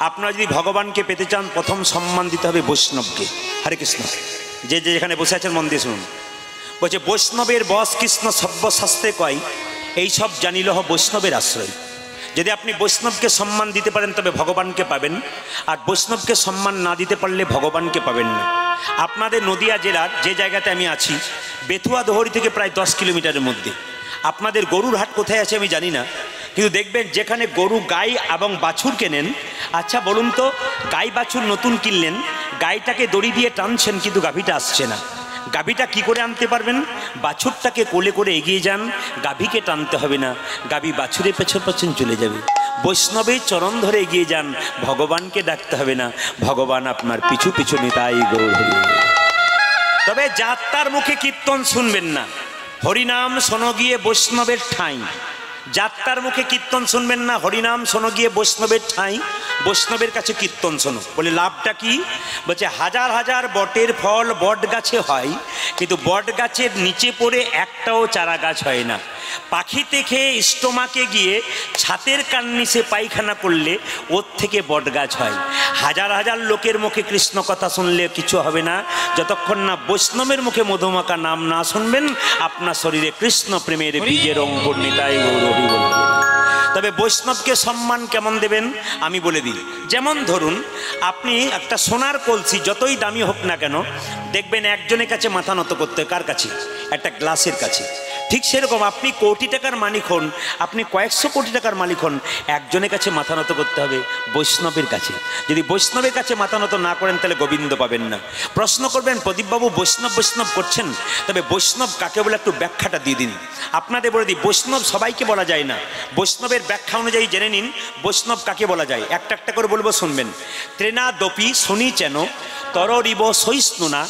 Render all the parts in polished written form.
আপনারা যদি ভগবানকে পেতে চান প্রথম সম্মান দিতে হবে বৈষ্ণবকে। হরে কৃষ্ণ। যে যেখানে বসে আছেন মন দিয়ে শুনুন। বলছে বৈষ্ণবের বস কৃষ্ণ সব্যশাস্ত্রে কয়, এই সব জানিলহ বৈষ্ণবের আশ্রয়। যদি আপনি বৈষ্ণবকে সম্মান দিতে পারেন তবে ভগবানকে পাবেন, আর বৈষ্ণবকে সম্মান না দিতে পারলে ভগবানকে পাবেন না। আপনাদের নদিয়া জেলার যে জায়গাতে আমি আছি, বেথুয়া দোহরি থেকে প্রায় 10 কিলোমিটারের মধ্যে। আপনাদের গরুর হাট কোথায় আছে আমি জানি না, কিন্তু দেখবেন যেখানে গরু গাই এবং বাছুর কেনেন, আচ্ছা বলুন তো, গাই বাছুর নতুন কিনলেন, গাইটাকে দড়ি দিয়ে টানছেন কিন্তু গাভীটা আসছে না। গাভীটা কি করে আনতে পারবেন? বাছুরটাকে কোলে করে এগিয়ে যান, গাভীকে টানতে হবে না, গাভী বাছুরের পেছন পেছন চলে যাবে। বৈষ্ণবের চরণ ধরে এগিয়ে যান, ভগবানকে ডাকতে হবে না, ভগবান আপনার পিছু পিছু নিতাই গৌর হরি। তবে যাত্রার মুখে কীর্তন শুনবেন না, হরিনাম শোনো গিয়ে বৈষ্ণবের ঠাঁই। যাত্রার মুখে কীর্তন শুনবেন না, হরিনাম শোনো গিয়ে বৈষ্ণবের ঠাঁই। বৈষ্ণবের কাছে কীর্তন শোনো। বলে লাভটা কি? বলছে হাজার হাজার বটের ফল বট গাছে হয়, কিন্তু বট গাছের নিচে পড়ে একটাও চারা গাছ হয় না। পাখিতে খেয়ে স্টোমাকে গিয়ে ছাতের কান্নিসে পায়খানা করলে ওর থেকে বট গাছ হয়। হাজার হাজার লোকের মুখে কৃষ্ণ কথা শুনলে কিছু হবে না, যতক্ষণ না বৈষ্ণবের মুখে মধুমাখা নাম না শুনবেন, আপনার শরীরে কৃষ্ণ প্রেমের বীজের অঙ্কুর নিতাই গৌর হরি বল। তবে বৈষ্ণবকে সম্মান কেমন দেবেন আমি বলে দিই। যেমন ধরুন, আপনি একটা সোনার কলসি যতই দামি হোক না কেন, দেখবেন একজনের কাছে মাথা নত করতে, কার কাছে? একটা গ্লাসের কাছে। ঠিক সেরকম আপনি কোটি টাকার মালিক হন, আপনি কয়েকশো কোটি টাকার মালিক হন, একজনের কাছে মাথা নত করতে হবে, বৈষ্ণবের কাছে। যদি বৈষ্ণবের কাছে মাথা নত না করেন তাহলে গোবিন্দ পাবেন না। প্রশ্ন করবেন, প্রদীপবাবু বৈষ্ণব বৈষ্ণব করছেন, তবে বৈষ্ণব কাকে বলে একটু ব্যাখ্যাটা দিয়ে দিন। আপনাদের বলে দিই, বৈষ্ণব সবাইকে বলা যায় না, বৈষ্ণবের ব্যাখ্যা অনুযায়ী জেনে নিন বৈষ্ণব কাকে বলা যায়। একটা একটা করে বলবো, শুনবেন। ত্রেনা দপি শুনি চেন তরিব সহিষ্ণুনা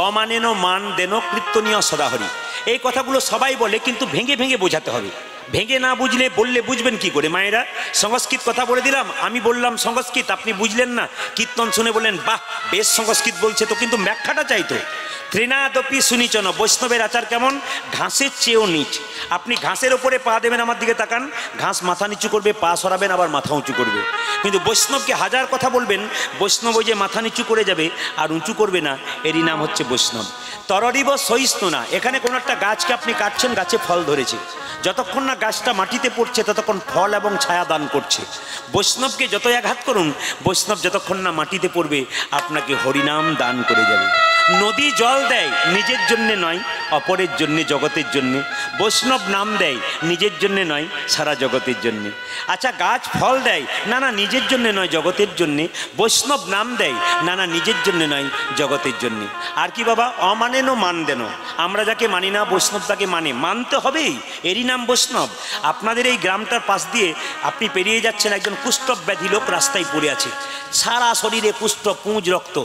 অমানেন মান দেন কীর্তনীয় সদাহরি। এই কথাগুলো সবাই বলে, কিন্তু ভেঙে ভেঙে বোঝাতে হবে। ভেঙে না বুঝলে বললে বুঝবেন কি করে? মায়েরা, সংস্কৃত কথা বলে দিলাম, আমি বললাম সংস্কৃত, আপনি বুঝলেন না, কীর্তন শুনে বললেন বাহ বেশ সংস্কৃত বলছে তো, কিন্তু ব্যাখ্যাটা চাইতো। ত্রিনাদপি সুনিচন, বৈষ্ণবের আচার কেমন? ঘাসের চেয়েও নিচ। আপনি ঘাসের ওপরে পা দেবেন, আমার দিকে তাকান, ঘাস মাথা নিচু করবে, পা সরাবেন, আবার মাথা উঁচু করবে। কিন্তু বৈষ্ণবকে হাজার কথা বলবেন, বৈষ্ণব ওই যে মাথা নিচু করে যাবে আর উঁচু করবে না, এরই নাম হচ্ছে বৈষ্ণব। তরিব সহিষ্ণুনা, এখানে কোনো একটা গাছকে আপনি কাটছেন, গাছে ফল ধরেছে, যতক্ষণ না গাছটা মাটিতে পড়ছে ততক্ষণ ফল এবং ছায়া দান করছে। বৈষ্ণবকে যতই আঘাত করুন, বৈষ্ণব যতক্ষণ না মাটিতে পড়বে আপনাকে হরিনাম দান করে যাবে। নদী জল দেয় নিজের জন্যে নয়, অপরের জন্যে, জগতের জন্যে। বৈষ্ণব নাম দেয় নিজের জন্যে নয়, সারা জগতের জন্যে। আচ্ছা, গাছ ফল দেয়, না না নিজের জন্যে নয়, জগতের জন্যে। বৈষ্ণব নাম দেয়, না না নিজের জন্যে নয়, জগতের জন্যে। আর কি বাবা? অমানেনও মান দেন, আমরা যাকে মানি না বৈষ্ণব তাকে মানতে হবেই, এরই নাম বৈষ্ণব। আপনাদের এই গ্রামটার পাশ দিয়ে আপনি পেরিয়ে যাচ্ছেন, একজন কুষ্ঠব ব্যাধি লোক রাস্তায় পড়ে আছে, সারা শরীরে কুষ্ঠ, পুঁজ রক্ত।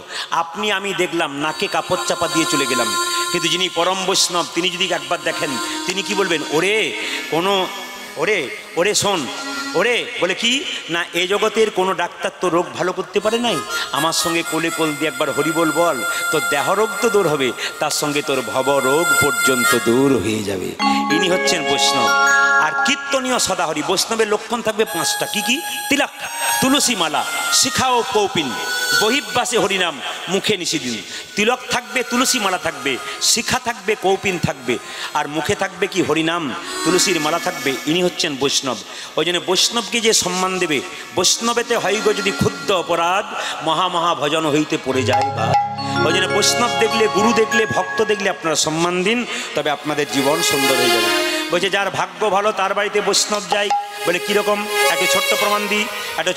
আপনি আমি দেখলাম, নাকে কাপড় চাপা দিয়ে চলে গেলাম, কিন্তু যিনি পরম বৈষ্ণব তিনি যদি একবার দেখেন, তিনি কি বলবেন? ওরে শোন, ওরে বলে কি না, এ জগতের কোনো ডাক্তার তো রোগ ভালো করতে পারে নাই, আমার সঙ্গে কোলে কোল দিয়ে একবার হরিবোল বল, তোর দেহ রোগ তো দূর হবে, তার সঙ্গে তোর ভব রোগ পর্যন্ত দূর হয়ে যাবে। ইনি হচ্ছেন বৈষ্ণব। আর কীর্তনীয় সদাহরি, বৈষ্ণবের লক্ষণ থাকবে 5টা। কি কি? তিলক, তুলসী মালা, শিখা ও কৌপিন, বহির্বাসে হরিনাম, মুখে নিষিদিন। তিলক থাকবে, তুলসী মালা থাকবে, শিখা থাকবে, কৌপিন থাকবে, আর মুখে থাকবে কি? হরিনাম, তুলসীর মালা থাকবে। ইনি হচ্ছেন বৈষ্ণব। ওই জন্য বৈষ্ণবকে যে সম্মান দেবে, বৈষ্ণবেতে হইগ যদি ক্ষুদ্র অপরাধ, মহা ভজন হইতে পড়ে যায় বা। ওই জন্য বৈষ্ণব দেখলে, গুরু দেখলে, ভক্ত দেখলে আপনারা সম্মান দিন, তবে আপনাদের জীবন সুন্দর হয়ে যাবে। বলছে যার ভাগ্য ভালো তার বাড়িতে বৈষ্ণব যায়। বলে কীরকম? একটা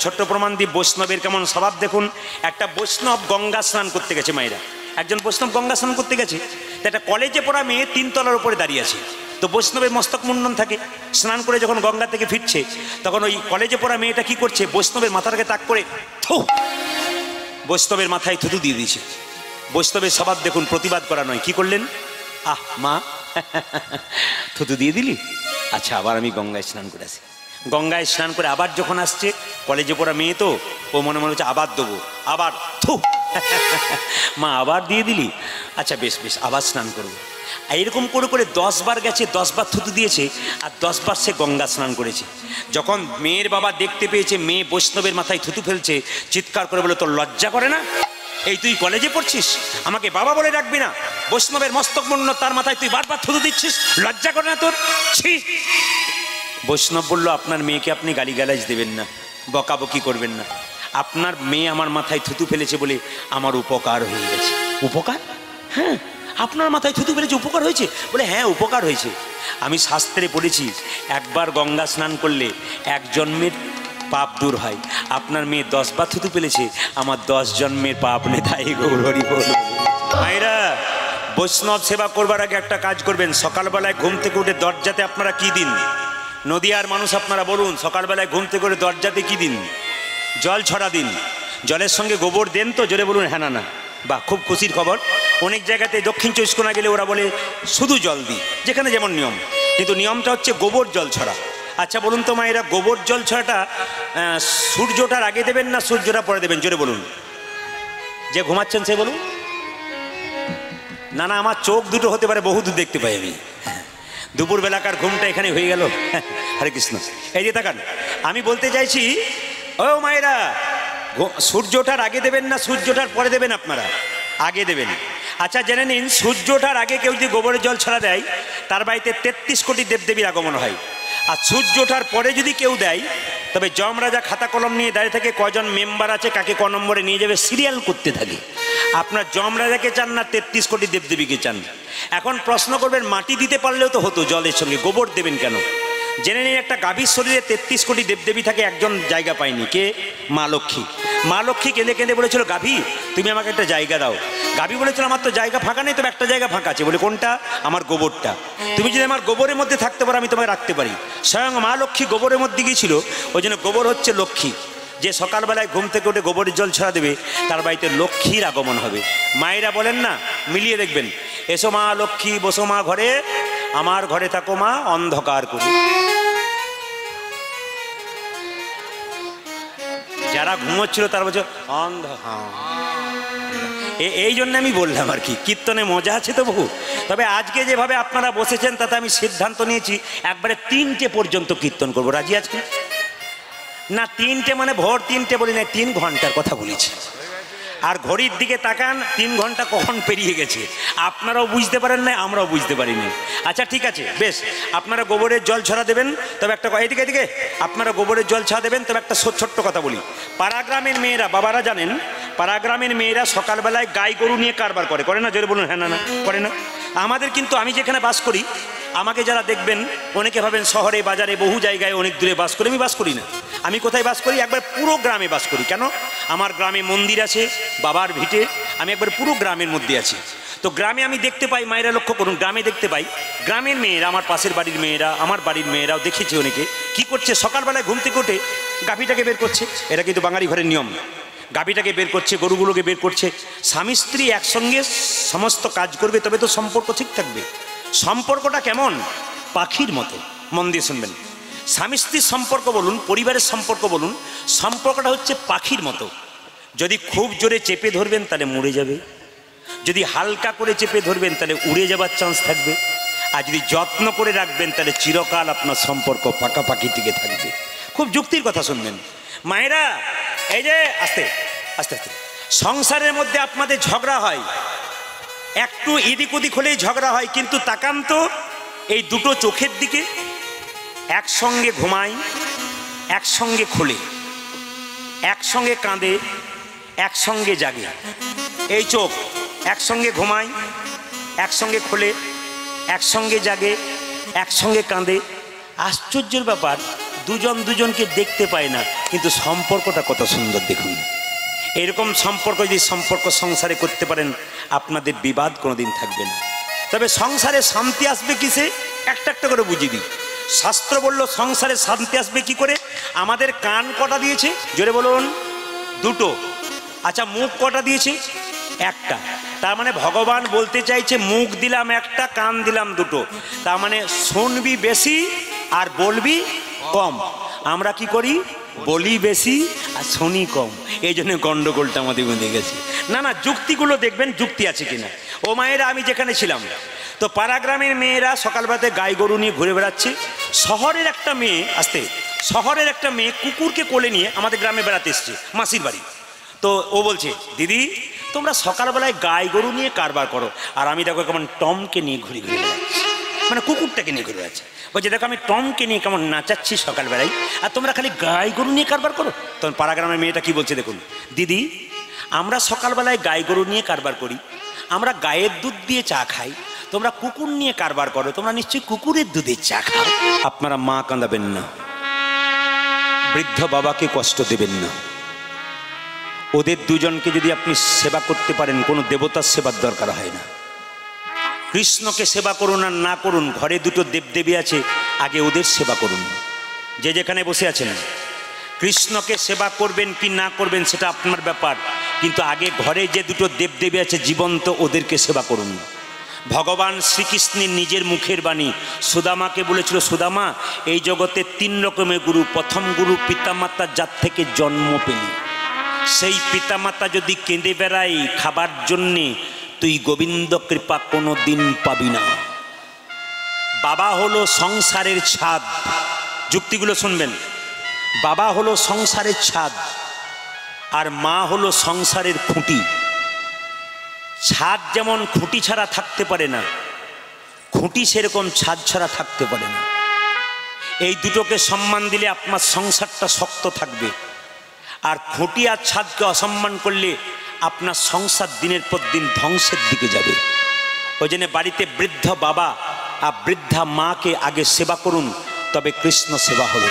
ছোট্ট প্রমাণ দিই, বৈষ্ণবের কেমন স্বভাব দেখুন। একটা বৈষ্ণব গঙ্গা স্নান করতে গেছে, মায়েরা, একজন বৈষ্ণব গঙ্গা স্নান করতে গেছে, তো একটা কলেজে পড়া মেয়ে 3 তলার উপরে দাঁড়িয়ে আছে। তো বৈষ্ণবের মস্তক মুন্ডন থাকে, স্নান করে যখন গঙ্গা থেকে ফিরছে, তখন ওই কলেজে পড়া মেয়েটা কি করছে? বৈষ্ণবের মাথাটাকে তাক করে বৈষ্ণবের মাথায় থুতু দিয়ে দিয়েছে। বৈষ্ণবের স্বভাব দেখুন, প্রতিবাদ করা নয়। কি করলেন? আহ মা, থুতু দিয়ে দিলি, আচ্ছা আবার আমি গঙ্গায় স্নান করে আসি। গঙ্গায় স্নান করে আবার যখন আসছে, কলেজে পড়া মেয়ে তো, ও মনে মনে হচ্ছে আবার দেবো, আবার থু মা আবার দিয়ে দিলি, আচ্ছা বেশ বেশ আবার স্নান করবো। এরকম করে করে 10 বার গেছে, 10 বার থুতু দিয়েছে, আর 10 বার সে গঙ্গা স্নান করেছে। যখন মেয়ের বাবা দেখতে পেয়েছে মেয়ে বৈষ্ণবের মাথায় থুতু ফেলছে, চিৎকার করে বলে, তোর লজ্জা করে না? এই তুই কলেজে পড়ছিস, আমাকে বাবা বলে ডাকবি না? বৈষ্ণবের মস্তক মুন্ড, তার মাথায় তুই বারবার থুতু দিচ্ছিস, লজ্জা করে না তোর? ছি! বৈষ্ণব বলল, আপনার মেয়েকে আপনি গালিগালাজ দেবেন না, বকাবকি করবেন না। আপনার মেয়ে আমার মাথায় থুতু ফেলেছে বলে আমার উপকার হয়ে গেছে। উপকার? হ্যাঁ, আপনার মাথায় থুতু ফেলেছে, উপকার হয়েছে? বলে হ্যাঁ, উপকার হয়েছে। আমি শাস্ত্রে পড়েছি, একবার গঙ্গা স্নান করলে 1 জন্মের পাপ দূর হয়। আপনার মেয়ে 10 বার থুতু ফেলেছে, আমার 10 জন্মের পাপ নেতাই গৌর হরি বল। মায়েরা, বৈষ্ণব সেবা করবার আগে একটা কাজ করবেন। সকালবেলায় ঘুম থেকে উঠে দরজাতে আপনারা কি দিন? নদিয়ার মানুষ আপনারা বলুন, সকালবেলায় ঘুম থেকে উঠে দরজাতে কি দিন? জল ছড়া দিন। জলের সঙ্গে গোবর দেন তো? জোরে বলুন হ্যাঁ না না। বাহ, খুব খুশির খবর। অনেক জায়গাতে দক্ষিণ 24 পরগনা গেলে ওরা বলে শুধু জল দিই, যেখানে যেমন নিয়ম, কিন্তু নিয়মটা হচ্ছে গোবর জল ছড়া। আচ্ছা বলুন তো মায়েরা, গোবর জল ছড়াটা সূর্যটার আগে দেবেন না সূর্যটা পরে দেবেন? জোরে বলুন। যে ঘুমাচ্ছেন সে বলুন। না না, আমার চোখ দুটো হতে পারে, বহু দূর দেখতে পাই আমি। দুপুর বেলাকার ঘুমটা এখানে হয়ে গেল। হরে কৃষ্ণ। এই যে তাকান, আমি বলতে চাইছি, ও মায়েরা, সূর্যটার আগে দেবেন না সূর্যটার পরে দেবেন? আপনারা আগে দেবেন। আচ্ছা জেনে নিন, সূর্যটার আগে কেউ যদি গোবরের জল ছড়া দেয়, তার বাড়িতে 33 কোটি দেবদেবীর আগমন হয়। আর সূর্যটার পরে যদি কেউ দেয়, তবে যমরাজা খাতা কলম নিয়ে দাঁড়িয়ে থাকে, কজন মেম্বার আছে, কাকে ক নম্বরে নিয়ে যাবে, সিরিয়াল করতে থাকে। আপনার যমরাজাকে চান না 33 কোটি দেবদেবীকে চান? এখন প্রশ্ন করবেন, মাটি দিতে পারলেও তো হতো, জলের সঙ্গে গোবর দেবেন কেন? জেনে নিন, একটা গাভীর শরীরে 33 কোটি দেবদেবী থাকে, একজন জায়গা পায়নি। কে? মা লক্ষ্মী। মা লক্ষ্মী কেঁদে কেঁদে বলেছিল, গাভী তুমি আমাকে একটা জায়গা দাও। গাভী বলেছিল, আমার তো জায়গা ফাঁকা নেই, তবে একটা জায়গা ফাঁকা আছে। বলে কোনটা? আমার গোবরটা। তুমি যদি আমার গোবরের মধ্যে থাকতে পারো, আমি তোমায় রাখতে পারি। স্বয়ং মা লক্ষ্মী গোবরের মধ্যে গিয়েছিল। ওই জন্য গোবর হচ্ছে লক্ষ্মী। যে সকালবেলায় ঘুম থেকে উঠে গোবরের জল ছড়া দেবে, তার বাড়িতে লক্ষ্মীর আগমন হবে। মায়েরা বলেন না, মিলিয়ে দেখবেন, এসো মা লক্ষ্মী, বসো মা ঘরে, আমার ঘরে থাকো মা অন্ধকার করে। যারা ঘুমোচ্ছিল তারা বলছে অন্ধ। এই জন্য আমি বললাম আর কি, কীর্তনে মজা আছে তো বহু। তবে আজকে যেভাবে আপনারা বসেছেন, তাতে আমি সিদ্ধান্ত নিয়েছি একবারে 3টে পর্যন্ত কীর্তন করবো। রাজি আজকে না? 3টে মানে ভোর 3টে বলি না, 3 ঘন্টার কথা বলেছি। আর ঘড়ির দিকে তাকান, 3 ঘন্টা কখন পেরিয়ে গেছে আপনারাও বুঝতে পারেন না, আমরাও বুঝতে পারিনি। আচ্ছা ঠিক আছে, বেশ, আপনারা গোবরের জল ছড়া দেবেন। তবে একটা এদিকে এদিকে আপনারা গোবরের জল ছড়া দেবেন। তবে একটা ছোট্ট কথা বলি, পাড়াগ্রামের মেয়েরা, বাবারা জানেন, পাড়াগ্রামের মেয়েরা সকালবেলায় গাই গরু নিয়ে কারবার করে, করে না? জোরে বলুন হ্যাঁ না না। করে না? আমাদের কিন্তু, আমি যেখানে বাস করি, আমাকে যারা দেখবেন অনেকে ভাবেন শহরে বাজারে বহু জায়গায় অনেক দূরে বাস করি। আমি বাস করি না। আমি কোথায় বাস করি? একবার পুরো গ্রামে বাস করি। কেন? আমার গ্রামে মন্দির আছে, বাবার ভিটে, আমি একবার পুরো গ্রামের মধ্যে আছি। তো গ্রামে আমি দেখতে পাই, মায়েরা লক্ষ্য করুন, গ্রামে দেখতে পাই গ্রামের মেয়েরা, আমার পাশের বাড়ির মেয়েরা, আমার বাড়ির মেয়েরাও দেখেছি অনেকে কি করছে, সকালবেলায় ঘুম থেকে উঠে গাভীটাকে বের করছে। এটা কিন্তু বাঙালি ঘরের নিয়ম। গাভীটাকে বের করছে, গরুগুলোকে বের করছে। স্বামী স্ত্রী একসঙ্গে সমস্ত কাজ করবে, তবে তো সম্পর্ক ঠিক থাকবে। সম্পর্কটা কেমন? পাখির মতো। মন দিয়ে শুনবেন। স্বামী স্ত্রীর সম্পর্ক বলুন, পরিবারের সম্পর্ক বলুন, সম্পর্কটা হচ্ছে পাখির মতো। যদি খুব জোরে চেপে ধরবেন তাহলে মরে যাবে, যদি হালকা করে চেপে ধরবেন তাহলে উড়ে যাবার চান্স থাকবে, আর যদি যত্ন করে রাখবেন তাহলে চিরকাল আপনার সম্পর্ক পাকাপাকি টিকে থাকবে। খুব যুক্তির কথা শুনবেন মায়েরা। এই যে আস্তে আস্তে আস্তে সংসারের মধ্যে আপনাদের ঝগড়া হয়, একটু এদিক ওদিক হলেই ঝগড়া হয়, কিন্তু তাকান তো এই দুটো চোখের দিকে, একসঙ্গে ঘুমায়, একসঙ্গে খোলে, একসঙ্গে কাঁদে, একসঙ্গে জাগে। এই চোখ একসঙ্গে ঘুমায়, একসঙ্গে খোলে, একসঙ্গে জাগে, একসঙ্গে কাঁদে। আশ্চর্যের ব্যাপার, দুজন দুজনকে দেখতে পায় না, কিন্তু সম্পর্কটা কত সুন্দর দেখুন। এরকম সম্পর্ক যদি সংসারে করতে পারেন, আপনাদের বিবাদ কোনোদিন থাকবে না। তবে সংসারে শান্তি আসবে কিসে? একটা একটা করে বুঝিয়ে দিই। শাস্ত্র বলল সংসারে শান্তি আসবে কি করে? আমাদের কান কটা দিয়েছে? জোরে বলুন। 2টো। আচ্ছা মুখ কটা দিয়েছে? 1টা। তার মানে ভগবান বলতে চাইছে মুখ দিলাম 1টা, কান দিলাম 2টো। তার মানে শুনবি বেশি আর বলবি কম। আমরা কি করি, বলি বেশি আর শুনি কম, এই জন্য গন্ডগোলটা আমাদের বেঁধে গেছে। না না, যুক্তিগুলো দেখবেন যুক্তি আছে কিনা। ও মায়েরা, আমি যেখানে ছিলাম তো পাড়া গ্রামের মেয়েরা সকালবেলাতে গাই গরু নিয়ে ঘুরে বেড়াচ্ছে। শহরের একটা মেয়ে কুকুরকে কোলে নিয়ে আমাদের গ্রামে বেড়াতে এসছে, মাসির বাড়ি। তো ও বলছে, দিদি তোমরা সকালবেলায় গাই গরু নিয়ে কারবার করো, আর আমি দেখো কেমন টমকে নিয়ে ঘুরে ঘুরে বেড়াচ্ছি, মানে কুকুরটাকে নিয়ে ঘুরে বেড়াচ্ছে। বলছে দেখো আমি টমকে নিয়ে কেমন নাচাচ্ছি সকালবেলায়, আর তোমরা খালি গাই গরু নিয়ে কারবার করো। তখন পাড়া গ্রামের মেয়েটা কি বলছে দেখুন, দিদি আমরা সকালবেলায় গাই গরু নিয়ে কারবার করি, আমরা গায়ের দুধ দিয়ে চা খাই, তোমরা কুকুর নিয়ে কারবার করো, তোমরা নিশ্চয়ই কুকুরের দুধের চা খাও। আপনারা মা কাঁদাবেন না, বৃদ্ধ বাবাকে কষ্ট দেবেন না। ওদের দুজনকে যদি আপনি সেবা করতে পারেন, কোনো দেবতার সেবার দরকার হয় না। কৃষ্ণকে সেবা করুন আর না করুন, ঘরে দুটো দেবদেবী আছে, আগে ওদের সেবা করুন। যে যেখানে বসে আছেন, কৃষ্ণকে সেবা করবেন কি না করবেন সেটা আপনার ব্যাপার, কিন্তু আগে ঘরে যে দুটো দেবদেবী আছে জীবন্ত, ওদেরকে সেবা করুন। ভগবান শ্রীকৃষ্ণের নিজের মুখের বাণী, সুদামাকে বলেছিল, সুদামা এই জগতে 3 রকমের গুরু। প্রথম গুরু পিতামাতা, যার থেকে জন্ম পেলি, সেই পিতামাতা যদি কেঁদে বেড়াই খাবার জন্যে, তুই গোবিন্দ কৃপা কোনো দিন পাবি না। বাবা হলো সংসারের ছাদ, যুক্তিগুলো শুনবেন। বাবা হলো সংসারের ছাদ, আর মা হলো সংসারের খুঁটি। ছাদ যেমন খুঁটি ছাড়া থাকতে পারে না, খুঁটি সেরকম ছাদ ছাড়া থাকতে পারে না। এই দুটোকে সম্মান দিলে আপনার সংসারটা শক্ত থাকবে, আর খুঁটি আর ছাদকে অসম্মান করলে আপনার সংসার দিনের পর দিন ধ্বংসের দিকে যাবে। ওই জন্য বাড়িতে বৃদ্ধ বাবা আর বৃদ্ধা মাকে আগে সেবা করুন, তবে কৃষ্ণ সেবা হবে।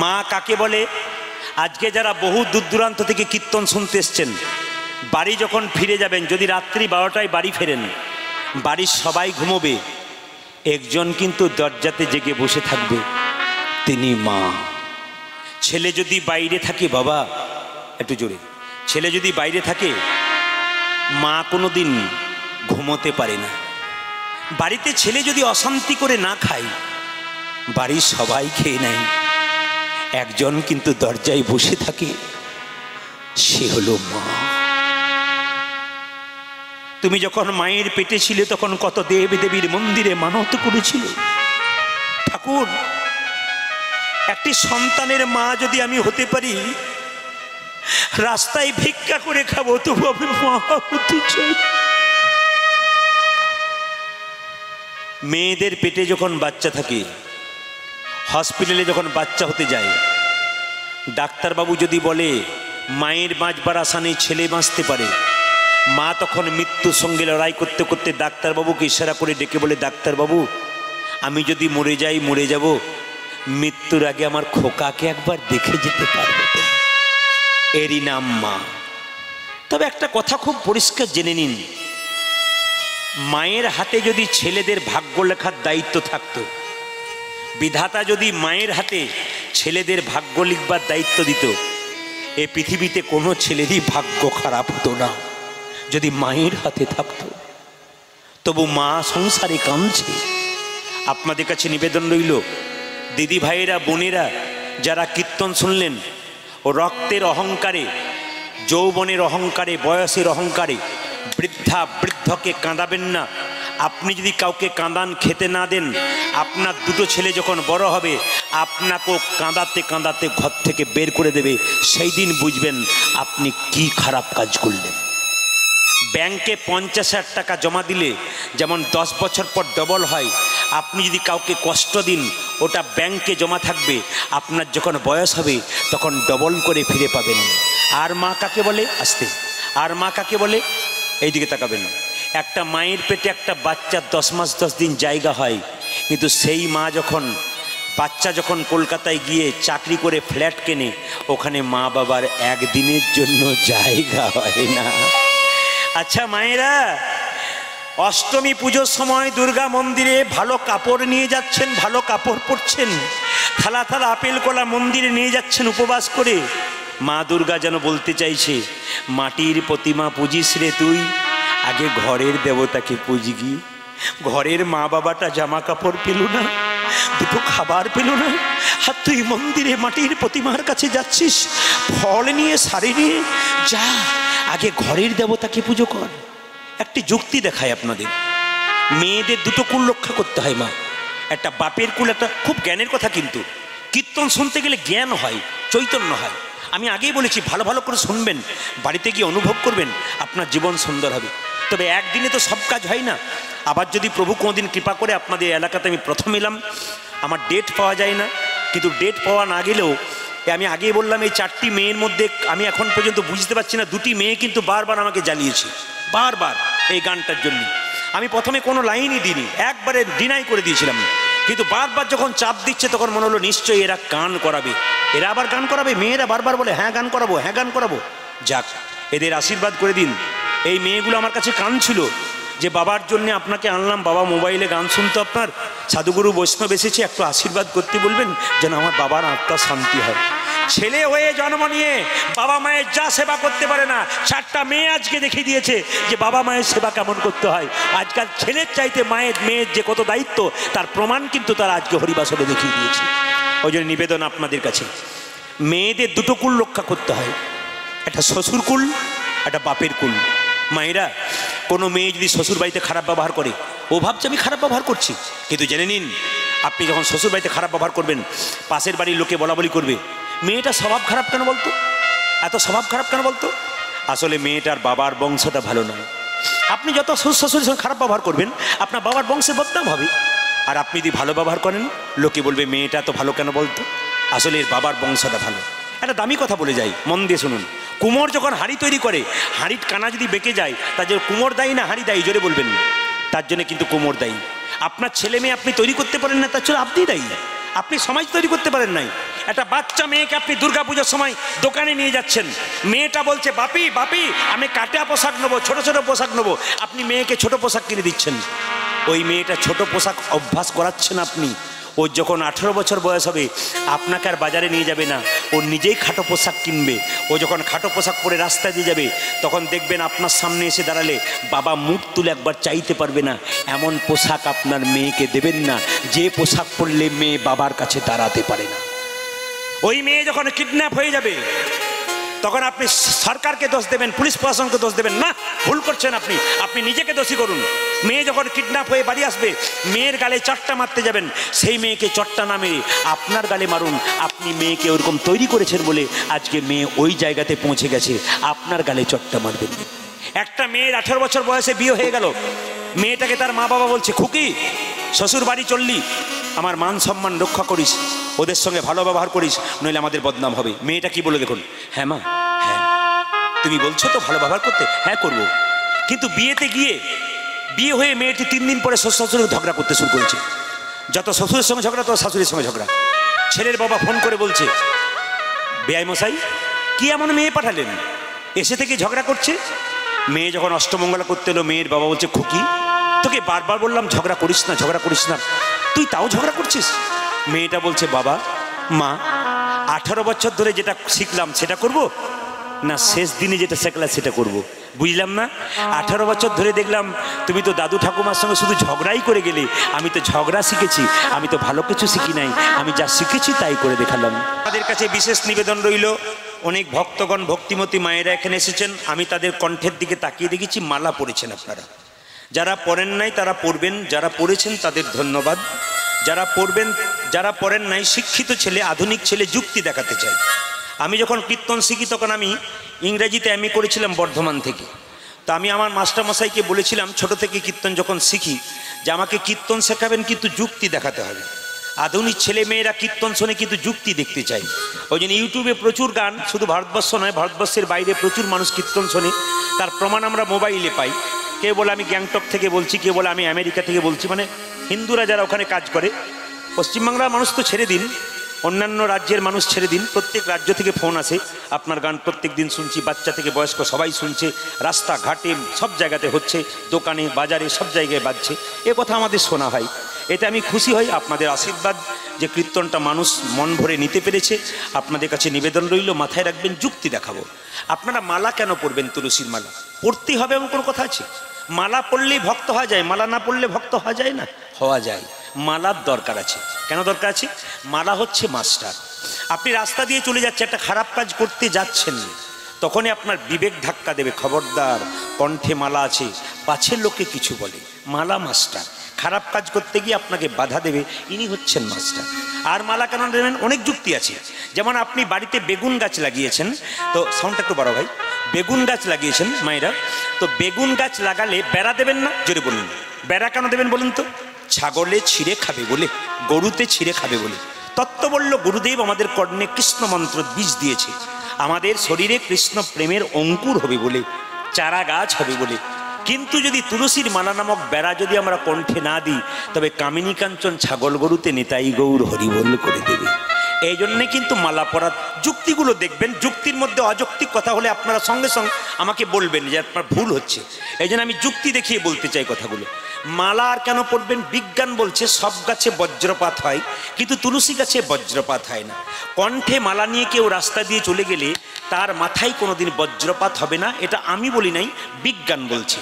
মা কাকে বলে? আজকে যারা বহু দূর দূরান্ত থেকে কীর্তন শুনতে এসছেন, বাড়ি যখন ফিরে যাবেন, যদি রাত্রি 12টায় বাড়ি ফেরেন, বাড়ির সবাই ঘুমোবে, একজন কিন্তু দরজাতে জেগে বসে থাকবে, তিনি মা। ছেলে যদি বাইরে থাকে, বাবা একটু জোরে, ছেলে যদি বাইরে থাকে, মা কোনো দিন ঘুমোতে পারে না। বাড়িতে ছেলে যদি অশান্তি করে না খায়, বাড়ির সবাই খেয়ে নেয়, একজন কিন্তু দরজায় বসে থাকে, সে হলো মা। তুমি যখন মায়ের পেটে ছিলে তখন কত দেব দেবীর মন্দিরে মানত করেছিল। ঠাকুর, একটি সন্তানের মা যদি আমি হতে পারি, রাস্তায় ভিক্ষা করে খাবো, তবু আমি মা হতে চাই। মেয়েদের পেটে যখন বাচ্চা থাকে, হসপিটালে যখন বাচ্চা হতে যায়, ডাক্তারবাবু যদি বলে মায়ের বাঁচবার আশা নেই, ছেলে বাঁচতে পারে, মা তখন মৃত্যুর সঙ্গে লড়াই করতে করতে ডাক্তারবাবুকে ইশারা করে ডেকে বলে, ডাক্তারবাবু আমি যদি মরে যাই মরে যাব, মৃত্যুর আগে আমার খোকাকে একবার দেখে যেতে পারবে তো? এরই নাম মা। তবে একটা কথা খুব পরিষ্কার জেনে নিন, মায়ের হাতে যদি ছেলেদের ভাগ্য লেখার দায়িত্ব থাকতো, বিধাতা যদি মায়ের হাতে ছেলেদের ভাগ্য লিখবার দায়িত্ব দিত, এ পৃথিবীতে কোনো ছেলেরই ভাগ্য খারাপ হতো না, যদি মায়ের হাতে থাকতো। তবু মা সংসারে কাঁদছে। আপনাদের কাছে নিবেদন রইল, দিদি ভাইয়েরা বোনেরা যারা কীর্তন শুনলেন, ও রক্তের অহংকারে, যৌবনের অহংকারে, বয়সের অহংকারে বৃদ্ধকে কাঁদাবেন না। আপনি যদি কাউকে কাঁদান, খেতে না দেন, আপনার দুটো ছেলে যখন বড় হবে আপনাকেও কাঁদাতে কাঁদাতে ঘর থেকে বের করে দেবে, সেই দিন বুঝবেন আপনি কি খারাপ কাজ করলেন। ব্যাংকে 50,000 টাকা জমা দিলে যেমন 10 বছর পর ডবল হয়, আপনি যদি কাউকে কষ্ট দিন, ওটা ব্যাংকে জমা থাকবে, আপনার যখন বয়স হবে তখন ডবল করে ফিরে পাবেন। আর মা কাকে বলে? আসতে, আর মা কাকে বলে? এইদিকে তাকাবেন। একটা মায়ের পেটে একটা বাচ্চার 10 মাস 10 দিন জায়গা হয়, কিন্তু সেই মা যখন বাচ্চা যখন কলকাতায় গিয়ে চাকরি করে ফ্ল্যাট কেনে, ওখানে মা বাবার একদিনের জন্য জায়গা হয় না। আচ্ছা মায়েরা, অষ্টমী পুজোর সময় দুর্গা মন্দিরে ভালো কাপড় নিয়ে যাচ্ছেন, ভালো কাপড় পরছেন, থালা থালা আপেল কলা মন্দিরে নিয়ে যাচ্ছেন উপবাস করে। মা দুর্গা যেন বলতে চাইছে, মাটির প্রতিমা পুজিস রে তুই, আগে ঘরের দেবতাকে পুজগি। ঘরের মা বাবাটা জামা কাপড় পেল না, দুটো খাবার পেল না, আর তুই মন্দিরে মাটির প্রতিমার কাছে যাচ্ছিস ফল নিয়ে, শাড়ি নিয়ে। যা আগে ঘরের দেবতাকে পুজো কর। একটি যুক্তি দেখায় আপনাদের, মেয়েদের দুটো কুল রক্ষা করতে হয় মা। একটা বাপের কুল, একটা খুব জ্ঞানের কথা, কিন্তু কীর্তন শুনতে গেলে জ্ঞান হয়, চৈতন্য হয়। আমি আগেই বলেছি, ভালো ভালো করে শুনবেন, বাড়িতে গিয়ে অনুভব করবেন, আপনার জীবন সুন্দর হবে। তবে একদিনে তো সব কাজ হয় না। আবার যদি প্রভু কোনোদিন কৃপা করে আপনাদের এলাকাতে আমি প্রথম এলাম, আমার ডেট পাওয়া যায় না, কিন্তু ডেট পাওয়া না গেলেও আমি আগেই বললাম, এই 4টি মেয়ের মধ্যে আমি এখন পর্যন্ত বুঝতে পারছি না, 2টি মেয়ে কিন্তু বারবার আমাকে জ্বালিয়েছে, বারবার এই গানটার জন্য। আমি প্রথমে কোনো লাইনই দিইনি, একবারে ডিনাই করে দিয়েছিলাম, কিন্তু বারবার যখন চাপ দিচ্ছে তখন মনে হলো নিশ্চয়ই এরা গান করাবে, এরা আবার গান করাবে। মেয়েরা বারবার বলে হ্যাঁ গান করাবো, হ্যাঁ গান করাবো। যাক, এদের আশীর্বাদ করে দিন। এই মেয়েগুলো আমার কাছে কাঁদছিল যে বাবার জন্য আপনাকে আনলাম, বাবা মোবাইলে গান শুনতো আপনার, সাধুগুরু বৈষ্ণব এসেছে, একটু আশীর্বাদ করতে বলবেন যেন আমার বাবার আত্মা শান্তি হয়। ছেলে হয়ে জন্ম নিয়ে বাবা মায়ের যা সেবা করতে পারে না, 4টা মেয়ে আজকে দেখিয়ে দিয়েছে যে বাবা মায়ের সেবা কেমন করতে হয়। আজকাল ছেলের চাইতে মেয়ের যে কত দায়িত্ব, তার প্রমাণ কিন্তু তারা আজকে হরিবাসরে দেখিয়ে দিয়েছে। ওই জন্য নিবেদন আপনাদের কাছে, মেয়েদের দুটো কুল রক্ষা করতে হয়, একটা শ্বশুর কুল, একটা বাপের কুল। মায়েরা, কোনো মেয়ে যদি শ্বশুর বাড়িতে খারাপ ব্যবহার করে, ও ভাবছে আমি খারাপ ব্যবহার করছি, কিন্তু জেনে নিন, আপনি যখন শ্বশুর বাড়িতে খারাপ ব্যবহার করবেন, পাশের বাড়ির লোকে বলা বলি করবে, মেয়েটা স্বভাব খারাপ কেন বলতো, এত স্বভাব খারাপ কেন বলতো। আসলে মেয়েটার বাবার বংশটা ভালো নয়। আপনি যত শ্বশুরের সঙ্গে খারাপ ব্যবহার করবেন, আপনার বাবার বংশে বদনাম হবে। আর আপনি যদি ভালো ব্যবহার করেন, লোকে বলবে মেয়েটা তো ভালো কেন বলতো, আসলে এর বাবার বংশটা ভালো। একটা দামি কথা বলে যাই, মন দিয়ে শুনুন। কুমোর যখন হাঁড়ি তৈরি করে, হাঁড়ির কানা যদি বেঁকে যায়, তার জন্য কুমোর দায়ী না হাঁড়ি দায়ী, জোরে বলবেন। তার জন্য কিন্তু কুমোর দায়ী। আপনার ছেলে মেয়ে আপনি তৈরি করতে পারেন না, তার জন্য আপনি দায়ী। আপনি সমাজ তৈরি করতে পারেন নাই। একটা বাচ্চা মেয়েকে আপনি দুর্গাপূজার সময় দোকানে নিয়ে যাচ্ছেন, মেয়েটা বলছে বাপি বাপি আমি কাটা পোশাক নেবো, ছোট ছোট পোশাক নেবো, আপনি মেয়েকে ছোট পোশাক কিনে দিচ্ছেন। ওই মেয়েটা ছোট পোশাক অভ্যাস করাচ্ছেন আপনি। ও যখন 18 বছর বয়স হবে, আপনাকে আর বাজারে নিয়ে যাবে না, ও নিজেই খাটো পোশাক কিনবে। ও যখন খাটো পোশাক পরে রাস্তায় দিয়ে যাবে, তখন দেখবেন আপনার সামনে এসে দাঁড়ালে বাবা মুখ তুলে একবার চাইতে পারবে না। এমন পোশাক আপনার মেয়েকে দেবেন না যে পোশাক পরলে মেয়ে বাবার কাছে দাঁড়াতে পারে না। ওই মেয়ে যখন কিডন্যাপ হয়ে যাবে, তখন আপনি সরকারকে দোষ দেবেন, পুলিশ প্রশাসনকে দোষ দেবেন না, ভুল করছেন আপনি। আপনি নিজেকে দোষী করুন। মেয়ে যখন কিডন্যাপ হয়ে বাড়ি আসবে, মেয়ের গালে চট্টা মারতে যাবেন, সেই মেয়েকে চট্টা না মেরে আপনার গালে মারুন। আপনি মেয়েকে ওরকম তৈরি করেছেন বলে আজকে মেয়ে ওই জায়গাতে পৌঁছে গেছে, আপনার গালে চট্টা মারবেন। একটা মেয়ের 18 বছর বয়সে বিয়ে হয়ে গেল, মেয়েটাকে তার মা বাবা বলছে খুকি শ্বশুর বাড়ি চললি, আমার মান সম্মান রক্ষা করিস, ওদের সঙ্গে ভালো ব্যবহার করিস, নইলে আমাদের বদনাম হবে। মেয়েটা কি বলে দেখুন, হ্যাঁ মা, হ্যাঁ তুমি বলছো তো ভালো ব্যবহার করতে, হ্যাঁ করবো। কিন্তু বিয়ে হয়ে মেয়েটি 3 দিন পরে শ্বশুরের ঝগড়া করতে শুরু করেছে। যত শ্বশুরের সঙ্গে ঝগড়া, তত শাশুড়ির সঙ্গে ঝগড়া। ছেলের বাবা ফোন করে বলছে, বেয়াই মশাই কি এমন মেয়ে পাঠালেন, এসে থেকে ঝগড়া করছে। মেয়ে যখন অষ্টমঙ্গলা করতে এলো, মেয়ের বাবা বলছে খুকি তোকে বারবার বললাম ঝগড়া করিস না, ঝগড়া করিস না, তুই তাও ঝগড়া করছিস। মেয়েটা বলছে বাবা মা 18 বছর ধরে যেটা শিখলাম সেটা করব না শেষ দিনে যেটা শেখলাম সেটা করব, বুঝলাম না। 18 বছর ধরে দেখলাম তুমি তো দাদু ঠাকুমার সঙ্গে শুধু ঝগড়াই করে গেলে, আমি তো ঝগড়া শিখেছি, আমি তো ভালো কিছু শিখি নাই, আমি যা শিখেছি তাই করে দেখালাম। তাদের কাছে বিশেষ নিবেদন রইল, অনেক ভক্তগণ ভক্তিমতী মায়েরা এখানে এসেছেন, আমি তাদের কণ্ঠের দিকে তাকিয়ে দেখেছি মালা পড়েছেন আপনারা। যারা পড়েন নাই তারা পড়বেন, যারা পড়েছেন তাদের ধন্যবাদ। যারা পড়বেন, যারা পড়েন নাই, শিক্ষিত ছেলে, আধুনিক ছেলে যুক্তি দেখাতে চাই। আমি যখন কীর্তন শিখি তখন আমি ইংরেজিতে এমএ করেছিলাম বর্ধমান থেকে। তা আমি আমার মাস্টারমশাইকে বলেছিলাম ছোট থেকে কীর্তন যখন শিখি যে আমাকে কীর্তন শেখাবেন কিন্তু যুক্তি দেখাতে হবে। আধুনিক ছেলে মেয়েরা কীর্তন শোনে কিন্তু যুক্তি দেখতে চাই। ওই জন্য ইউটিউবে প্রচুর গান, শুধু ভারতবর্ষ নয় ভারতবর্ষের বাইরে প্রচুর মানুষ কীর্তন শোনে, তার প্রমাণ আমরা মোবাইলে পাই। কেউ বলে আমি গ্যাংটক থেকে বলছি, কেউ বলে আমি আমেরিকা থেকে বলছি, মানে হিন্দুরা যারা ওখানে কাজ করে। পশ্চিমবাংলার মানুষ তো ছেড়ে দিন, অন্যান্য রাজ্যের মানুষ ছেড়ে দিন, প্রত্যেক রাজ্য থেকে ফোন আসে, আপনার গান প্রত্যেক দিন শুনছি, বাচ্চা থেকে বয়স্ক সবাই শুনছে, রাস্তাঘাটে সব জায়গাতে হচ্ছে, দোকানে বাজারে সব জায়গায় বাজছে, এ কথা আমাদের শোনা হয়। এতে আমি খুশি হই, আপনাদের আশীর্বাদ যে কীর্তনটা মানুষ মন ভরে নিতে পেরেছে। আপনাদের কাছে নিবেদন রইল, মাথায় রাখবেন যুক্তি দেখাবো। আপনারা মালা কেন পড়বেন? তুলসীর মালা পড়তেই হবে এমন কোনো কথা আছে? মালা পড়লেই ভক্ত হওয়া যায়? মালা না পড়লে ভক্ত হওয়া যায় না? হওয়া যায়। মালার দরকার আছে। কেন দরকার আছে? মালা হচ্ছে মাস্টার। আপনি রাস্তা দিয়ে চলে যাচ্ছেন, একটা খারাপ কাজ করতে যাচ্ছেন, তখনই আপনার বিবেক ধাক্কা দেবে, খবরদার কণ্ঠে মালা আছে, পাছের লোকে কিছু বলে। মালা মাস্টার, খারাপ কাজ করতে গিয়ে আপনাকে বাধা দেবে, ইনি হচ্ছেন মাস্টার। আর মালা কেন দেবেন? অনেক যুক্তি আছে। যেমন আপনি বাড়িতে বেগুন গাছ লাগিয়েছেন, তো সাউন্ডটা একটু বড় ভাই, বেগুন গাছ লাগিয়েছেন মায়েরা, তো বেগুন গাছ লাগালে বেড়া দেবেন না? জোরে বলুন। বেড়া কেন দেবেন বলুন তো? ছাগলে ছিঁড়ে খাবে বলে, গরুতে ছিঁড়ে খাবে বলে। তত্ত্ব বলল গুরুদেব আমাদের কর্ণে কৃষ্ণ মন্ত্র বীজ দিয়েছে, আমাদের শরীরে কৃষ্ণ প্রেমের অঙ্কুর হবে বলে, চারা গাছ হবে বলে। কিন্তু যদি তুলসীর মালা নামক বেড়া যদি আমরা কণ্ঠে না দিই, তবে কামিনী কাঞ্চন ছাগল গরুতে নিতাই গৌর হরিবল করে দেবে। এই জন্যে কিন্তু মালা পরার যুক্তিগুলো দেখবেন, যুক্তির মধ্যে অযৌক্তিক কথা হলে আপনারা সঙ্গে সঙ্গে আমাকে বলবেন যে আপনার ভুল হচ্ছে। এই জন্য আমি যুক্তি দেখিয়ে বলতে চাই কথাগুলো। মালা আর কেন পড়বেন? বিজ্ঞান বলছে সব গাছে বজ্রপাত হয়, কিন্তু তুলসী গাছে বজ্রপাত হয় না। কণ্ঠে মালা নিয়ে কেউ রাস্তা দিয়ে চলে গেলে তার মাথায় কোনোদিন বজ্রপাত হবে না, এটা আমি বলি নাই, বিজ্ঞান বলছে।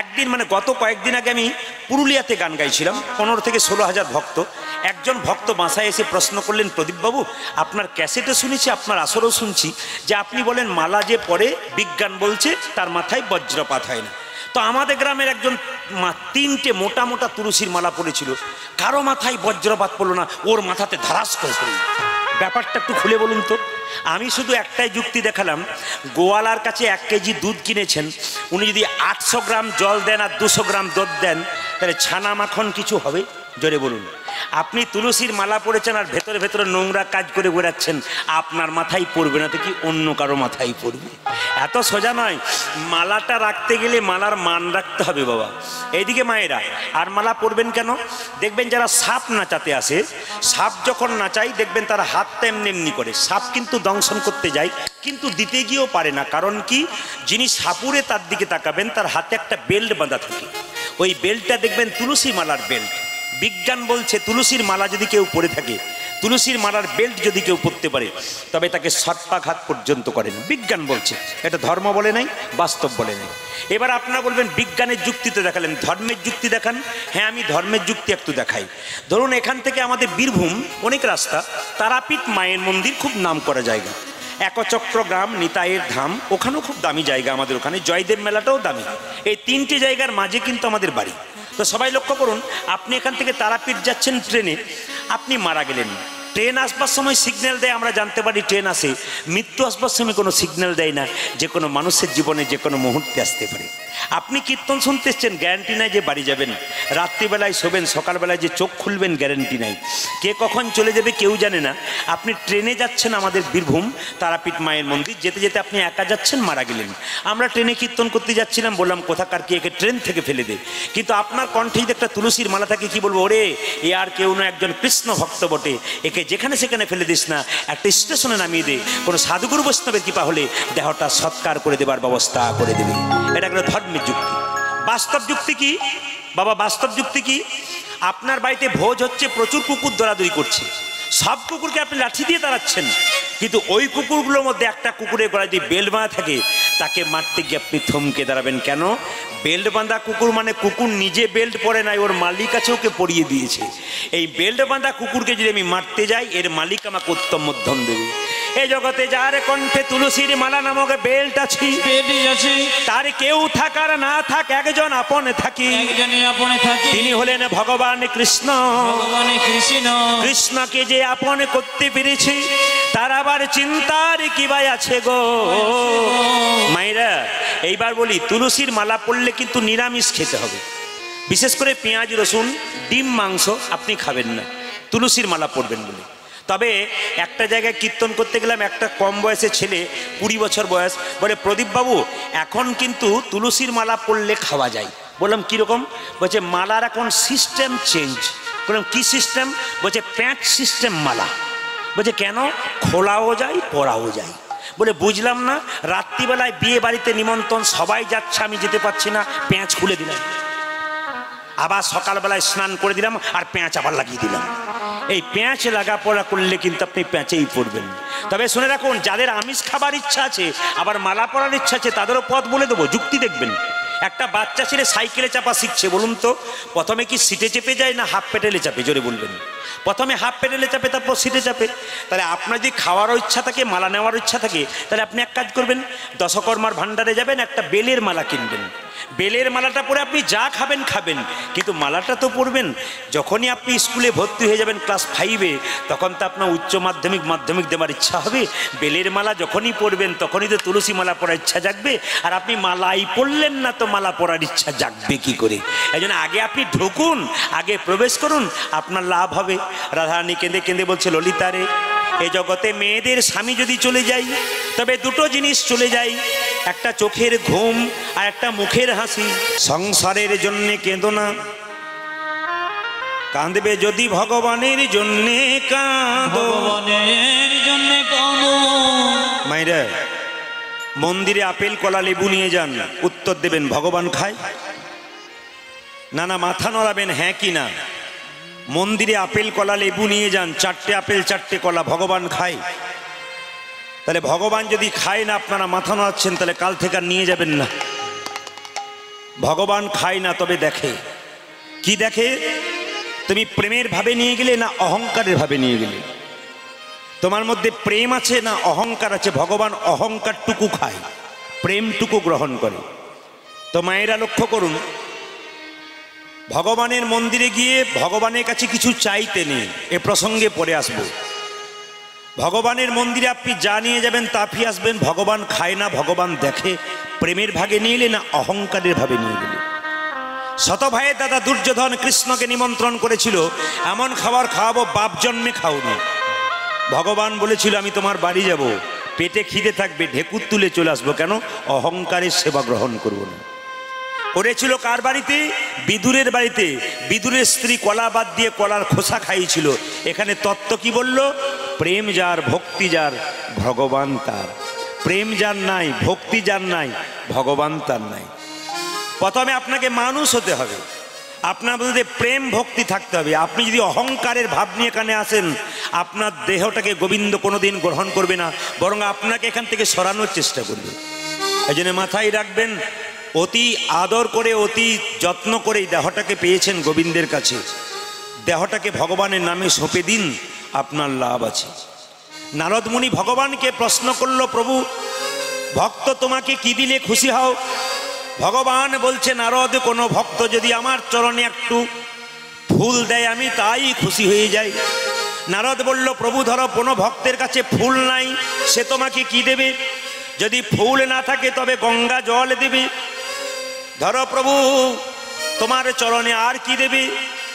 একদিন মানে গত কয়েকদিন আগে আমি পুরুলিয়াতে গান গাইছিলাম, 15 থেকে 16,000 ভক্ত। একজন ভক্ত বাসায় এসে প্রশ্ন করলেন, প্রদীপবাবু আপনার ক্যাসেটে শুনেছি, আপনার আসরেও শুনছি যে আপনি বলেন মালা যে পরে বিজ্ঞান বলছে তার মাথায় বজ্রপাত হয় না। তো আমাদের গ্রামের একজন 3টে মোটা মোটা তুলসীর মালা পড়েছিল, কারো মাথায় বজ্রপাত পড়লো না, ওর মাথাতে ধারাস করে পড়ল। ব্যাপারটা একটু খুলে বলুন তো। আমি শুধু একটাই যুক্তি দেখালাম, গোয়ালার কাছে 1 কেজি দুধ কিনেছেন, উনি যদি 800 গ্রাম জল দেন আর 200 গ্রাম দুধ দেন, তাহলে ছানা মাখন কিছু হবে? জোরে বলুন। আপনি তুলসীর মালা পড়েছেন আর ভেতরে ভেতরে নোংরা কাজ করে বেড়াচ্ছেন, আপনার মাথায় পড়বে না তো কি অন্য কারো মাথায় পড়বে? এত সোজা নয়। মালাটা রাখতে গেলে মালার মান রাখতে হবে বাবা। এইদিকে মায়েরা, আর মালা পরবেন কেন? দেখবেন যারা সাপ নাচাতে আসে, সাপ যখন নাচাই দেখবেন তারা হাতটা এমনি এমনি করে, সাপ কিন্তু দংশন করতে যায় কিন্তু দিতে গিয়েও পারে না। কারণ কি? যিনি সাপুরে তার দিকে তাকাবেন তার হাতে একটা বেল্ট বাঁধা থাকে, ওই বেল্টটা দেখবেন তুলসী মালার বেল্ট। বিজ্ঞান বলছে তুলসীর মালা যদি কেউ পরে থাকে, তুলসীর মালার বেল্ট যদি কেউ পরতে পারে, তবে তাকে সর্পাঘাত পর্যন্ত করে না। বিজ্ঞান বলছে, এটা ধর্ম বলে নাই, বাস্তব বলে নাই। এবার আপনারা বলবেন বিজ্ঞানের যুক্তি তো দেখালেন, ধর্মের যুক্তি দেখান। হ্যাঁ, আমি ধর্মের যুক্তি একটু দেখাই। ধরুন এখান থেকে আমাদের বীরভূম অনেক রাস্তা, তারাপীঠ মায়ের মন্দির খুব নাম করা জায়গা, একচক্র গ্রাম, নিতাইয়ের ধাম, ওখানেও খুব দামি জায়গা আমাদের ওখানে, জয়দেব মেলাটাও দামি। এই 3টে জায়গার মাঝে কিন্তু আমাদের বাড়ি। তো সবাই লক্ষ্য করুন, আপনি এখান থেকে তারাপীঠ যাচ্ছেন ট্রেনে, আপনি মারা গেলেন, ট্রেন আসবার সময় সিগন্যাল দেয়, আমরা জানতে পারি ট্রেন আসে। মৃত্যু আসবার সময় কোনো সিগন্যাল দেয় না, যে কোনো মানুষের জীবনে যে কোনো মুহূর্তে আসতে পারে। আপনি কীর্তন শুনতে এসছেন, গ্যারান্টি নাই যে বাড়ি যাবেন, রাত্রিবেলায় শোবেন, সকালবেলায় যে চোখ খুলবেন গ্যারান্টি নাই, কে কখন চলে যাবে কেউ জানে না। আপনি ট্রেনে যাচ্ছেন আমাদের বীরভূম তারাপীঠ মায়ের মন্দির, যেতে যেতে আপনি একা যাচ্ছেন, মারা গেলেন। আমরা ট্রেনে কীর্তন করতে যাচ্ছিলাম, বললাম কোথাকার কি, একে ট্রেন থেকে ফেলে দে। কিন্তু আপনার কণ্ঠে যদি একটা তুলসীর মালা থাকে, কি বলবো, ওরে এ আর কেউ না, একজন কৃষ্ণ ভক্ত বটে, একে যেখানে সেখানে ফেলে দিস না, একটা স্টেশনে নামিয়ে দে, কোনো সাধুগুরু বৈষ্ণবের কৃপা হলে দেহটা সৎকার করে দেবার ব্যবস্থা করে দেবে। এটা একটা ধর্মের যুক্তি। বাস্তব যুক্তি কি বাবা? বাস্তব যুক্তি কি? আপনার বাড়িতে ভোজ হচ্ছে, প্রচুর কুকুর দৌড়াদৌড়ি করছে, সব কুকুরকে আপনি লাঠি দিয়ে তাড়াচ্ছেন, কিন্তু ওই কুকুরগুলোর মধ্যে একটা কুকুরের গলায় যদি বেল্ট বাঁধা থাকে, তাকে মারতে গিয়ে আপনি থমকে দাঁড়াবেন। কেন? বেল্ট বাঁধা কুকুর মানে কুকুর নিজে বেল্ট পরে নাই, ওর মালিক আছে ওকে পরিয়ে দিয়েছে। এই বেল্ট বাঁধা কুকুরকে যদি আমি মারতে যাই, এর মালিক আমাকে উত্তম মধ্যম দেবে। এই জগতে যার কণ্ঠে তুলসীর মালা নামক বেল্ট আছে, তার কেউ থাকার না থাক, একজন আপনে থাকি, তিনি হলেন ভগবান কৃষ্ণ। কৃষ্ণকে যে আপন করতে পেরেছে, তার আবার চিন্তার কি ভাই আছে গো মায়েরা। এইবার বলি, তুলসীর মালা পড়লে কিন্তু নিরামিষ খেতে হবে, বিশেষ করে পেঁয়াজ রসুন ডিম মাংস আপনি খাবেন না, তুলসীর মালা পড়বেন বলে। তবে একটা জায়গায় কীর্তন করতে গেলাম, একটা কম বয়সে ছেলে, 20 বছর বয়স, বলে প্রদীপবাবু এখন কিন্তু তুলসীর মালা পড়লে খাওয়া যায়। বললাম কীরকম? বলছে মালার এখন সিস্টেম চেঞ্জ। বললাম কী সিস্টেম? বলছে প্যাঁচ সিস্টেম মালা। বলছে কেন? খোলাও যায় পরাও যায়। বলে বুঝলাম না, রাত্রিবেলায় বিয়ে বাড়িতে নিমন্ত্রণ, সবাই যাচ্ছে, আমি যেতে পারছি না, প্যাঁচ খুলে দিলাম, আবার সকালবেলায় স্নান করে দিলাম আর প্যাঁচ আবার লাগিয়ে দিলাম। এই প্যাঁচ লাগা পড়া করলে কিন্তু আপনি প্যাঁচেই পড়বেন। তবে শুনে রাখুন, যাদের আমিষ খাবার ইচ্ছা আছে আবার মালা পরার ইচ্ছা আছে, তাদেরও পথ বলে দেবো, যুক্তি দেখবেন। একটা বাচ্চা ছেলে সাইকেলে চাপা শিখছে, বলুন তো প্রথমে কি সিটে চেপে যায় না হাফ পেডেলে চাপে? জোরে বলবেন। প্রথমে হাফ পেডেলে চাপে, তারপর সিটে চাপে। তাহলে আপনার যদি খাওয়ারও ইচ্ছা থাকে, মালা নেওয়ার ইচ্ছা থাকে, তাহলে আপনি এক কাজ করবেন, দশকর্মার ভাণ্ডারে যাবেন, একটা বেলের মালা কিনবেন। বেলের মালাটা পরে আপনি যা খাবেন খাবেন, কিন্তু মালাটা তো পরবেন। যখনই আপনি স্কুলে ভর্তি হয়ে যাবেন ক্লাস 5-এ, তখন তো আপনার উচ্চ মাধ্যমিক দেওয়ার ইচ্ছা হবে। বেলের মালা যখনই পরবেন তখনই তো তুলসী মালা পরার ইচ্ছা জাগবে। আর আপনি মালাই পরলেন না তো মালা পরার ইচ্ছা জাগবে কি করে? এই জন্য আগে আপনি ঢুকুন, আগে প্রবেশ করুন, আপনার লাভ হবে। রাধারানী কেঁদে কেঁদে বলছে, ললিতা রে, এ জগতে মেয়েদের স্বামী যদি চলে যায় তবে দুটো জিনিস চলে যায়, একটা চোখের ঘুম আর একটা মুখের হাসি। সংসারের জন্যে কেঁদো না, কাঁদবে যদি ভগবানের জন্যে কাঁদো। ভগবানের জন্য কাঁদো। মাইরা, মন্দিরে আপেল কলা লেবু নিয়ে যান, উত্তর দেবেন ভগবান খায় না? না মাথা নড়াবেন হ্যাঁ কি না। মন্দিরে আপেল কলা লেবু নিয়ে যান, 4টে আপেল 4টে কলা, ভগবান খায়? তাহলে ভগবান যদি খায় না, আপনারা মাথা নাড়াচ্ছেন, তাহলে কাল থেকে আর নিয়ে যাবেন না। ভগবান খায় না, তবে দেখে। কি দেখে? তুমি প্রেমের ভাবে নিয়ে গেলে না অহংকারের ভাবে নিয়ে গেলে? তোমার মধ্যে প্রেম আছে না অহংকার আছে? ভগবান অহংকারটুকু খায়, প্রেমটুকু গ্রহণ করে। তো মায়েরা লক্ষ্য করুন, ভগবানের মন্দিরে গিয়ে ভগবানের কাছে কিছু চাইতে নেই, এ প্রসঙ্গে পরে আসবো। ভগবানের মন্দিরে আপনি যা নিয়ে যাবেন তা ফিরে আসবেন। ভগবান খায় না, ভগবান দেখে। প্রেমের ভাগে নিয়ে এলে না অহংকারের ভাবে নিয়ে গেলে? শত ভাইয়ের দাদা দুর্যোধন কৃষ্ণকে নিমন্ত্রণ করেছিল, এমন খাবার খাওয়াবো বাপ জন্মে খাওনি। ভগবান বলেছিল, আমি তোমার বাড়ি যাব, পেটে খিদে থাকবে, ঢেকুর তুলে চলে আসবো। কেন? অহংকারের সেবা গ্রহণ করব না। করেছিল কার বাড়িতে? বিদুরের বাড়িতে। বিদুরের স্ত্রী কলা বাদ দিয়ে কলার খোসা খাইয়েছিল। এখানে তত্ত্ব কি বলল? প্রেম যার, ভক্তি যার, ভগবান তার। প্রেম যার নাই, ভক্তি যার নাই, ভগবান তার নাই। প্রথমে আপনাকে মানুষ হতে হবে, আপনার মধ্যে প্রেম ভক্তি থাকতে হবে। আপনি যদি অহংকারের ভাব নিয়ে এখানে আসেন, আপনার দেহটাকে গোবিন্দ কোনোদিন গ্রহণ করবে না, বরং আপনাকে এখান থেকে সরানোর চেষ্টা করবে। এই জন্য মাথায় রাখবেন, অতি আদর করে, অতি যত্ন করে দেহটাকে পেয়েছেন গোবিন্দের কাছে, দেহটাকে ভগবানের নামে সঁপে দিন, আপনার লাভ আছে। নারদ মুনি ভগবানকে প্রশ্ন করল, প্রভু ভক্ত তোমাকে কি দিলে খুশি হও? ভগবান বলছে, নারদ, কোনো ভক্ত যদি আমার চরণে একটু ফুল দেয় আমি তাই খুশি হয়ে যাই। নারদ বলল, প্রভু ধরো কোনো ভক্তের কাছে ফুল নাই, সে তোমাকে কি দেবে? যদি ফুল না থাকে তবে গঙ্গা জল দেবে। ধরো প্রভু তোমার চরণে আর কি দেবে?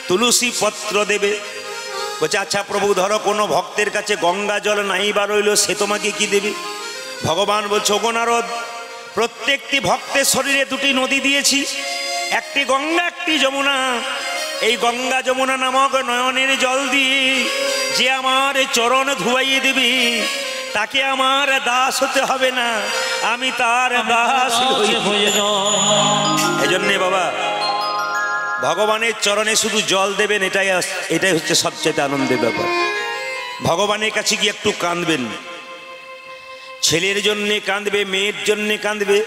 তুলসী পত্র দেবে। বলছে, আচ্ছা প্রভু ধরো কোনো ভক্তের কাছে গঙ্গা জল নাই বা রইল, সে তোমাকে কি দেবে? ভগবান বলছে, ওগো নারদ, প্রত্যেকটি ভক্তের শরীরে দুটি নদী দিয়েছি, একটি গঙ্গা একটি যমুনা। এই গঙ্গা যমুনা নামক নয়নের জল দিয়ে যে আমার চরণ ধুয়াইয়ে দেবে, তাকে আমার দাস হতে হবে না, আমি তার দাস হয়ে যাব। এজন্যে বাবা, ভগবানের চরণে শুধু জল দেবেন, এটাই হচ্ছে সবচেয়ে আনন্দের ব্যাপার। ভগবানের কাছে গিয়ে একটু কাঁদবেন। ছেলের জন্যে কাঁদবে, মেয়ের জন্যে কাঁদবে,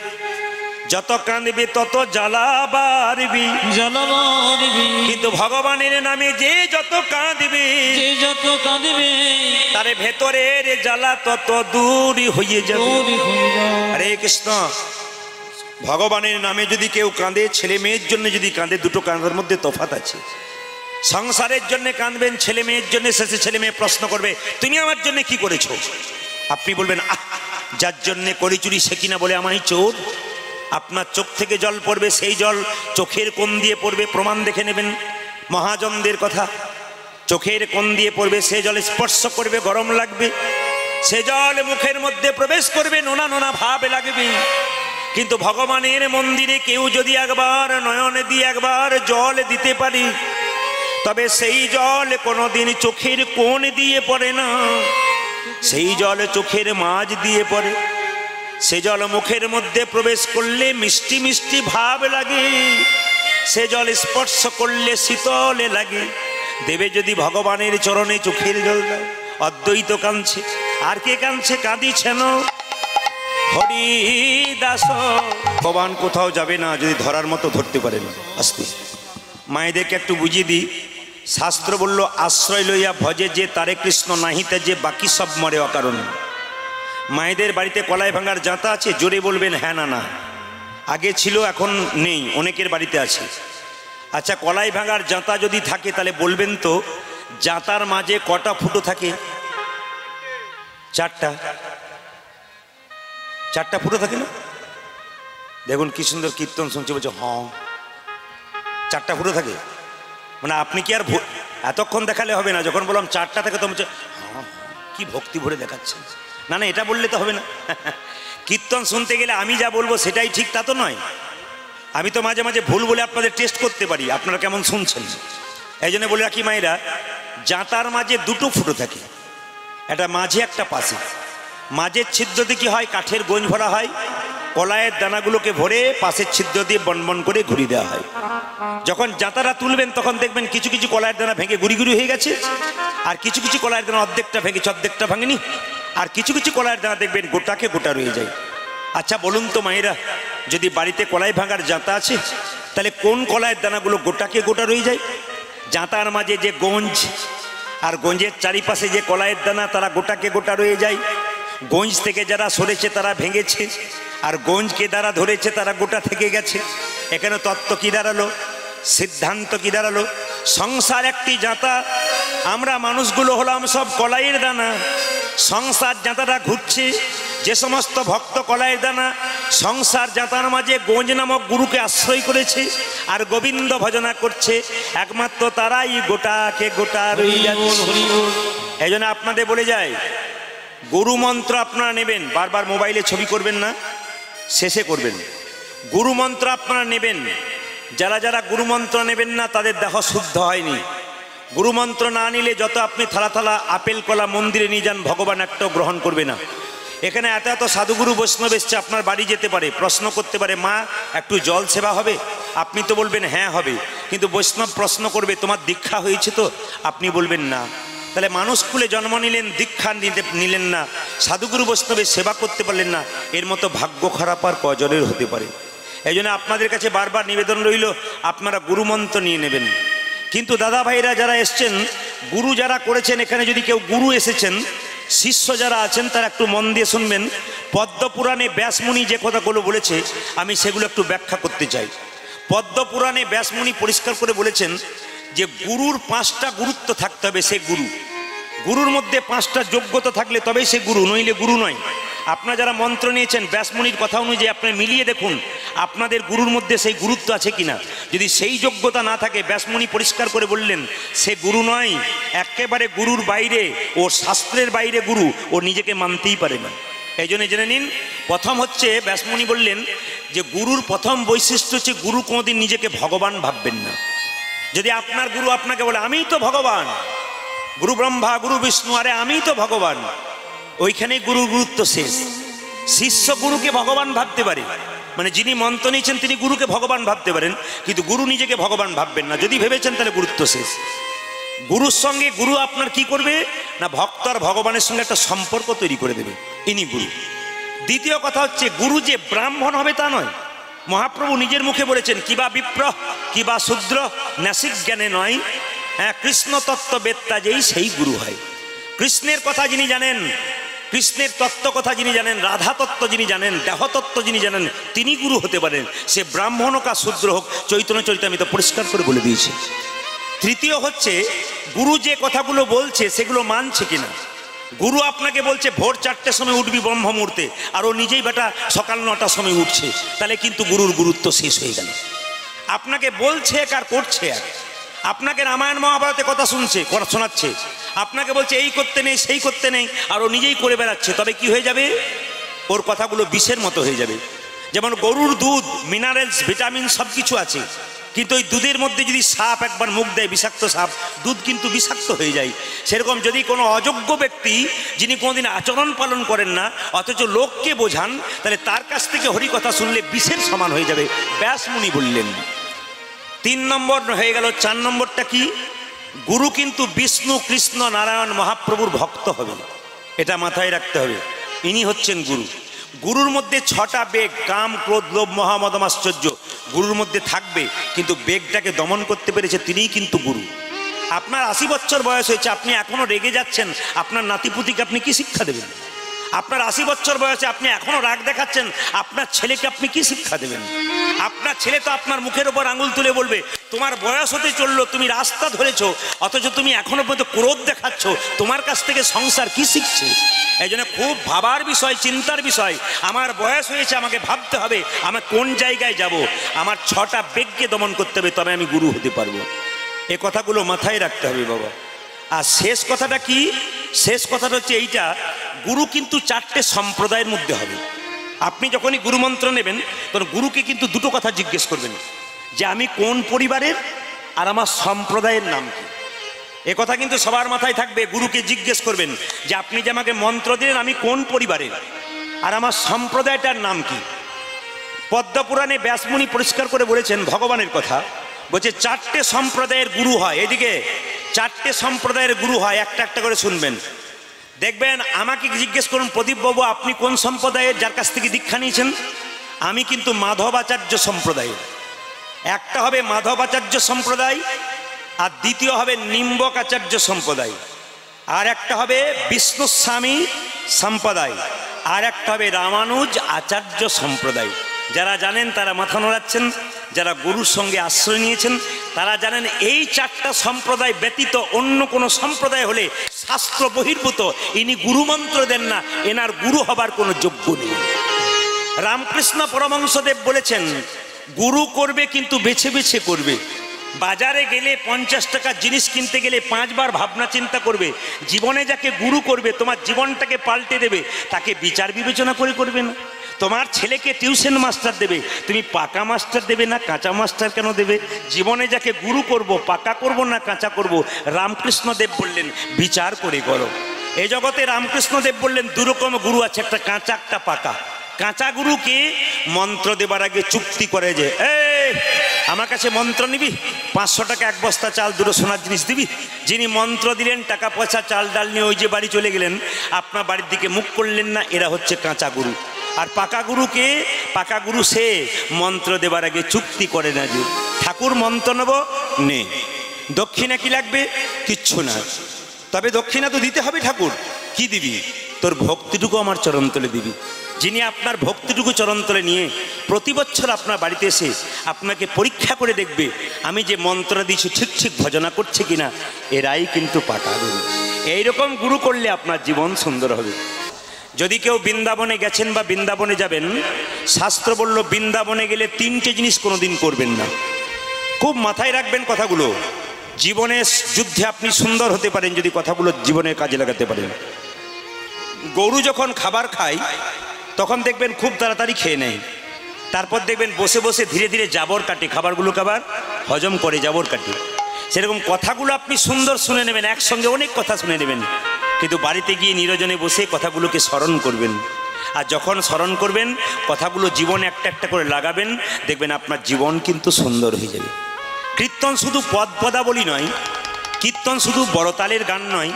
যত কাঁদবে তত জ্বালা বাড়বি। কিন্তু ভগবানের নামে যে যত কাঁদবে, তার ভেতরের জ্বালা তত দূরই হয়ে যাবে। হরে কৃষ্ণ। ভগবানের নামে যদি কেউ কাঁদে, ছেলে মেয়ের জন্য যদি কাঁদে, দুটো কাঁদার মধ্যে তফাৎ আছে। সংসারের জন্য কাঁদবেন, ছেলে মেয়ের জন্য, শেষে ছেলে মেয়ে প্রশ্ন করবে, তুমি আমার জন্য কি করেছো? আপনি বলবেন, যার জন্যে করি চুরি সে কিনা বলে আমায় চোর। আপনার চোখ থেকে জল পড়বে, সেই জল চোখের কোণ দিয়ে পড়বে, প্রমাণ দেখে নেবেন মহাজনদের কথা। চোখের কোণ দিয়ে পড়বে, সে জল স্পর্শ করবে, গরম লাগবে। সে জল মুখের মধ্যে প্রবেশ করবে, নোনা নোনা ভাব লাগবে। কিন্তু ভগবানের মন্দিরে কেউ যদি একবার নয়নে দিয়ে একবার জল দিতে পারি, তবে সেই জল কোনোদিন চোখের কোণ দিয়ে পড়ে না, সেই জল চোখের মাঝ দিয়ে পড়ে। সে জল মুখের মধ্যে প্রবেশ করলে মিষ্টি মিষ্টি ভাব লাগে, সে জল স্পর্শ করলে শীতলে লাগে। দেবে যদি ভগবানের চরণে চোখের জল দাও। অদ্বৈত কাঁদছে, আর কে কাঁদছে? কাঁদিছেন হরিদাস। ভগবান কোথাও যাবে না যদি ধরার মতো ধরতে পারেন। আস্তে মায়েদেরকে একটু বুঝিয়ে দিই। শাস্ত্র বলল, আশ্রয় লইয়া ভজে যে তারে কৃষ্ণ নাহিতে যে বাকি সব মরে অকারণ। মায়েদের বাড়িতে কলাই ভাঙার জাঁতা আছে? জোরে বলবেন হ্যাঁ না না। আগে ছিল, এখন নেই, অনেকের বাড়িতে আছে। আচ্ছা, কলাই ভাঙার জাঁতা যদি থাকে তাহলে বলবেন তো জাঁতার মাঝে কটা ফুটো থাকে? চারটা। চারটা ফুটো থাকে না? দেখুন কি সুন্দর কীর্তন শুনছে, বলছে হ্যাঁ চারটা ফুটো থাকে। মানে আপনি কি আর এতক্ষণ দেখালে হবে না, যখন বললাম চারটা থেকে তো বলছে হ্যাঁ, কি ভক্তি ভরে দেখাচ্ছে। না না, এটা বললে তো হবে না। কীর্তন শুনতে গেলে আমি যা বলবো সেটাই ঠিক তা তো নয়। আমি তো মাঝে মাঝে ভুল বলে আপনাদের টেস্ট করতে পারি আপনারা কেমন শুনছেন। এই জন্য বলে রাখি মায়েরা, জাঁতার মাঝে দুটো ফুটো থাকে, একটা মাঝে একটা পাশে। মাঝের ছিদ্র দিয়ে কি হয়? কাঠের গোঁজ ভরা হয়, কলাইয়ের দানাগুলোকে ভরে পাশের ছিদ্র দিয়ে বনবন করে ঘুরিয়ে দেওয়া হয়। যখন জাঁতারা তুলবেন তখন দেখবেন কিছু কিছু কলাইয়ের দানা ভেঙে গুড়ি গুড়ি হয়ে গেছে, আর কিছু কিছু কলাইয়ের দানা অর্ধেকটা ভেঙেছে অর্ধেকটা ভাঙেনি, আর কিছু কিছু কলাইয়ের দানা দেখবেন গোটাকে গোটা রয়ে যায়। আচ্ছা বলুন তো মায়েরা, যদি বাড়িতে কলাই ভাঙার জাঁতা আছে তাহলে কোন কলাইয়ের দানাগুলো গোটাকে গোটা রয়ে যায়? জাঁতার মাঝে যে গঞ্জ আর গঞ্জের চারিপাশে যে কলাইয়ের দানা তারা গোটাকে গোটা রয়ে যায়। গঞ্জ থেকে যারা সরেছে তারা ভেঙেছে, আর গঞ্জকে দ্বারা ধরেছে তারা গোটা থেকে গেছে। এখানে তত্ত্ব কি দাঁড়ালো? সিদ্ধান্ত কি দাঁড়ালো? সংসার একটি জাঁতা, আমরা মানুষগুলো হলাম সব কলাইয়ের দানা। সংসার জাঁতাটা ঘুরছে, যে সমস্ত ভক্ত কলাইয়ের দানা সংসার জাঁতার মাঝে গঞ্জ নামক গুরুকে আশ্রয় করেছে আর গোবিন্দ ভজনা করছে, একমাত্র তারাই গোটাকে গোটা রয়ে যাচ্ছে। এই জন্য আপনাদের বলে যায়, গুরু মন্ত্র আপনারা নেবেন, বারবার মোবাইলে ছবি করবেন না, শেষে করবেন। গুরু মন্ত্র আপনারা নেবেন, যারা যারা গুরু মন্ত্র নেবেন না তাদের দেহ শুদ্ধ হয়নি। গুরু মন্ত্র না নিলে যত আপনি থালা থালা আপেল কলা মন্দিরে নিয়ে যান, ভগবান একটাও গ্রহণ করবে না। এখানে এত এত সাধুগুরু বৈষ্ণব এসছে, আপনার বাড়ি যেতে পারে, প্রশ্ন করতে পারে, মা একটু জল সেবা হবে? আপনি তো বলবেন হ্যাঁ হবে, কিন্তু বৈষ্ণব প্রশ্ন করবে তোমার দীক্ষা হয়েছে তো? আপনি বলবেন না। তাহলে মানুষ কুলে জন্ম নিলেন, দীক্ষা নিলেন না, সাধুগুরু বৈষ্ণবের সেবা করতে পারলেন না, এর মতো ভাগ্য খারাপ আর কজনের হতে পারে? এই জন্য আপনাদের কাছে বারবার নিবেদন রইল, আপনারা গুরুমন্ত্র নিয়ে নেবেন। কিন্তু দাদা ভাইরা যারা এসছেন, গুরু যারা করেছেন, এখানে যদি কেউ গুরু এসেছেন, শিষ্য যারা আছেন তারা একটু মন দিয়ে শুনবেন। পদ্মপুরাণে ব্যাসমুনি যে কথাগুলো বলেছে আমি সেগুলো একটু ব্যাখ্যা করতে চাই। পদ্মপুরাণে ব্যাসমুনি পরিষ্কার করে বলেছেন যে গুরুর 5টা গুরুত্ব থাকতে হবে। সে গুরু, গুরুর মধ্যে 5টা যোগ্যতা থাকলে তবেই সে গুরু, নইলে গুরু নয়। আপনারা যারা মন্ত্র নিয়েছেন ব্যাসমুনির কথা অনুযায়ী আপনি মিলিয়ে দেখুন আপনাদের গুরুর মধ্যে সেই গুরুত্ব আছে কিনা। যদি সেই যোগ্যতা না থাকে, ব্যাসমুনি পরিষ্কার করে বললেন সে গুরু নয়, একেবারে গুরুর বাইরে, ও শাস্ত্রের বাইরে গুরু, ও নিজেকে মানতেই পারে না। এই জন্য জেনে নিন, প্রথম হচ্ছে ব্যাসমুনি বললেন যে গুরুর প্রথম বৈশিষ্ট্য হচ্ছে গুরু কোনোদিন নিজেকে ভগবান ভাববেন না। যদি আপনার গুরু আপনাকে বলে আমিই তো ভগবান, গুরু ব্রহ্মা গুরু বিষ্ণু, আরে আমিই তো ভগবান, ওইখানেই গুরুর গুরুত্ব শেষ। শিষ্য গুরুকে ভগবান ভাবতে পারে, মানে যিনি মন্ত্র নিয়েছেন তিনি গুরুকে ভগবান ভাবতে পারেন, কিন্তু গুরু নিজেকে ভগবান ভাববেন না। যদি ভেবেছেন তাহলে গুরুত্ব শেষ। গুরুর সঙ্গে গুরু আপনার কি করবে না, ভক্ত আর ভগবানের সঙ্গে একটা সম্পর্ক তৈরি করে দেবে, ইনি গুরু। দ্বিতীয় কথা হচ্ছে, গুরু যে ব্রাহ্মণ হবে তা নয়। মহাপ্রভু নিজের মুখে বলেছেন, কিবা বিপ্র কিবা শূদ্র নাসিক জ্ঞানে নয়, হ্যাঁ কৃষ্ণ তত্ত্ববেত্তা যেই সেই গুরু হয়। কৃষ্ণের কথা যিনি জানেন, কৃষ্ণের তত্ত্ব কথা যিনি জানেন, রাধা তত্ত্ব যিনি জানেন, দেহতত্ত্ব যিনি জানেন, তিনি গুরু হতে পারেন। সে ব্রাহ্মণ হোক আর শূদ্র হোক, চৈতন্য চরিতামৃত পরিষ্কার করে বলে দিয়েছে। তৃতীয় হচ্ছে, গুরু যে কথাগুলো বলছে সেগুলো মানছে কিনা। গুরু আপনাকে বলছে ভোর 4টের সময় উঠবি ব্রহ্ম মুহূর্তে, আর ও নিজেই বেটা সকাল 9টার সময় উঠছে, তাহলে কিন্তু গুরুর গুরুত্ব শেষ হয়ে গেল। আপনাকে বলছে এক আর করছে এক। আপনাকে রামায়ণ মহাভারতে কথা শোনাচ্ছে, আপনাকে বলছে এই করতে নেই সেই করতে নেই, আর ও নিজেই করে বেড়াচ্ছে, তবে কি হয়ে যাবে, ওর কথাগুলো বিষের মতো হয়ে যাবে। যেমন গরুর দুধ, মিনারেলস, ভিটামিন সব কিছু আছে, কিন্তু ওই দুধের মধ্যে যদি সাপ একবার মুখ দেয়, বিষাক্ত সাপ, দুধ কিন্তু বিষাক্ত হয়ে যায়। সেরকম যদি কোনো অযোগ্য ব্যক্তি, যিনি কোনোদিন আচরণ পালন করেন না, অথচ লোককে বোঝান, তাহলে তার কাছ থেকে হরি কথা শুনলে বিষের সমান হয়ে যাবে, ব্যাসমুনি বললেন। 3 নম্বর হয়ে গেল। 4 নম্বরটা কি, গুরু কিন্তু বিষ্ণু কৃষ্ণ নারায়ণ মহাপ্রভুর ভক্ত হবে, এটা মাথায় রাখতে হবে। ইনি হচ্ছেন গুরু। গুরুর মধ্যে 6টা বেগ, কাম, ক্রোধ, লোভ, মোহ, মদ, আশ্চর্য গুরুর মধ্যে থাকবে, কিন্তু বেগটাকে দমন করতে পেরেছে তিনিই কিন্তু গুরু। আপনার 80 বছর বয়স হয়েছে, আপনি এখনো রেগে যাচ্ছেন, আপনার নাতিপুতিকে আপনি কি শিক্ষা দেবেন? আপনার 80 বছর বয়সে আপনি এখনো রাগ দেখাচ্ছেন, আপনার ছেলেকে আপনি কি শিক্ষা দেবেন? আপনার ছেলে তো আপনার মুখের ওপর আঙুল তুলে বলবে, তোমার বয়স হতে চললো, তুমি রাস্তা ধরেছো, অথচ তুমি এখনো পর্যন্ত ক্রোধ দেখাচ্ছ, তোমার কাছ থেকে সংসার কি শিখছে? এই জন্য খুব ভাবার বিষয়, চিন্তার বিষয়। আমার বয়স হয়েছে, আমাকে ভাবতে হবে আমি কোন জায়গায় যাব। আমার 6টা বেগকে দমন করতে হবে, তবে আমি গুরু হতে পারবো। এ কথাগুলো মাথায় রাখতে হবে বাবা। আর শেষ কথাটা কি? শেষ কথাটা হচ্ছে এইটা, গুরু কিন্তু 4টে সম্প্রদায়ের মধ্যে হবে। আপনি যখনই গুরু মন্ত্র নেবেন তখন গুরুকে কিন্তু 2টো কথা জিজ্ঞেস করবেন, যে আমি কোন পরিবারের আর আমার সম্প্রদায়ের নাম কি। এ কথা কিন্তু সবার মাথায় থাকবে। গুরুকে জিজ্ঞেস করবেন যে আপনি যে আমাকে মন্ত্র দিলেন, আমি কোন পরিবারের আর আমার সম্প্রদায়টার নাম কি। পদ্মপুরাণে ব্যাসমুনি পরিষ্কার করে বলেছেন ভগবানের কথা, বলছে 4টে সম্প্রদায়ের গুরু হয়। এদিকে 4টে সম্প্রদায়ের গুরু হয়, একটা একটা করে শুনবেন। দেখবেন আমাকে জিজ্ঞেস করুন, প্রদীপ বাবু আপনি কোন সম্প্রদায়ের, যার কাছ থেকে দীক্ষা নিয়েছেন? আমি কিন্তু মাধবাচার্য সম্প্রদায়ের। একটা হবে মাধবাচার্য সম্প্রদায়, আর দ্বিতীয় হবে নিম্বকাচার্য সম্প্রদায়, আর একটা হবে বিষ্ণুস্বামী সম্প্রদায়, আর একটা হবে রামানুজ আচার্য সম্প্রদায়। যারা জানেন তারা মাথা নোড়াচ্ছেন, যারা গুরুর সঙ্গে আশ্রয় নিয়েছেন তারা জানেন এই 4টা সম্প্রদায় ব্যতীত অন্য কোনো সম্প্রদায় হলে শাস্ত্র বহির্ভূত, ইনি গুরুমন্ত্র দেন না, এনার গুরু হবার কোনো যোগ্য নেই। রামকৃষ্ণ পরমহংসদেব বলেছেন, গুরু করবে কিন্তু বেছে বেছে করবে। বাজারে গেলে 50 টাকার জিনিস কিনতে গেলে 5 বার ভাবনা চিন্তা করবে। জীবনে যাকে গুরু করবে, তোমার জীবনটাকে পাল্টে দেবে, তাকে বিচার বিবেচনা করে করবে না। তোমার ছেলেকে টিউশন মাস্টার দেবে, তুমি পাকা মাস্টার দেবে না কাঁচা মাস্টার কেন দেবে? জীবনে যাকে গুরু করব, পাকা করব না কাঁচা করব, রামকৃষ্ণ দেব বললেন বিচার করে করো। এই জগতে রামকৃষ্ণ দেব বললেন 2 রকম গুরু আছে, একটা কাঁচা একটা পাকা। কাঁচা গুরুকে মন্ত্র দেবার আগে চুক্তি করে, যে এই আমার কাছে মন্ত্র নিবি, 500 টাকা 1 বস্তা চাল 2টো সোনার জিনিস দিবি। যিনি মন্ত্র দিলেন, টাকা পয়সা চাল ডাল নিয়ে ওই যে বাড়ি চলে গেলেন, আপনার বাড়ির দিকে মুখ করলেন না, এরা হচ্ছে কাঁচা গুরু। আর পাকা গুরুকে, পাকা গুরু সে মন্ত্র দেবার আগে চুক্তি করে না, যে ঠাকুর মন্ত্র নেব নে, দক্ষিণা কি লাগবে? কিচ্ছু না, তবে দক্ষিণা তো দিতে হবে। ঠাকুর কি দিবি? তোর ভক্তিটুকু আমার চরণতলে দিবি। যিনি আপনার ভক্তিটুকু চরণতলে নিয়ে প্রতি বছর আপনার বাড়িতে এসে আপনাকে পরীক্ষা করে দেখবে আমি যে মন্ত্র দিয়েছি ঠিক ঠিক ভজনা করছে কিনা, এরাই কিন্তু পাকা গুরু। এইরকম গুরু করলে আপনার জীবন সুন্দর হবে। যদি কেউ বৃন্দাবনে গেছেন বা বৃন্দাবনে যাবেন, শাস্ত্র বলল বৃন্দাবনে গেলে 3টে জিনিস কোনোদিন করবেন না। খুব মাথায় রাখবেন কথাগুলো। জীবনের যুদ্ধে আপনি সুন্দর হতে পারেন যদি কথাগুলো জীবনে কাজে লাগাতে পারেন। গরু যখন খাবার খায় তখন দেখবেন খুব তাড়াতাড়ি খেয়ে নেয়, তারপর দেখবেন বসে বসে ধীরে ধীরে জাবর কাটে, খাবারগুলোকে আবার হজম করে জাবর কাটে। সেরকম কথাগুলো আপনি সুন্দর শুনে নেবেন, একসঙ্গে অনেক কথা শুনে নেবেন, কিন্তু বাড়িতে গিয়ে নিরজনে বসে কথাগুলোকে স্মরণ করবেন। আর যখন স্মরণ করবেন কথাগুলো জীবনে একটা একটা করে লাগাবেন, দেখবেন আপনার জীবন কিন্তু সুন্দর হয়ে যাবে। কীর্তন শুধু পদ পদাবলী নয়, কীর্তন শুধু বড়তালের গান নয়,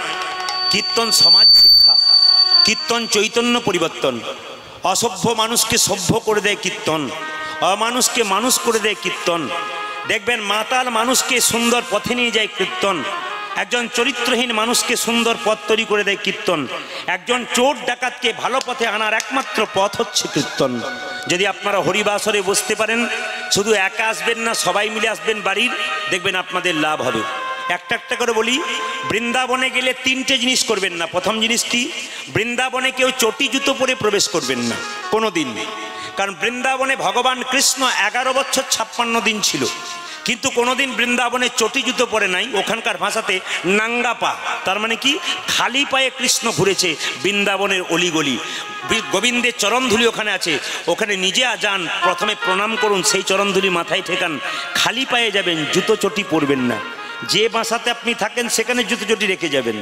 কীর্তন সমাজ শিক্ষা, কীর্তন চৈতন্য পরিবর্তন। অসভ্য মানুষকে সভ্য করে দেয় কীর্তন, অমানুষকে মানুষ করে দেয় কীর্তন। দেখবেন মাতাল মানুষকে সুন্দর পথে নিয়ে যায় কীর্তন, একজন চরিত্রহীন মানুষকে সুন্দর পথ তৈরি করে দেয় কীর্তন, একজন চোর ডাকাতকে ভালো পথে আনার একমাত্র পথ হচ্ছে কীর্তন। যদি আপনারা হরিবাসরে বসতে পারেন, শুধু একা আসবেন না, সবাই মিলে আসবেন বাড়ির, দেখবেন আপনাদের লাভ হবে। একটা একটা করে বলি, বৃন্দাবনে গেলে 3টে জিনিস করবেন না। প্রথম জিনিস কি? বৃন্দাবনে কেউ চটি জুতো পরে প্রবেশ করবেন না কোনো দিন। কারণ বৃন্দাবনে ভগবান কৃষ্ণ 11 বছর 56 দিন ছিল, কিন্তু কোনোদিন বৃন্দাবনে চটি জুতো পরে নাই। ওখানকার ভাষাতে নাঙ্গা পা, তার মানে কি খালি পায়ে কৃষ্ণ ঘুরেছে বৃন্দাবনের অলিগলি। গোবিন্দের চরণধুলি ওখানে আছে, ওখানে নিজে যান, প্রথমে প্রণাম করুন, সেই চরণধুলি মাথায় ঠেকান, খালি পায়ে যাবেন, জুতো চটি পরবেন না। যে বাসাতে আপনি থাকেন সেখানে জুতো চটি রেখে যাবেন।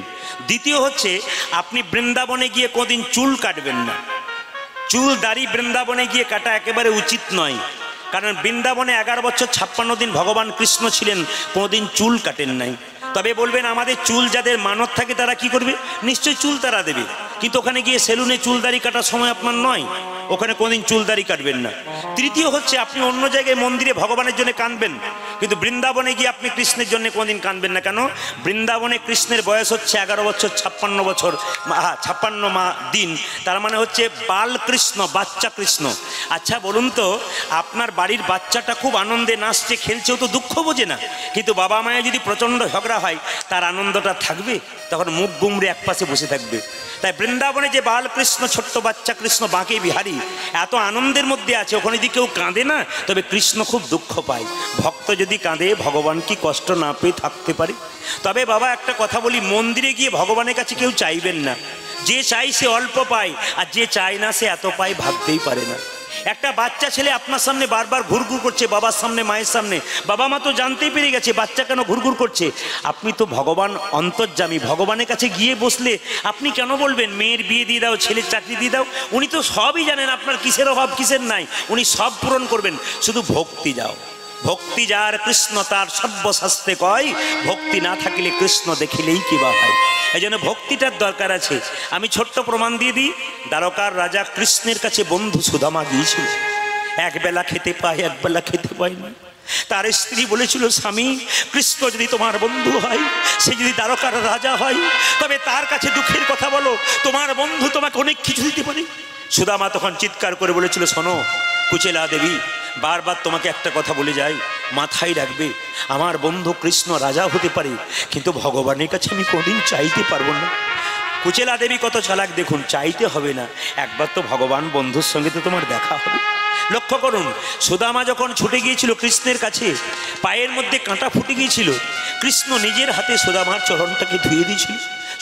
দ্বিতীয় হচ্ছে আপনি বৃন্দাবনে গিয়ে কোনোদিন চুল কাটবেন না। চুল দাড়ি বৃন্দাবনে গিয়ে কাটা একেবারে উচিত নয়, কারণ বৃন্দাবনে 11 বছর 56 দিন ভগবান কৃষ্ণ ছিলেন, কোনোদিন চুল কাটেন নাই। তবে বলবেন আমাদের চুল যাদের মানত থাকে তারা কি করবে? নিশ্চয়ই চুল তারা দেবে, কিন্তু ওখানে গিয়ে সেলুনে চুল দাড়ি কাটার সময় আপনার নয়। ওখানে কোনদিন চুলদারি কাটবেন না। তৃতীয় হচ্ছে আপনি অন্য জায়গায় মন্দিরে ভগবানের জন্য কাঁদবেন, কিন্তু বৃন্দাবনে গিয়ে আপনি কৃষ্ণের জন্য কোনদিন কাঁদবেন না। কেন? বৃন্দাবনে কৃষ্ণের বয়স হচ্ছে 11 বছর 56 বছর 56 দিন, তার মানে হচ্ছে বাল কৃষ্ণ, বাচ্চা কৃষ্ণ। আচ্ছা বলুন তো, আপনার বাড়ির বাচ্চাটা খুব আনন্দে নাচছে খেলছেও তো দুঃখ বোঝে না, কিন্তু বাবা মায়ের যদি প্রচণ্ড ঝগড়া হয় তার আনন্দটা থাকবে? তখন মুখ গুমড়ে একপাশে বসে থাকবে। তাই বৃন্দাবনে যে বালকৃষ্ণ, ছোট্ট বাচ্চা কৃষ্ণ বাঁকে বিহারী এত আনন্দের মধ্যে আছে, ওখানে যদি কেউ কাঁদে না তবে কৃষ্ণ খুব দুঃখ পায়। ভক্ত যদি কাঁদে ভগবান কি কষ্ট না পেয়ে থাকতে পারে? তবে বাবা একটা কথা বলি, মন্দিরে গিয়ে ভগবানের কাছে কেউ চাইবেন না। যে চাই সে অল্প পায়, আর যে চায় না সে এত পায় ভাবতেই পারে না। একটা বাচ্চা ছেলে আপনার সামনে বারবার ঘুরঘুর করছে, বাবার সামনে মায়ের সামনে, বাবা মা তো জানতেই পেরে গেছে বাচ্চা কেন ঘুরঘুর করছে। আপনি তো ভগবান অন্তর্যামী, ভগবানের কাছে গিয়ে বসলে আপনি কেন বলবেন মেয়ের বিয়ে দিয়ে দাও, ছেলের চাকরি দিয়ে দাও? উনি তো সবই জানেন আপনার কিসের অভাব কিসের নাই, উনি সব পূরণ করবেন। শুধু ভক্তি যাও, ভক্তি যার কৃষ্ণ তার সর্বশাস্ত্রে কয়, ভক্তি না থাকিলে কৃষ্ণ দেখিলেই কিবা হয়। এই জন্য ভক্তিটার দরকার আছে। আমি ছোট্ট প্রমাণ দিয়ে দিই, দ্বারকার রাজা কৃষ্ণের কাছে বন্ধু সুদামা গিয়েছিল। একবেলা খেতে পায়, একবেলা খেতে পায় না। তার স্ত্রী বলেছিল, স্বামী কৃষ্ণ যদি তোমার বন্ধু হয়, সে যদি দ্বারকার রাজা হয়, তবে তার কাছে দুঃখের কথা বলো, তোমার বন্ধু তোমাকে অনেক কিছু দিতে পারে। সুদামা তখন চিৎকার করে বলেছিল, শোনো কুচেলা দেবী, বারবার তোমাকে একটা কথা বলে যাই, মাথায় রাখবে, আমার বন্ধু কৃষ্ণ রাজা হতে পারে, কিন্তু ভগবানের কাছে আমি কোনদিন চাইতে পারবো না। কুচেলা দেবী কত চালাক দেখুন, চাইতে হবে না, একবার তো ভগবান বন্ধুর সঙ্গে তো তোমার দেখা হবে। লক্ষ্য করুন, সুদামা যখন ছুটে গিয়েছিল কৃষ্ণের কাছে, পায়ের মধ্যে কাঁটা ফুটে গিয়েছিল, কৃষ্ণ নিজের হাতে সুদামার চরণটাকে ধুয়ে দিয়েছিল।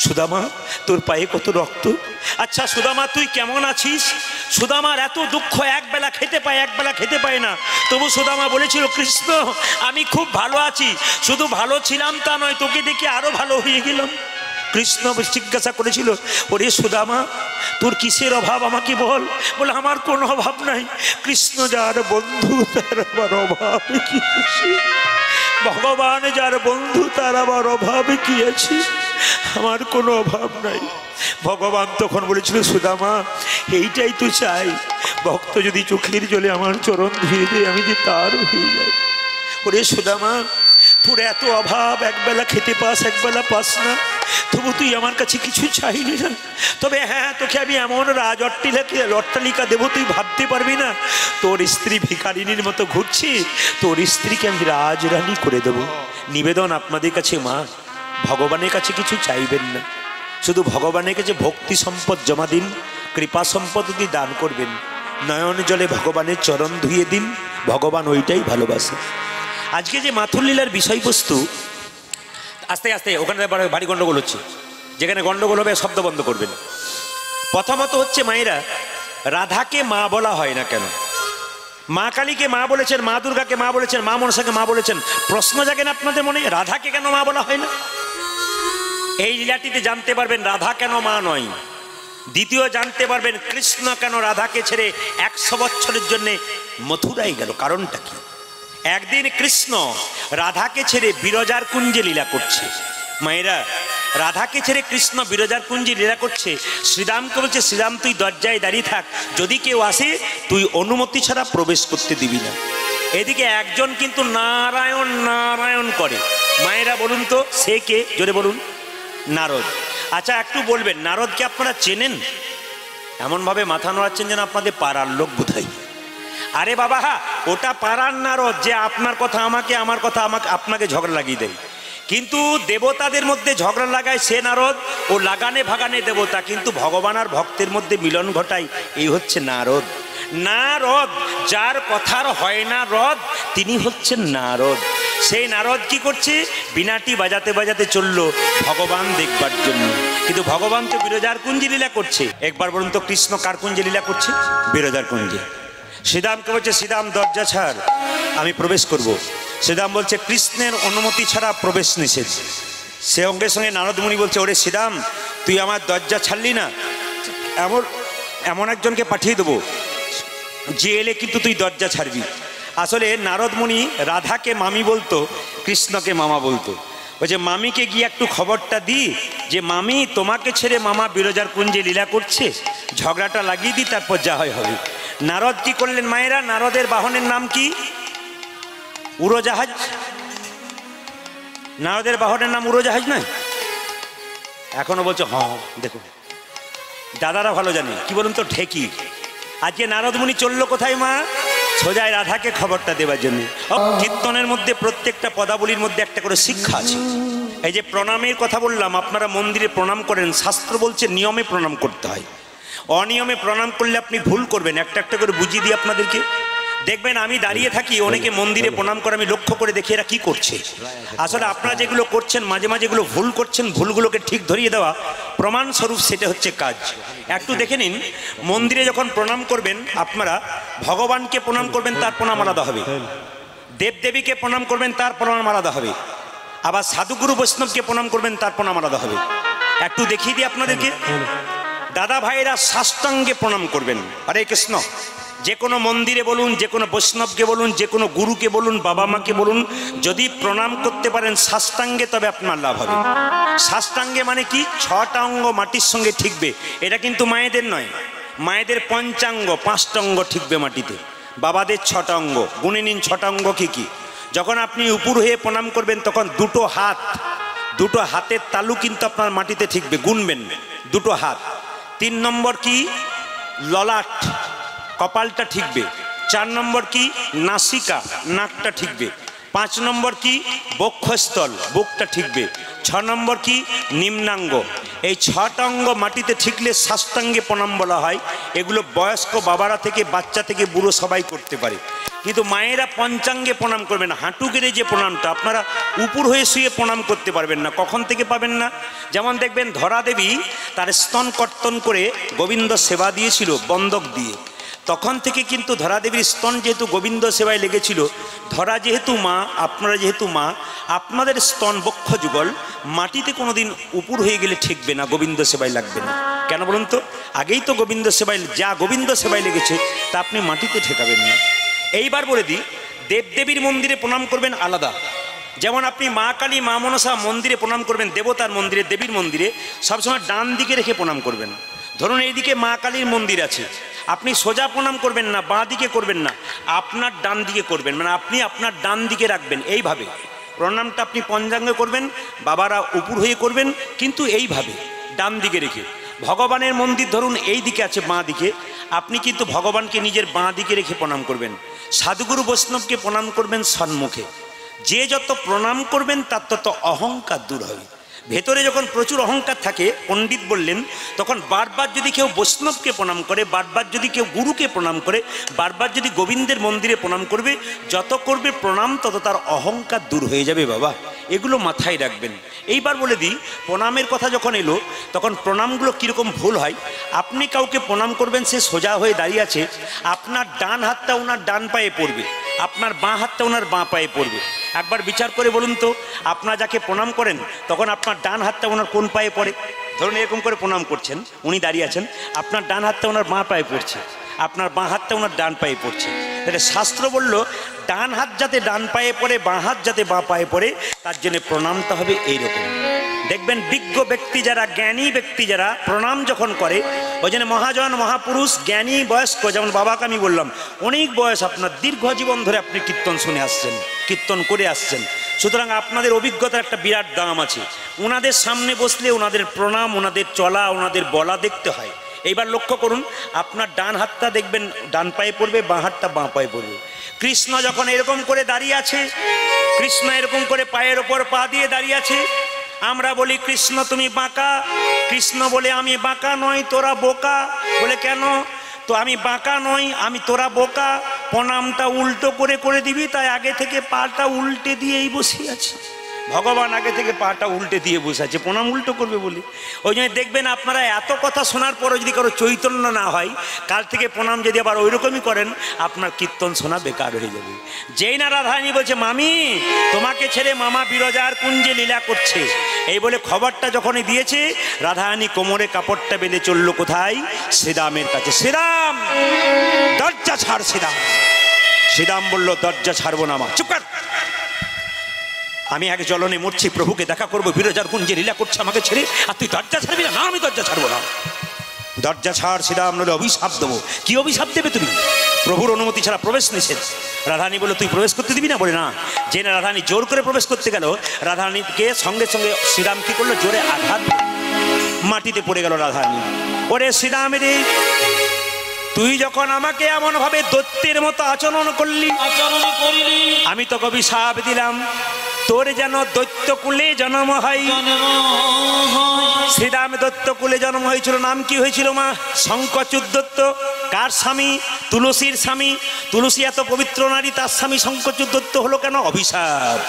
সুদামা তোর পায়ে কত রক্ত, আচ্ছা সুদামা তুই কেমন আছিস? সুদামার এত দুঃখ, একবেলা খেতে পায় একবেলা খেতে পায় না, তবু সুদামা বলেছিল, কৃষ্ণ আমি খুব ভালো আছি, শুধু ভালো ছিলাম তা নয়, তোকে দেখে আরো ভালো হয়ে গেলাম। কৃষ্ণ জিজ্ঞাসা করেছিল, ওরে সুদামা তোর কিসের অভাব আমাকে বল। বলে আমার কোনো অভাব নাই, কৃষ্ণ যার বন্ধু তার আবার অভাব কি আছে? ভগবান যার বন্ধু তার আবার অভাব কি আছে? আমার কোনো অভাব নাই। ভগবান তখন বলেছিল, সুদামা এইটাই তো চাই, ভক্ত যদি চোখের জলে আমার চরণ ধুয়ে দেয় আমি যে তার হয়ে যাই। ওরে সুদামা তোর এত অভাব, একবেলা খেতে পাস একবেলা পাস না, তবু তুই আমার কাছে কিছু চাইলি না। তবে হ্যাঁ, তোকে আমি এমন অট্টালিকা দেবো তুই ভাবতে পারবি না। তোর স্ত্রী ভিখারিনীর মতো ঘুরছি, তোর স্ত্রীকে আমি রাজরানী করে দেবো। নিবেদন আপনাদের কাছে মা, ভগবানের কাছে কিছু চাইবেন না, শুধু ভগবানের কাছে ভক্তি সম্পদ জমা দিন, কৃপা সম্পদ যদি দান করবেন, নয়ন জলে ভগবানের চরণ ধুয়ে দিন, ভগবান ওইটাই ভালোবাসে। আজকে যে মাথুর লীলার বিষয়বস্তু, আস্তে আস্তে ওখানে ভারী গন্ডগোল হচ্ছে, যেখানে গন্ডগোল হবে শব্দ বন্ধ করবেন। প্রথমত হচ্ছে মায়েরা, রাধাকে মা বলা হয় না কেন? মা কালীকে মা বলেছেন, মা দুর্গাকে মা বলেছেন, মা মনসাকে মা বলেছেন, প্রশ্ন জাগেন আপনাদের মনে, রাধাকে কেন মা বলা হয় না? এই লীলাটিতে জানতে পারবেন রাধা কেন মা নয়। দ্বিতীয় জানতে পারবেন কৃষ্ণ কেন রাধাকে ছেড়ে 100 বছরের জন্য মথুরায় গেল, কারণটা কি? একদিন কৃষ্ণ রাধাকে ছেড়ে বিরজার কুঞ্জে লীলা করছে। মায়েরা, রাধাকে ছেড়ে কৃষ্ণ বিরজার কুঞ্জে লীলা করছে। শ্রীরামকে বলছে, শ্রীরাম তুই দরজায় দাঁড়িয়ে থাক, যদি কেউ আসে তুই অনুমতি ছাড়া প্রবেশ করতে দিবি না। এদিকে একজন কিন্তু নারায়ণ নারায়ণ করে। মায়েরা বলুন তো সে কে? জোরে বলুন। নারদ। আচ্ছা একটু বলবেন, নারদকে আপনারা চেনেন? এমনভাবে মাথা নোড়াচ্ছেন যেন আপনাদের পাড়ার লোক বোধহয়। আরে বাবা, ওটা পাড়ার নারদ যে আপনার কথা আমাকে, আমার কথা আমাকে, আপনাকে ঝগড়া লাগিয়ে দেয়। কিন্তু দেবতাদের মধ্যে ঝগড়া লাগায় সে নারদ, ও লাগানে ভাগানে দেবতা, কিন্তু ভগবান আর ভক্তের মধ্যে মিলন ঘটায়, এই হচ্ছে নারদ। নারদ যার কথার হয় না রদ, তিনি হচ্ছেন নারদ। সেই নারদ কি করছে? বিনাটি বাজাতে বাজাতে চললো ভগবান দেখবার জন্য, কিন্তু ভগবান তো বিরজার কুঞ্জে লীলা করছে। একবার বলুন তো, কৃষ্ণ কার কুঞ্জে লীলা করছে? বিরজার কুঞ্জে। শ্রীরামকে বলছে, শ্রীরাম দরজা ছাড়, আমি প্রবেশ করব। শ্রীরাম বলছে, কৃষ্ণের অনুমতি ছাড়া প্রবেশ নিষেধ। সে সঙ্গে সঙ্গে নারদ মুনি বলছে, ওরে শ্রীরাম তুই আমার দরজা ছাড়লি না, এমন একজনকে পাঠিয়ে দেবো যে এলে কিন্তু তুই দরজা ছাড়বি। আসলে নারদ মুনি রাধাকে মামি বলতো, কৃষ্ণকে মামা বলতো। বলছে মামিকে গিয়ে একটু খবরটা দিই যে মামি তোমাকে ছেড়ে মামা বিরজার কুঞ্জে লীলা করছে, ঝগড়াটা লাগিয়ে দিই, তারপর যা হয় হবে। নারদ কি করলেন মায়েরা? নারদের বাহনের নাম কি? উড়োজাহাজ। নারদের বাহনের নাম উড়োজাহাজ নয়? এখনো বলছো হ্যাঁ। দেখুন দাদারা ভালো জানে, কি বলুন তো, ঢেকি। আজকে নারদমুনি চললো কোথায় মা? সোজায় রাধাকে খবরটা দেওয়ার জন্য। কীর্তনের মধ্যে প্রত্যেকটা পদাবলীর মধ্যে একটা করে শিক্ষা আছে। এই যে প্রণামের কথা বললাম, আপনারা মন্দিরে প্রণাম করেন, শাস্ত্র বলছে নিয়মে প্রণাম করতে হয়। অনিয়মে প্রণাম করলে আপনি ভুল করবেন। একটা একটা করে বুঝিয়ে দিই আপনাদেরকে। দেখবেন আমি দাঁড়িয়ে থাকি, অনেকে মন্দিরে প্রণাম করে, আমি লক্ষ্য করে দেখি এরা কি করছে। আসলে আপনারা যেগুলো করছেন মাঝে মাঝে এগুলো ভুল করছেন, ভুলগুলোকে ঠিক ধরিয়ে দেওয়া প্রমাণস্বরূপ সেটা হচ্ছে কাজ। একটু দেখে নিন, মন্দিরে যখন প্রণাম করবেন আপনারা, ভগবানকে প্রণাম করবেন তার প্রণাম আলাদা হবে, দেবদেবীকে প্রণাম করবেন তার প্রণাম আলাদা হবে, আবার সাধুগুরু বৈষ্ণবকে প্রণাম করবেন তার প্রণাম আলাদা হবে। একটু দেখিয়ে দিই আপনাদেরকে। দাদা ভাইরা সাষ্টাঙ্গে প্রণাম করবেন। হরে কৃষ্ণ। যে কোনো মন্দিরে বলুন, যে কোনো বৈষ্ণবকে বলুন, যে কোনো গুরুকে বলুন, বাবা মাকে বলুন, যদি প্রণাম করতে পারেন সাষ্টাঙ্গে তবে আপনার লাভ হবে। সাষ্টাঙ্গে মানে কি? 6টা অঙ্গ মাটির সঙ্গে ঠিকবে। এটা কিন্তু মায়েদের নয়, মায়েদের পঞ্চাঙ্গ 5টা অঙ্গ ঠিকবে মাটিতে, বাবাদের 6টা অঙ্গ। গুনে নিন 6টা অঙ্গ কি কি। যখন আপনি উপর হয়ে প্রণাম করবেন তখন দুটো হাতের তালু কিন্তু আপনার মাটিতে ঠিকবে, গুনবেন, দুটো হাত। 3 নম্বর কি? ললাট, কপালটা ঠিকবে। 4 নম্বর কি? নাসিকা, নাকটা ঠিকবে। 5 নম্বর কি? বক্ষস্থল, বুকটা ঠিকবে। 6 নম্বর কি? নিম্নাঙ্গ। এই 6টা অঙ্গ মাটিতে ঠিকলে সাষ্টাঙ্গে প্রণাম বলা হয়। এগুলো বয়স্ক বাবারা থেকে বাচ্চা থেকে বুড়ো সবাই করতে পারে। কিন্তু মায়েরা পঞ্চাঙ্গে প্রণাম করবেন। হাঁটু গেড়ে যে প্রণামটা, আপনারা উপর হয়ে শুয়ে প্রণাম করতে পারবেন না। কখন থেকে পাবেন না? যেমন দেখবেন ধরা দেবী তার স্তন কর্তন করে গোবিন্দ সেবা দিয়েছিল বন্দক দিয়ে, তখন থেকে কিন্তু ধরা দেবীর স্তন যেহেতু গোবিন্দ সেবায় লেগেছিল, ধরা যেহেতু মা, আপনারা যেহেতু মা, আপনাদের স্তন বক্ষ যুগল মাটিতে কোনোদিন উপর হয়ে গেলে ঠেকবে না, গোবিন্দ সেবায় লাগবে না। কেন বলুন তো? আগেই তো গোবিন্দ সেবায়, যা গোবিন্দ সেবায় লেগেছে তা আপনি মাটিতে ঠেকাবেন না। এইবার বলে দিই, দেবদেবীর মন্দিরে প্রণাম করবেন আলাদা। যেমন আপনি মা কালী, মা মনসা মন্দিরে প্রণাম করবেন, দেবতার মন্দিরে, দেবীর মন্দিরে সবসময় ডান দিকে রেখে প্রণাম করবেন। ধরুন এইদিকে মা কালীর মন্দির আছে, আপনি সোজা প্রণাম করবেন না, বাঁ দিকে করবেন না, আপনার ডান দিকে করবেন, মানে আপনি আপনার ডান দিকে রাখবেন। এইভাবে প্রণামটা আপনি পঞ্চাঙ্গে করবেন, বাবারা উপর হয়ে করবেন, কিন্তু এইভাবে ডান দিকে রেখে। ভগবানের মন্দির ধরুন এই দিকে আছে বাঁ দিকে, আপনি কিন্তু ভগবানকে নিজের বাঁ দিকে রেখে প্রণাম করবেন। সাধুগুরু বৈষ্ণবকে প্রণাম করবেন সম্মুখে। যে যত প্রণাম করবেন তার তত অহংকার দূর হবে। ভেতরে যখন প্রচুর অহংকার থাকে, পণ্ডিত বললেন, তখন বারবার যদি কেউ বৈষ্ণবকে প্রণাম করে, বারবার যদি কেউ গুরুকে প্রণাম করে, বারবার যদি গোবিন্দের মন্দিরে প্রণাম করবে, যত করবে প্রণাম তত তার অহংকার দূর হয়ে যাবে। বাবা এগুলো মাথায় রাখবেন। এইবার বলে দিই, প্রণামের কথা যখন এলো তখন প্রণামগুলো কীরকম ভুল হয়। আপনি কাউকে প্রণাম করবেন, সে সোজা হয়ে দাঁড়িয়ে আছে, আপনার ডান হাতটা ওনার ডান পায়ে পড়বে, আপনার বাঁ হাতটা ওনার বাঁ পায়ে পড়বে। একবার বিচার করে বলুন তো, আপনারা যাকে প্রণাম করেন তখন আপনার ডান হাতটা ওনার কোন পায়ে পড়ে? ধরুন এরকম করে প্রণাম করছেন, উনি দাঁড়িয়ে আছেন, আপনার ডান হাতটা ওনার বাঁ পায়ে পড়ছে, আপনার বাঁ হাতটা ওনার ডান পায়ে পড়ছে। তাহলে শাস্ত্র বলল ডান হাত যাতে ডান পায়ে পড়ে, বাঁ হাত যাতে বাঁ পায়ে পড়ে, তার জন্য প্রণামটা হবে এইরকম। দেখবেন বিজ্ঞ ব্যক্তি যারা, জ্ঞানী ব্যক্তি যারা প্রণাম যখন করে, ওই জন্য মহাজন মহাপুরুষ জ্ঞানী বয়স্ক, যেমন বাবাকে আমি বললাম অনেক বয়স, আপনার দীর্ঘ জীবন ধরে আপনি কীর্তন শুনে আসছেন, কীর্তন করে আসছেন, সুতরাং আপনাদের অভিজ্ঞতার একটা বিরাট দাম আছে। ওনাদের সামনে বসলে ওনাদের প্রণাম, ওনাদের চলা, ওনাদের বলা দেখতে হয়। এইবার লক্ষ্য করুন, আপনার ডান হাতটা দেখবেন ডান পায়ে পড়বে, বাঁ হাতটা বাঁ পায়ে পড়বে। কৃষ্ণ যখন এরকম করে দাঁড়িয়ে আছে, কৃষ্ণ এরকম করে পায়ের ওপর পা দিয়ে দাঁড়িয়ে আছে, আমরা বলি কৃষ্ণ তুমি বাঁকা, কৃষ্ণ বলে আমি বাঁকা নই, তোরা বোকা। বলে কেন? তো আমি বাঁকা নই, আমি তোরা বোকা, প্রণামটা উল্টো করে করে দিবি, তাই আগে থেকে পাটা উল্টে দিয়েই বসে আছি। ভগবান আগে থেকে পাটা উল্টে দিয়ে বসে আছে, প্রণাম উল্টো করবে বলে। ওই জন্য দেখবেন আপনারা এত কথা শোনার পরও যদি কারো চৈতন্য না হয়, কাল থেকে প্রণাম যদি আবার ওই রকমই করেন, আপনার কীর্তন শোনা বেকার হয়ে যাবে। যেই না রাধারানী বলছে মামি তোমাকে ছেড়ে মামা বিরজার কুঞ্জে লীলা করছে, এই বলে খবরটা যখনই দিয়েছে, রাধারানী কোমরে কাপড়টা বেঁধে চললো কোথায়? শ্রীরামের কাছে। শ্রীরাম দরজা ছাড়। শ্রীরাম বলল দরজা ছাড়বো না মা। চুপ কর, আমি এক জ্বলনে মরছি, প্রভুকে দেখা করবো, বিরজার কুঞ্জে লীলা করছে আমাকে ছেড়ে, আর তুই দরজা ছাড়বি না? না, আমি দরজা ছাড়বো না। দরজা ছাড় শ্রীরাম, নইলে অভিশাপ দেবো। কি অভিশাপ দেবে তুমি? প্রভুর অনুমতি ছাড়া প্রবেশ নিষেধ। রাধারানী বলল তুই প্রবেশ করতে দিবি না? বলে না। যে না রাধারানী জোর করে প্রবেশ করতে গেল, রাধারানীকে সঙ্গে সঙ্গে শ্রীরাম কি করলো, জোরে আঘাত, মাটিতে পড়ে গেল রাধারানী। ওরে শ্রীরাম রে, তুই যখন আমাকে এমন ভাবে দৈত্যের মতো আচরণ করলি, আমি তোকে অভিশাপ দিলাম, তোর যেন দৈত্যকুলে জন্ম হয়। শ্রীরাম দৈত্যকুলে জন্ম হয়েছিল। নাম কি হয়েছিল মা? শঙ্খচূড় দত্ত। কার স্বামী? তুলসীর স্বামী। তুলসী এত পবিত্র নারী, তার স্বামী শঙ্খচূড় দত্ত হলো কেন? অভিশাপ।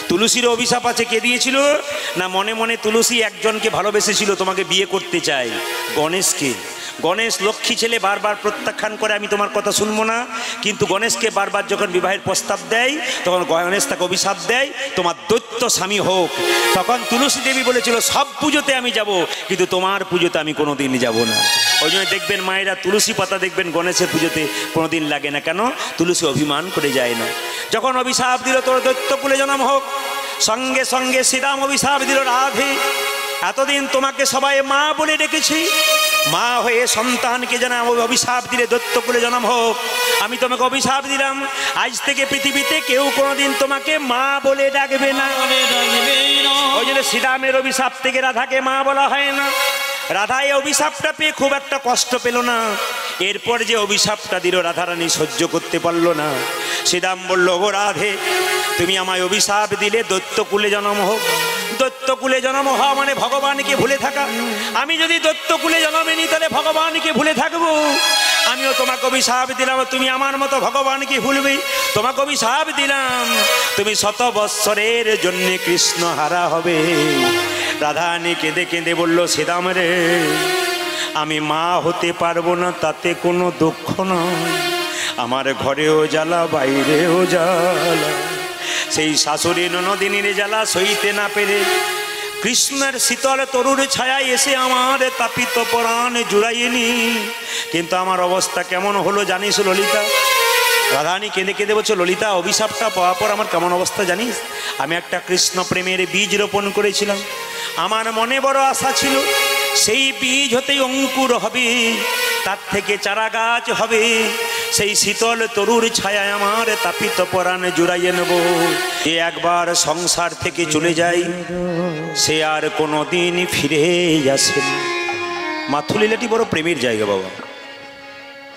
তুলসীর অভিশাপ আছে। কে দিয়েছিল? না মনে মনে তুলসী একজনকে ভালোবেসেছিল, তোমাকে বিয়ে করতে চাই, গণেশকে। গণেশ লক্ষ্মী ছেলে, বারবার প্রত্যাখ্যান করে, আমি তোমার কথা শুনবো না। কিন্তু গণেশকে বারবার যখন বিবাহের প্রস্তাব দেয়, তখন গণেশ তাকে অভিশাপ দেয়, তোমার দৈত্য স্বামী হোক। তখন তুলসী দেবী বলেছিল সব পুজোতে আমি যাব, কিন্তু তোমার পুজোতে আমি কোনোদিন যাব না। ওই জন্য দেখবেন মায়েরা তুলসী পাতা দেখবেন গণেশের পুজোতে কোনোদিন লাগে না। কেন? তুলসী অভিমান করে যায় না। যখন অভিশাপ দিল তোর দৈত্যকুলে জন্ম হোক, সঙ্গে সঙ্গে শ্রীরাম অভিশাপ দিল, রাধে এতদিন তোমাকে সবাই মা বলে ডেকেছি, মা হয়ে সন্তানকে যেন অভিশাপ দিলে দৈত্যকুলে জন্ম হোক, আমি তোমাকে অভিশাপ দিলাম, আজ থেকে পৃথিবীতে কেউ কোনোদিন তোমাকে মা বলে ডাকবে না। ওই জন্য শ্রীরামের অভিশাপ থেকে রাধাকে মা বলা হয় না। রাধা এই অভিশাপটা পেয়ে খুব একটা কষ্ট পেল না। এরপর যে অভিশাপটা দিল রাধারানী সহ্য করতে পারল না। শ্রীরাম বলল, ও রাধে, তুমি আমায় অভিশাপ দিলে দৈত্যকুলে জন্ম হোক। দৈত্যকুলে জন্ম হওয়া মানে ভগবানকে ভুলে থাকা। আমি যদি দৈত্যকুলে জন্মে নিই, তাহলে ভগবানকে ভুলে থাকবো। আমিও তোমাকে অভিশাপ দিলাম, তুমি আমার মতো ভগবানকে ভুলবে। তোমাকে অভিশাপ দিলাম, তুমি 100 বৎসরের জন্য কৃষ্ণ হারা হবে। রাধারানী কেঁদে কেঁদে বলল, শ্রীরাম রে, আমি মা হতে পারবো না, তাতে কোনো দুঃখ নয়। আমার ঘরেও জ্বালা, বাইরেও জ্বালা। সেই শাশুড়ি ননদিনীর জ্বালা সইতে না পেরে কৃষ্ণের শীতল তরুর ছায়া এসে আমার তাপিত পরাণ জুড়াইনি। কিন্তু আমার অবস্থা কেমন হলো জানিস ললিতা? রাধারানী কেঁদে কেঁদে বলছে, ললিতা, অভিশাপটা পাওয়ার পর আমার কেমন অবস্থা জানিস? আমি একটা কৃষ্ণ প্রেমের বীজ রোপণ করেছিলাম। আমার মনে বড় আশা ছিল সেই বীজ হতেই অঙ্কুর হবে, তার থেকে চারা গাছ হবে। সেই শীতল তরুর ছায়ায় আমার তাপিত পরাণ জুড়াইয়ে নেব। যে একবার সংসার থেকে চলে যায়, সে আর কোনো দিন ফিরে আসে না। মাথুলীলাটি বড় প্রেমের জায়গা বাবা।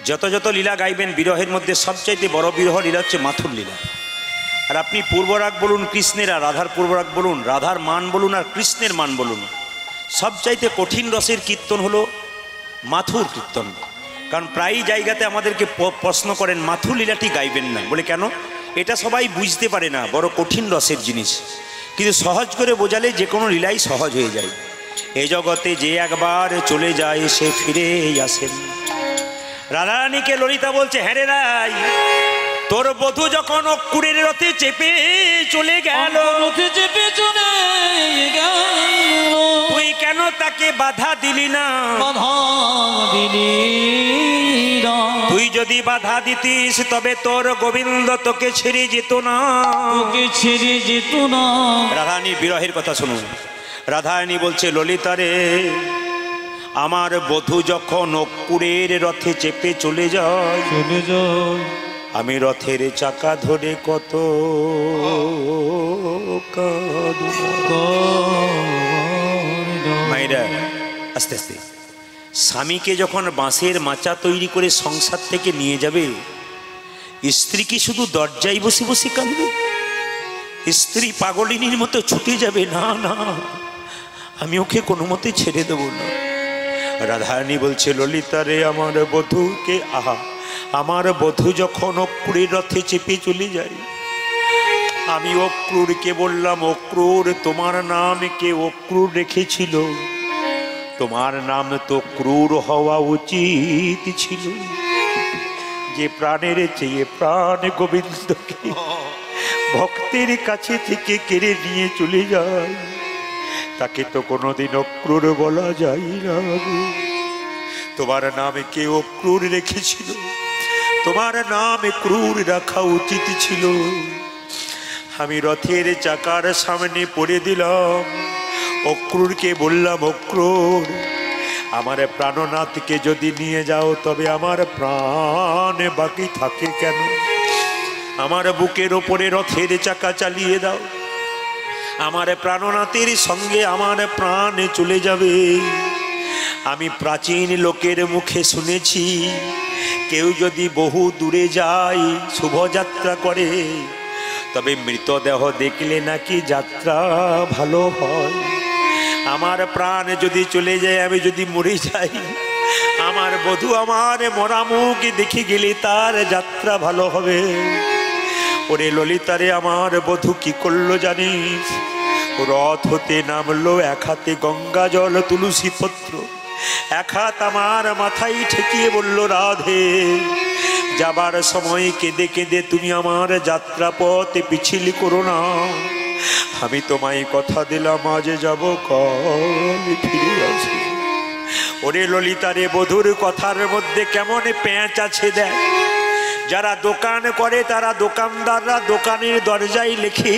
যত যত লীলা গাইবেন বিরহের মধ্যে সবচাইতে বড় বিরহ লীলা হচ্ছে মাথুর লীলা। আর আপনি পূর্বরাগ বলুন কৃষ্ণের, আর রাধার পূর্বরাগ বলুন, রাধার মান বলুন আর কৃষ্ণের মান বলুন, সবচাইতে কঠিন রসের কীর্তন হলো মাথুর কীর্তন। কারণ প্রায় জায়গাতে আমাদেরকে প্রশ্ন করেন মাথুর লীলাটি গাইবেন না, বলে কেন? এটা সবাই বুঝতে পারে না, বড় কঠিন রসের জিনিস। কিন্তু সহজ করে বোঝালে যে কোনো লীলাই সহজ হয়ে যায়। এই জগতে যে একবার চলে যায় সে ফিরে আসেন। রাধারানীকে ললিতা বলছে, হ্যাঁ রে রাই, তোর বধূ যখন অক্কুরের রথে চেপে চলে গেল, তুই কেন তাকে বাধা দিলি না? তুই যদি বাধা দিতিস তবে তোর গোবিন্দ তোকে ছেড়ে যেত না। রাধারানী বিরহের কথা শুনুন। রাধারানী বলছে, ললিতা রে, আমার বধূ যখন অক্কুরের রথে চেপে চলে যায়, আমি রথের চাকা ধরে কত মায়েরা। আস্তে আস্তে স্বামীকে যখন বাঁশের মাচা তৈরি করে সংসার থেকে নিয়ে যাবে, স্ত্রী কি শুধু দরজায় বসে বসে কাঁদবে? স্ত্রী পাগলিনীর মতো ছুটে যাবে, না না, আমি ওকে কোনো মতে ছেড়ে দেবো না। রাধারানী বলছে, ললিতা রে, আমার বধূকে, আহা, আমার বধূ যখন অক্রুরের রথে চেপে চলে যায়, আমি অক্রুরকে বললাম, অক্রুর, তোমার নাম কে অক্রুর রেখেছিল? তোমার নাম তো ক্রূর হওয়া উচিত ছিল। যে প্রাণের চেয়ে প্রাণ গোবিন্দকে ভক্তের কাছে থেকে কেড়ে নিয়ে চলে যায়, তাকে তো কোনোদিন অক্রুর বলা যায় না। তোমার নামে কে অক্রুর রেখেছিল? তোমার নামে ক্রূর রাখা উচিত ছিল। আমি রথের চাকার সামনে পড়ে দিলাম, অক্রুরকে বললাম, অক্রুর, আমার প্রাণনাথকে যদি নিয়ে যাও তবে আমার প্রাণ বাকি থাকে কেন? আমার বুকের ওপরে রথের চাকা চালিয়ে দাও, আমার প্রাণনাথের সঙ্গে আমার প্রাণ চলে যাবে। আমি প্রাচীন লোকের মুখে শুনেছি, কেউ যদি বহু দূরে যায় শুভযাত্রা করে, তবে মৃতদেহ দেখলে নাকি যাত্রা ভালো হয়। আমার প্রাণ যদি চলে যায়, আমি যদি মরে যাই, আমার বধূ আমার মরা মুখ দেখে গেলে তার যাত্রা ভালো হবে। ওরে ললিতারে, আমার বধূ কি করলো জানিস? রথ হতে নামলো, এক হাতে গঙ্গা জল তুলসী পত্র, এক হাত আমার মাথায় ঠেকিয়ে বলল, রাধে যাবার সময় কেঁদে কেঁদে তুমি আমার যাত্রা পথে পিছিল করো না। আমি তোমায় কথা দিলাম, আজ যাব কাল ফিরে আসি। ওরে ললিতারে, বধুর কথার মধ্যে কেমন পেঁচ আছে দেখ। যারা দোকান করে তারা দোকানদাররা দোকানের দরজায় লেখে,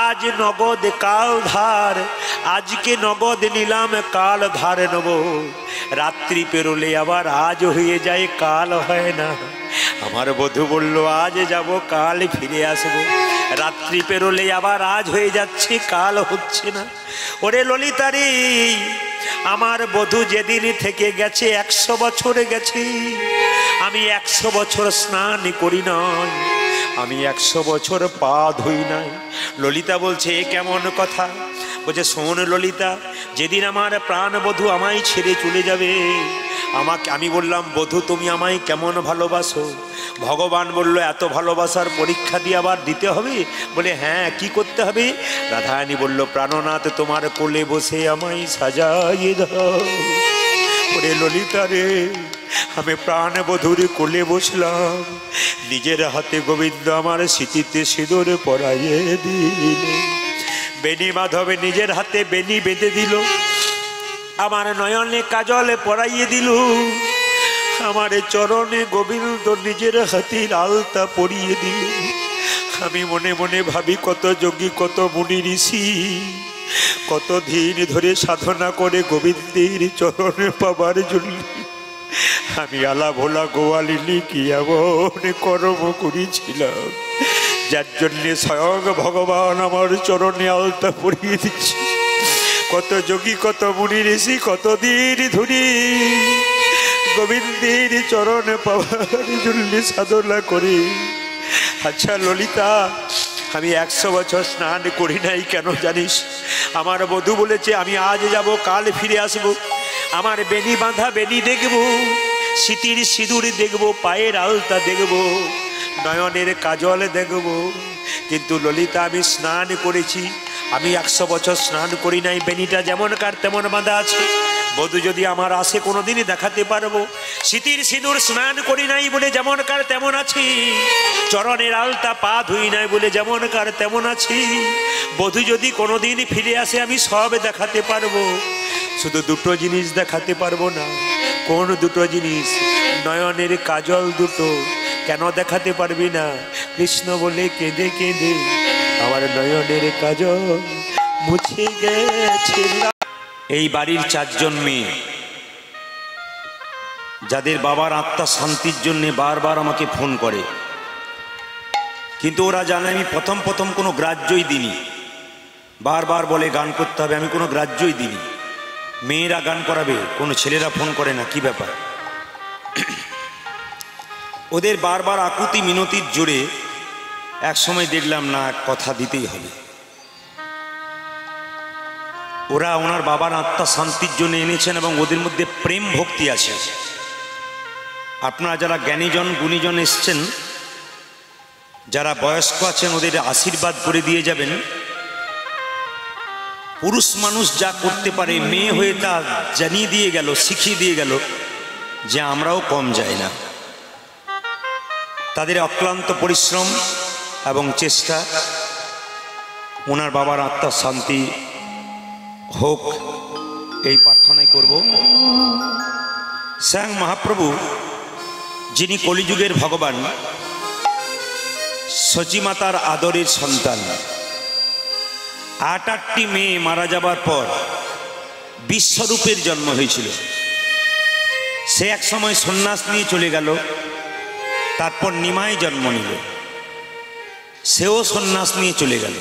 আজ নগদ কাল ধার, আজকে নগদ নিলাম কাল ধার নেব। রাত্রি পেরোলে আবার আজ হয়ে যায়, কাল হয় না। আমার বধূ বলল, আজ যাব কাল ফিরে আসবো। রাত্রি পেরোলে আবার আজ হয়ে যাচ্ছে, কাল হচ্ছে না। ওরে ললিতারি, আমার বধূ যেদিন থেকে গেছে 100 বছর গেছে। আমি 100 বছর স্নান করি নাই, আমি 100 বছর পা ধুই নাই। ললিতা বলছে, এ কেমন কথা? বলছে, শোন ললিতা, যেদিন আমার প্রাণ বধূ আমায় ছেড়ে চলে যাবে, আমি বললাম, বধূ তুমি আমায় কেমন ভালোবাসো? ভগবান বলল, এত ভালোবাসার পরীক্ষা দিয়ে আবার দিতে হবে? বলে, হ্যাঁ, কি করতে হবে? রাধারানী বলল, প্রাণনাথ তোমার কোলে বসে আমায় সাজাইয়ে দাও। ওরে ললিতা রে, আমি প্রাণ বধূর কোলে বসলাম, নিজের হাতে গোবিন্দ আমার স্মৃতিতে সিঁদুর পরাইয়ে দিল। বেণী মাধবে নিজের হাতে বেণী বেঁধে দিল, আমার নয়নে কাজল পরাইয়ে দিল, আমার চরণে গোবিন্দ নিজের হাতের আলতা পরিয়ে দিল। আমি মনে মনে ভাবি, কত যোগী, কত মুনি ঋষি কত দিন ধরে সাধনা করে গোবিন্দের চরণে পাবার জন্য আমি আলা ভোলা গোয়ালিনী কি এমন কর্ম করেছিলাম, যার জন্যে স্বয়ং ভগবান আমার চরণে আলতা পরিয়ে দিচ্ছে। কত যোগী, কত মুনি ঋষি কতদিন ধরে গোবিন্দের চরণে পাওয়ার জন্য সাধনা করি। আচ্ছা ললিতা, আমি 100 বছর স্নান করি নাই কেন জানিস? আমার বধূ বলেছে, আমি আজ যাব কাল ফিরে আসব। আমার বেণী বাঁধা বেণী দেখব, স্মৃতির সিঁদুর দেখব, পায়ের আলতা দেখব, নয়নের কাজল দেখব। কিন্তু ললিতা, আমি স্নান করেছি, আমি 100 বছর স্নান করি নাই। বেণীটা যেমনকার তেমন বাঁধা আছে। বধূ যদি আমার আসে কোনোদিনই দেখাতে পারবো। স্মৃতির সিঁদুর স্নান করি নাই বলে যেমনকার তেমন আছি, চরণের আলতা পা ধুই নাই বলে যেমনকার তেমন আছি। বধূ যদি কোনোদিন ফিরে আসে, আমি সব দেখাতে পারবো, শুধু দুটো জিনিস দেখাতে পারবো না। কোন দুটো জিনিস? নয়নের কাজল দুটো। কেন দেখাতে পারবি না? কৃষ্ণ বলে কেঁদে কেঁদে আমার নয়নের কাজল মুছে গেছে। এই বাড়ির 4 জন মেয়ে, যাদের বাবার আত্মা শান্তির জন্য বারবার আমাকে ফোন করে, কিন্তু ওরা জানে আমি প্রথম কোনো গ্রাহ্যই দিইনি। বারবার বলে গান করতে হবে, আমি কোনো গ্রাহ্যই দিইনি। মেয়েরা গান করাবে, কোনো ছেলেরা ফোন করে না, কি ব্যাপার? ওদের বারবার আকুতি মিনতির জোরে এক সময় দেখলাম না, কথা দিতেই হবে। ওরা ওনার বাবার আত্মা শান্তির জন্য এনেছেন এবং ওদের মধ্যে প্রেম ভক্তি আছে। আপনারা যারা জ্ঞানীজন গুণীজন এসছেন, যারা বয়স্ক আছেন, ওদের আশীর্বাদ করে দিয়ে যাবেন। পুরুষ মানুষ যা করতে পারে, মেয়ে হয়ে তা জানিয়ে দিয়ে গেল, শিখিয়ে দিয়ে গেল যে আমরাও কম যাই না। তাদের অক্লান্ত পরিশ্রম এবং চেষ্টা, ওনার বাবার আত্মার শান্তি হোক এই প্রার্থনাই করব। স্বয়ং মহাপ্রভু, যিনি কলিযুগের ভগবান, সচিমাতার আদরের সন্তান, 8টি মেয়ে মারা যাবার পর বিশ্বরূপের জন্ম হয়েছিল। সে এক সময় সন্ন্যাস নিয়ে চলে গেল, তারপর নিমাই জন্ম নিল, সেও সন্ন্যাস নিয়ে চলে গেল।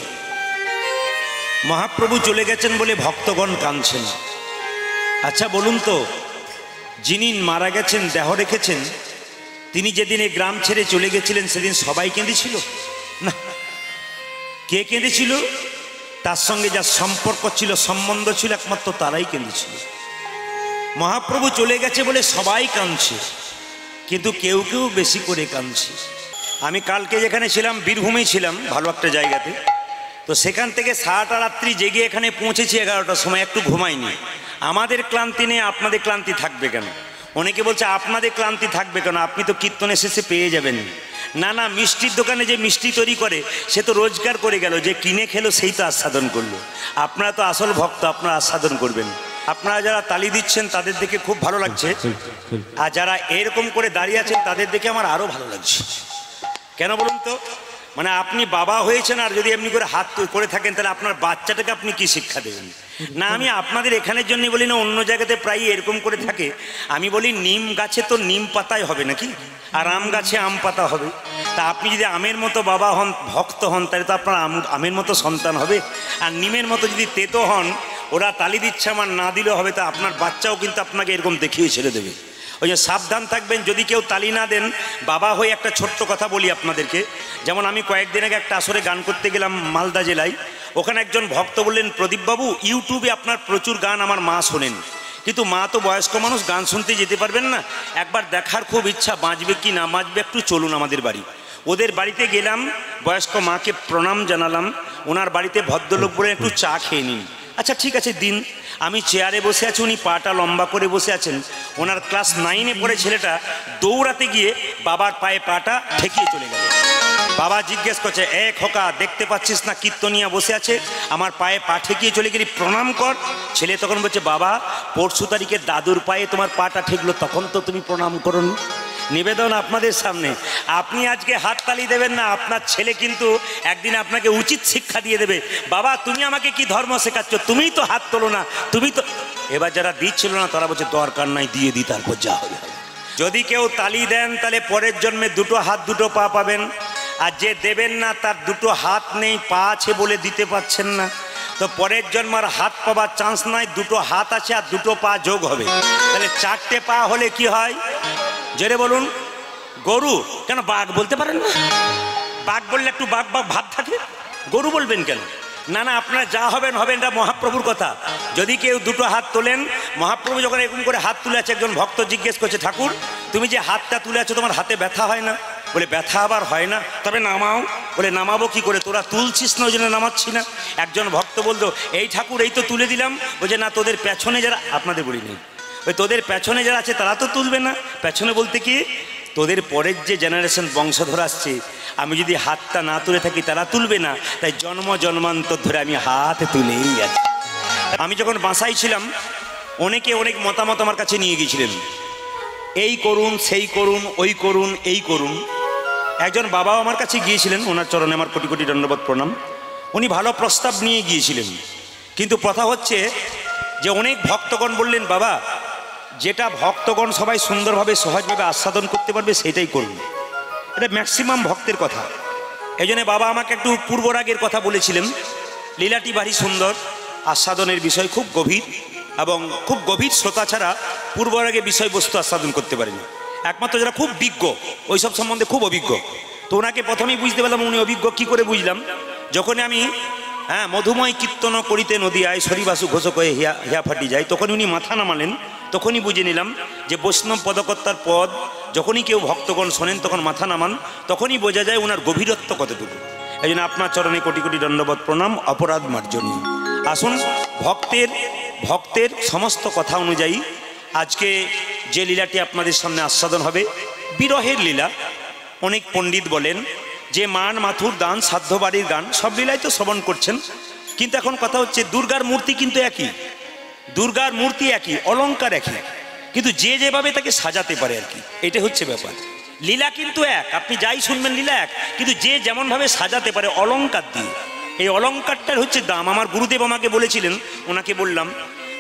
মহাপ্রভু চলে গেছেন বলে ভক্তগণ কাঁদছেন। আচ্ছা বলুন তো, যিনি মারা গেছেন, দেহ রেখেছেন, তিনি যেদিন এই গ্রাম ছেড়ে চলে গেছিলেন সেদিন সবাই কেঁদেছিল না? কে কেঁদেছিল? তার সঙ্গে যা সম্পর্ক ছিল, সম্বন্ধ ছিল, একমাত্র তারাই কেঁদেছিল। মহাপ্রভু চলে গেছে বলে সবাই কাঁদছে, কিন্তু কেউ কেউ বেশি করে কাঁদছে। আমি কালকে যেখানে ছিলাম, বীরভূমেই ছিলাম, ভালো একটা জায়গাতে। তো সেখান থেকে সারাটা রাত্রি জেগে এখানে পৌঁছেছি 11টার সময়, একটু ঘুমাইনি। আমাদের ক্লান্তি নেই, আপনাদের ক্লান্তি থাকবে কেন? অনেকে বলছে আপনাদের ক্লান্তি থাকবে কেন, আপনি তো কীর্তনে শেষে পেয়ে যাবেন। না না, মিষ্টির দোকানে যে মিষ্টি তৈরি করে সে তো রোজগার করে গেল, যে কিনে খেলো সেই তো আস্বাদন করলো। আপনারা তো আসল ভক্ত, আপনারা আস্বাদন করবেন। আপনারা যারা তালি দিচ্ছেন তাদের দেখে খুব ভালো লাগছে, আর যারা এরকম করে দাঁড়িয়ে আছেন তাদের দেখে আমার আরও ভালো লাগছে। কেন বলুন তো? মানে আপনি বাবা হয়েছেন আর যদি এমনি করে হাত করে থাকেন, তাহলে আপনার বাচ্চাটাকে আপনি কি শিক্ষা দেবেন? না, আমি আপনাদের এখানের জন্য বলি না, অন্য জায়গাতে প্রায় এরকম করে থাকে। আমি বলি নিম গাছে তো নিম পাতাই হবে নাকি, আর আম গাছে আম পাতা হবে। তা আপনি যদি আমের মতো বাবা হন, ভক্ত হন, তাহলে তো আপনার আমের মতো সন্তান হবে। আর নিমের মতো যদি তেতো হন, ওরা তালি দিচ্ছে আমার, না দিলেও হবে, তা আপনার বাচ্চাও কিন্তু আপনাকে এরকম দেখিয়ে ছেড়ে দেবে। ওই যে সাবধান থাকবেন, যদি কেউ তালি না দেন। বাবা হয়ে একটা ছোট্ট কথা বলি আপনাদেরকে। যেমন আমি কয়েকদিন আগে একটা আসরে গান করতে গেলাম মালদা জেলায়। ওখানে একজন ভক্ত বললেন, প্রদীপবাবু, ইউটিউবে আপনার প্রচুর গান আমার মা শোনেন, কিন্তু মা তো বয়স্ক মানুষ, গান শুনতে যেতে পারবেন না, একবার দেখার খুব ইচ্ছা, বাঁচবে কি না বাঁচবে, একটু চলুন আমাদের বাড়ি। ওদের বাড়িতে গেলাম, বয়স্ক মাকে প্রণাম জানালাম। ওনার বাড়িতে ভদ্রলোক বলে একটু চা খেয়ে নিন। আচ্ছা ঠিক আছে দিন। আমি চেয়ারে বসে আছি, উনি পাটা লম্বা করে বসে আছেন। ওনার ক্লাস 9-এ পড়ে ছেলেটা দৌড়াতে গিয়ে বাবার পায়ে পাটা ঠেকিয়ে চলে গেল। বাবা জিজ্ঞেস করছে, খোকা, দেখতে পাচ্ছিস না কীর্তনিয়া বসে আছে, আমার পায়ে পা ঠেকিয়ে চলে গেলি, প্রণাম কর। ছেলে তখন বলছে, বাবা, পরশু তারিখে দাদুর পায়ে তোমার পাটা ঠেকলো, তখন তো তুমি প্রণাম করোনি। নিবেদন আপনাদের সামনে, আপনি আজকে হাততালি দেবেন না, আপনার ছেলে কিন্তু একদিন আপনাকে উচিত শিক্ষা দিয়ে দেবে। বাবা, তুমি আমাকে কি ধর্ম শেখাচ্ছ, তুমিই তো হাত তোলো না, তুমি তো। এবার যারা দিচ্ছিল না তারা বলছে, দরকার নাই, দিয়ে দিই, তারপর যা হবে। যদি কেউ তালি দেন তাহলে পরের জন্মে দুটো হাত দুটো পা পাবেন, আর যে দেবেন না তার দুটো হাত নেই, পা আছে বলে দিতে পারছেন না, তো পরের জন্ম আর হাত পাবার চান্স নাই। দুটো হাত আছে আর দুটো পা যোগ হবে, তাহলে 4টে পা হলে কি হয়? জোরে বলুন। গরু কেন, বাঘ বলতে পারেন না? বাঘ বললে একটু বাঘ বাঘ ভাব থাকে, গরু বলবেন কেন? না না, আপনারা যা হবেন হবেন, এটা মহাপ্রভুর কথা। যদি কেউ দুটো হাত তোলেন, মহাপ্রভু যখন এরকম করে হাত তুলে আছে, একজন ভক্ত জিজ্ঞেস করছে, ঠাকুর তুমি যে হাতটা তুলে আছো তোমার হাতে ব্যথা হয় না? বলে, ব্যথা আবার হয় না, তবে নামাও। বলে, নামাবো কি করে, তোরা তুলছিস না ওই জন্য নামাচ্ছি না। একজন ভক্ত বলতো, এই ঠাকুর এই তো তুলে দিলাম। বলছে, না, তোদের পেছনে যারা, আপনাদের বলি নেই, ওই তোদের পেছনে যারা আছে তারা তো তুলবে না। পেছনে বলতে কি, তোদের পরের যে জেনারেশন বংশধর আসছে, আমি যদি হাতটা না তুলে থাকি তারা তুলবে না, তাই জন্ম জন্মান্তর ধরে আমি হাত তুলেই আছি। আমি যখন বাসায় ছিলাম, অনেকে অনেক মতামত আমার কাছে নিয়ে গিয়েছিলেন, এই করুন, সেই করুন, ওই করুন, এই করুন। একজন বাবাও আমার কাছে গিয়েছিলেন, ওনার চরণে আমার কোটি কোটি দণ্ডবত প্রণাম। উনি ভালো প্রস্তাব নিয়ে গিয়েছিলেন, কিন্তু কথা হচ্ছে যে অনেক ভক্তগণ বললেন, বাবা, যেটা ভক্তগণ সবাই সুন্দরভাবে সহজভাবে আস্বাদন করতে পারবে সেটাই করুন। এটা ম্যাক্সিমাম ভক্তের কথা। এই জন্য বাবা আমাকে একটু পূর্বরাগের কথা বলেছিলেন। লীলাটি ভারী সুন্দর, আস্বাদনের বিষয় খুব গভীর, এবং খুব গভীর শ্রোতা ছাড়া পূর্বরাগে বিষয়বস্তু আস্বাদন করতে পারেনি। একমাত্র যারা খুব বিজ্ঞ, ওইসব সম্বন্ধে খুব অভিজ্ঞ। তো ওনাকে প্রথমেই বুঝতে পারলাম উনি অভিজ্ঞ। কী করে বুঝলাম? যখন আমি মধুময় কীর্তন করিতে নদিয়ায় সরিবাসু ঘোষক হয়ে হিয়া ফাটি যায়, তখন উনি মাথা নামালেন। তখনই বুঝে নিলাম যে বৈষ্ণব পদকর্তার পদ যখনই কেউ ভক্তগণ শোনেন তখন মাথা নামান, তখনই বোঝা যায় ওনার গভীরত্ব কতটুকু। এই জন্য আপনার চরণে কোটি কোটি দণ্ডবত প্রণাম, অপরাধ মার্জনী। আসুন, ভক্তের সমস্ত কথা অনুযায়ী আজকে যে লীলাটি আপনাদের সামনে আস্বাদন হবে, বিরহের লীলা। অনেক পণ্ডিত বলেন যে মান, মাথুর, দান, সাধ্য বাড়ির গান, সব লীলাই তো শ্রবণ করছেন, কিন্তু এখন কথা হচ্ছে দুর্গার মূর্তি কিন্তু একই, দুর্গার মূর্তি একই, অলঙ্কার একই, কিন্তু যে যেভাবে তাকে সাজাতে পারে আর কি, এটা হচ্ছে ব্যাপার। লীলা কিন্তু এক, আপনি যাই শুনবেন লীলা এক, কিন্তু যে যেমনভাবে সাজাতে পারে অলঙ্কার দিয়ে, এই অলঙ্কারটার হচ্ছে দাম। আমার গুরুদেব আমাকে বলেছিলেন, ওনাকে বললাম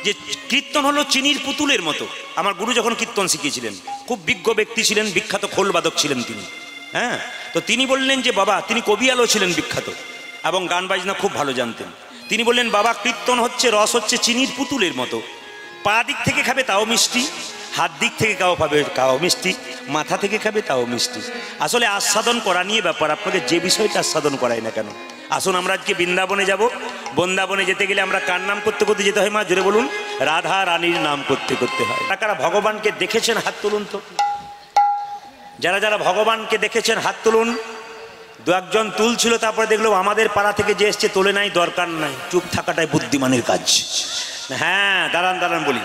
যে কীর্তন হলো চিনির পুতুলের মতো। আমার গুরু যখন কীর্তন শিখিয়েছিলেন, খুব বিজ্ঞ ব্যক্তি ছিলেন, বিখ্যাত খোলবাদক ছিলেন তিনি। হ্যাঁ, তো তিনি বললেন যে বাবা, তিনি কবিয়ালও ছিলেন বিখ্যাত এবং গান বাজনা খুব ভালো জানতেন। তিনি বললেন বাবা, কীর্তন হচ্ছে, রস হচ্ছে চিনির পুতুলের মতো। পা দিক থেকে খাবে তাও মিষ্টি, হাত দিক থেকে কাও পাবে তাও মিষ্টি, মাথা থেকে খাবে তাও মিষ্টি। আসলে আস্বাদন করা নিয়ে ব্যাপার, আপনাকে যে বিষয়টা আস্বাদন করায় না কেন। আসুন আমরা আজকে বৃন্দাবনে যাব। বৃন্দাবনে যেতে গেলে আমরা কার নাম করতে করতে যেতে হয় মা? জোরে বলুন। রাধা রানীর নাম করতে করতে হয়। কারা ভগবানকে দেখেছেন হাত তুলুন তো। যারা যারা ভগবানকে দেখেছেন হাত তুলুন। দু একজন তুলছিল, তারপরে দেখলো আমাদের পাড়া থেকে যে এসছে তোলে নাই, দরকার নাই, চুপ থাকাটাই বুদ্ধিমানের কাজ। হ্যাঁ, দাঁড়ান দাঁড়ান বলি।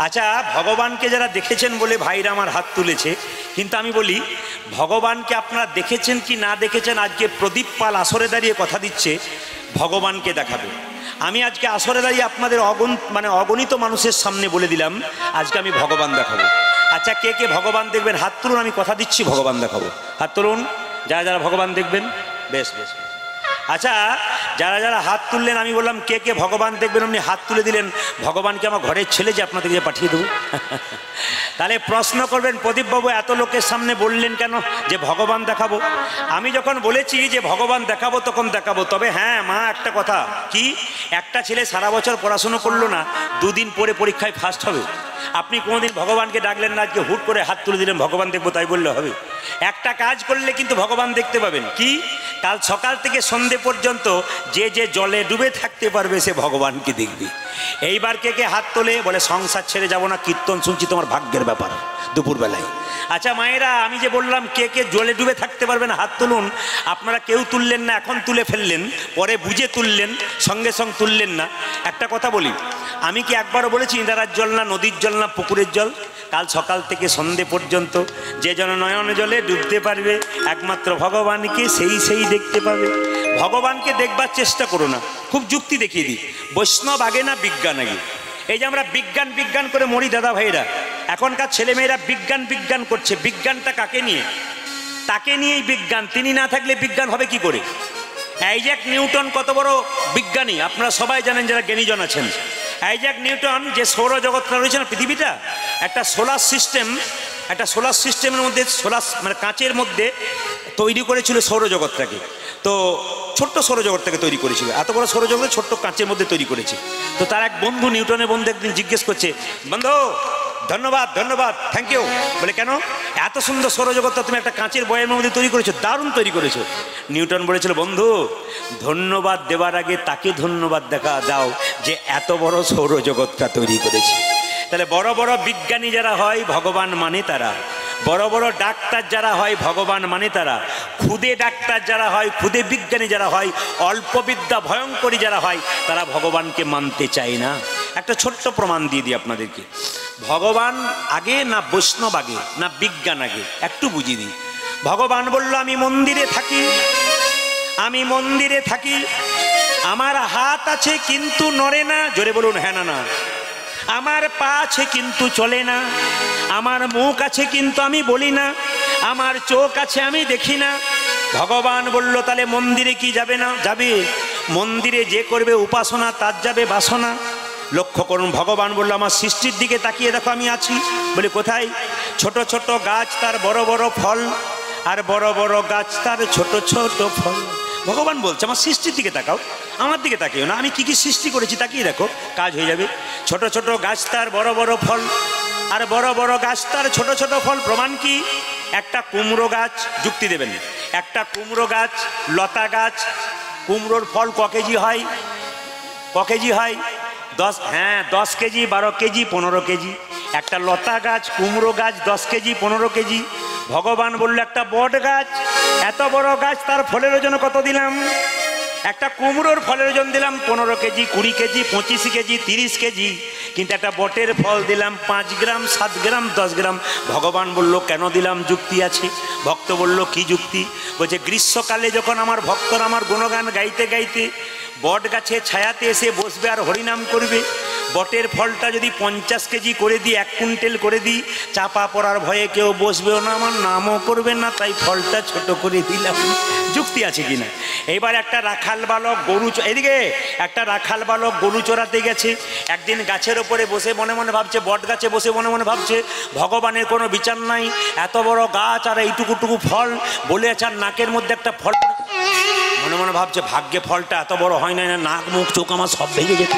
আচ্ছা, ভগবানকে যারা দেখেছেন বলে ভাইরা আমার হাত তুলেছে, কিন্তু আমি বলি ভগবানকে আপনারা দেখেছেন কি না দেখেছেন, আজকে প্রদীপ পাল আসরে দাঁড়িয়ে কথা দিচ্ছে ভগবানকে দেখাবে। আমি আজকে আসরে দাঁড়িয়ে আপনাদের অগণিত মানুষের সামনে বলে দিলাম আজকে আমি ভগবান দেখাবো। আচ্ছা, কে কে ভগবান দেখবেন হাত তুলুন। আমি কথা দিচ্ছি ভগবান দেখাবো, হাত তুলুন যারা যারা ভগবান দেখবেন। বেশ বেশ। আচ্ছা, যারা যারা হাত তুললেন, আমি বললাম কে কে ভগবান দেখবেন, আপনি হাত তুলে দিলেন। ভগবানকে আমার ঘরের ছেলে যে আপনাদেরকে যে পাঠিয়ে দেবো। তাহলে প্রশ্ন করবেন, প্রদীপবাবু এত লোকের সামনে বললেন কেন যে ভগবান দেখাবো? আমি যখন বলেছি যে ভগবান দেখাবো তখন দেখাবো। তবে হ্যাঁ মা, একটা কথা কি, একটা ছেলে সারা বছর পড়াশুনো করলো না, দুদিন পরে পরীক্ষায় ফার্স্ট হবে। আপনি কোনোদিন ভগবানকে ডাকলেন না, আজকে হুট করে হাত তুলে দিলেন ভগবান দেখবো তাই বললে হবে? একটা কাজ করলে কিন্তু ভগবান দেখতে পাবেন। কি? কাল সকাল থেকে সন্ধে পর্যন্ত যে যে জলে ডুবে থাকতে পারবে সে ভগবানকে দেখবে। এইবার কে কে হাত তোলে বলে সংসার ছেড়ে যাব না, কীর্তন শুনছি, তোমার ভাগ্যের ব্যাপার দুপুরবেলায়। আচ্ছা মায়েরা, আমি যে বললাম কে কে জলে ডুবে থাকতে পারবেন হাত তুলুন। আপনারা কেউ তুললেন না, এখন তুলে ফেললেন, পরে বুঝে তুললেন, সঙ্গে সঙ্গে তুললেন না। একটা কথা বলি, আমি কি একবারও বলেছি ইন্দারার জল না, নদীর জল না, পুকুরের জল? কাল সকাল থেকে সন্ধে পর্যন্ত যে জন নয়ন জলে ডুবতে পারবে একমাত্র ভগবানকে, সেই দেখতে পাবে। ভগবানকে দেখবার চেষ্টা করো না। খুব যুক্তি দেখিয়ে দিই, বৈষ্ণব আগে না বিজ্ঞান আগে? এই যে আমরা বিজ্ঞান বিজ্ঞান করে মরি দাদা ভাইরা, এখনকার ছেলেমেয়েরা বিজ্ঞান বিজ্ঞান করছে। বিজ্ঞানটা কাকে নিয়ে? তাকে নিয়েই বিজ্ঞান। তিনি না থাকলে বিজ্ঞান হবে কি করে? আইজ্যাক নিউটন কত বড় বিজ্ঞানী আপনারা সবাই জানেন যারা জ্ঞানীজন আছেন। আইজ্যাক নিউটন যে সৌরজগৎটা রয়েছে না, পৃথিবীটা একটা সোলার সিস্টেম, একটা সোলার সিস্টেমের মধ্যে কাঁচের মধ্যে তৈরি করেছিল সৌরজগৎটাকে। তো ছোট্ট সৌরজগৎটাকে তৈরি করেছিল, এত বড় সৌরজগৎ ছোট্ট কাঁচের মধ্যে তৈরি করেছে। তো তার এক বন্ধু, নিউটনের বন্ধু, একদিন জিজ্ঞেস করছে, বন্ধু ধন্যবাদ ধন্যবাদ, থ্যাংক ইউ। বলে কেন? এত সুন্দর সৌরজগৎটা তুমি একটা কাঁচের বয়ের মধ্যে তৈরি করেছো, দারুণ তৈরি করেছো। নিউটন বলেছিল, বন্ধু ধন্যবাদ দেওয়ার আগে তাকে ধন্যবাদ দাও যে এত বড় সৌরজগৎটা তৈরি করেছে। তাহলে বড় বড় বিজ্ঞানী যারা হয় ভগবান মানে তারা, বড় বড় ডাক্তার যারা হয় ভগবান মানে তারা, খুদে ডাক্তার যারা হয়, খুদে বিজ্ঞানী যারা হয়, অল্প বিদ্যা ভয়ঙ্করী যারা হয়, তারা ভগবানকে মানতে চায় না। একটা ছোট্ট প্রমাণ দিয়ে দিই আপনাদেরকে। ভগবান আগে না বৈষ্ণব আগে না বিজ্ঞান আগে? একটু বুঝিয়ে দিই। ভগবান বলল, আমি মন্দিরে থাকি, আমি মন্দিরে থাকি, আমার হাত আছে কিন্তু নড়ে না। জোরে বলুন হ্যাঁ না না। আমার পা আছে কিন্তু চলে না, আমার মুখ আছে কিন্তু আমি বলি না, আমার চোখ আছে আমি দেখি না। ভগবান বলল, তাহলে মন্দিরে কি যাবে না? যাবে। মন্দিরে যে করবে উপাসনা তার যাবে বাসনা। লক্ষ্য করুন, ভগবান বলল, আমার সৃষ্টির দিকে তাকিয়ে দেখো আমি আছি। বলে কোথায়? ছোট ছোট গাছ তার বড় বড় ফল, আর বড় বড় গাছ তার ছোট ছোট ফল। ভগবান বলছে আমার সৃষ্টির দিকে তাকাও, আমার দিকে তাকিও না, আমি কি কি সৃষ্টি করেছি তাকিয়ে দেখো, কাজ হয়ে যাবে। ছোট ছোট গাছ তার বড় বড় ফল, আর বড় বড় গাছ তার ছোট ছোট ফল। প্রমাণ কি? একটা কুমড়ো গাছ, যুক্তি দেবেন, একটা কুমড়ো গাছ, লতা গাছ, কুমড়োর ফল ক কেজি হয়? ক কেজি হয়? 10 কেজি, 12 কেজি, 15 কেজি। একটা লতা গাছ, কুমড়ো গাছ 10 কেজি, 15 কেজি। ভগবান বলল, একটা বট গাছ, এত বড় গাছ, তার ফলের ওজন কত দিলাম? একটা কুমড়োর ফলের ওজন দিলাম 15 কেজি, 20 কেজি, 25 কেজি, 30 কেজি। কিন্তু একটা বটের ফল দিলাম 5 গ্রাম, 7 গ্রাম, 10 গ্রাম। ভগবান বলল, কেন দিলাম? যুক্তি আছে। ভক্ত বলল, কি যুক্তি? বলছে, গ্রীষ্মকালে যখন আমার ভক্তরা আমার গুণগান গাইতে গাইতে বট গাছে ছায়াতে এসে বসবে আর হরিনাম করবে। বটের ফলটা যদি 50 কেজি করে দিই, 1 কুইন্টাল করে দিই, চাপা পড়ার ভয়ে কেউ বসবেও না, আমার নামও করবে না, তাই ফলটা ছোট করে দিলাম। যুক্তি আছে কিনা? এবার একটা রাখাল বালক এদিকে একটা রাখাল বালক গরু চড়াতে গেছে। একদিন গাছের ওপরে বসে মনে মনে ভাবছে, বট গাছে বসে মনে মনে ভাবছে, ভগবানের কোনো বিচার নাই, এত বড় গাছ আর এইটুকুটুকু ফল, বলে আছে আর নাকের মধ্যে একটা ফল। মনে মনে ভাবছে, ভাগ্যে ফলটা এত বড় হয় না, নাক মুখ চোখ আমার সব ভেঙে যেত।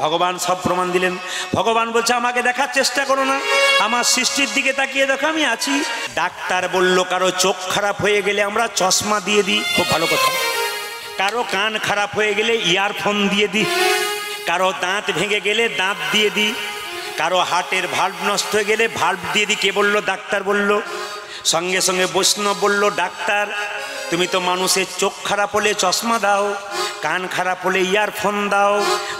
ভগবান সব প্রমাণ দিলেন। ভগবান বলছে, আমাকে দেখার চেষ্টা করো না, আমার সৃষ্টির দিকে তাকিয়ে দেখো আমি আছি। ডাক্তার বলল, কারো চোখ খারাপ হয়ে গেলে আমরা চশমা দিয়ে দিই, খুব ভালো কথা। কারো কান খারাপ হয়ে গেলে ইয়ারফোন দিয়ে দিই, কারো দাঁত ভেঙে গেলে দাঁত দিয়ে দিই, কারো হার্টের ভাল্ব নষ্ট হয়ে গেলে ভাল্ব দিয়ে দিই। কে বলল? ডাক্তার বলল। সঙ্গে সঙ্গে বৈষ্ণব বলল, ডাক্তার তুমি তো মানুষের চোখ খারাপ হলে চশমা দাও, কান খারাপ হলে ইয়ারফোন দাও,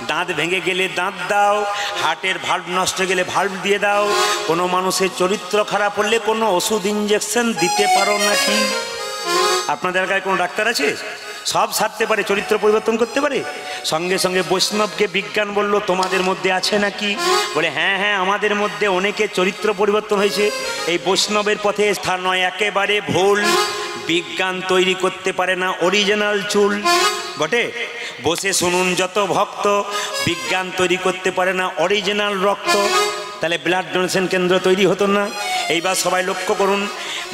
দাঁত ভেঙে গেলে দাঁত দাও, হার্টের ভাল্ব নষ্ট হয়ে গেলে ভাল্ব দিয়ে দাও, কোনো মানুষের চরিত্র খারাপ হলে কোনো ওষুধ ইঞ্জেকশন দিতে পারো নাকি? আপনাদের এলাকায় কোনো ডাক্তার আছে? সব সারতে পারে, চরিত্র পরিবর্তন করতে পারে। সঙ্গে সঙ্গে বৈষ্ণবকে বিজ্ঞান বলল, তোমাদের মধ্যে আছে নাকি? বলে, হ্যাঁ হ্যাঁ, আমাদের মধ্যে অনেকে চরিত্র পরিবর্তন হয়েছে। এই বৈষ্ণবের পথে স্থান নয়, একেবারে ভুল। বিজ্ঞান তৈরি করতে পারে না অরিজিনাল চুল, বটে? বসে শুনুন যত ভক্ত, বিজ্ঞান তৈরি করতে পারে না অরিজিনাল রক্ত, তাহলে ব্লাড ডোনেশন কেন্দ্র তৈরি হতো না। এইবার সবাই লক্ষ্য করুন,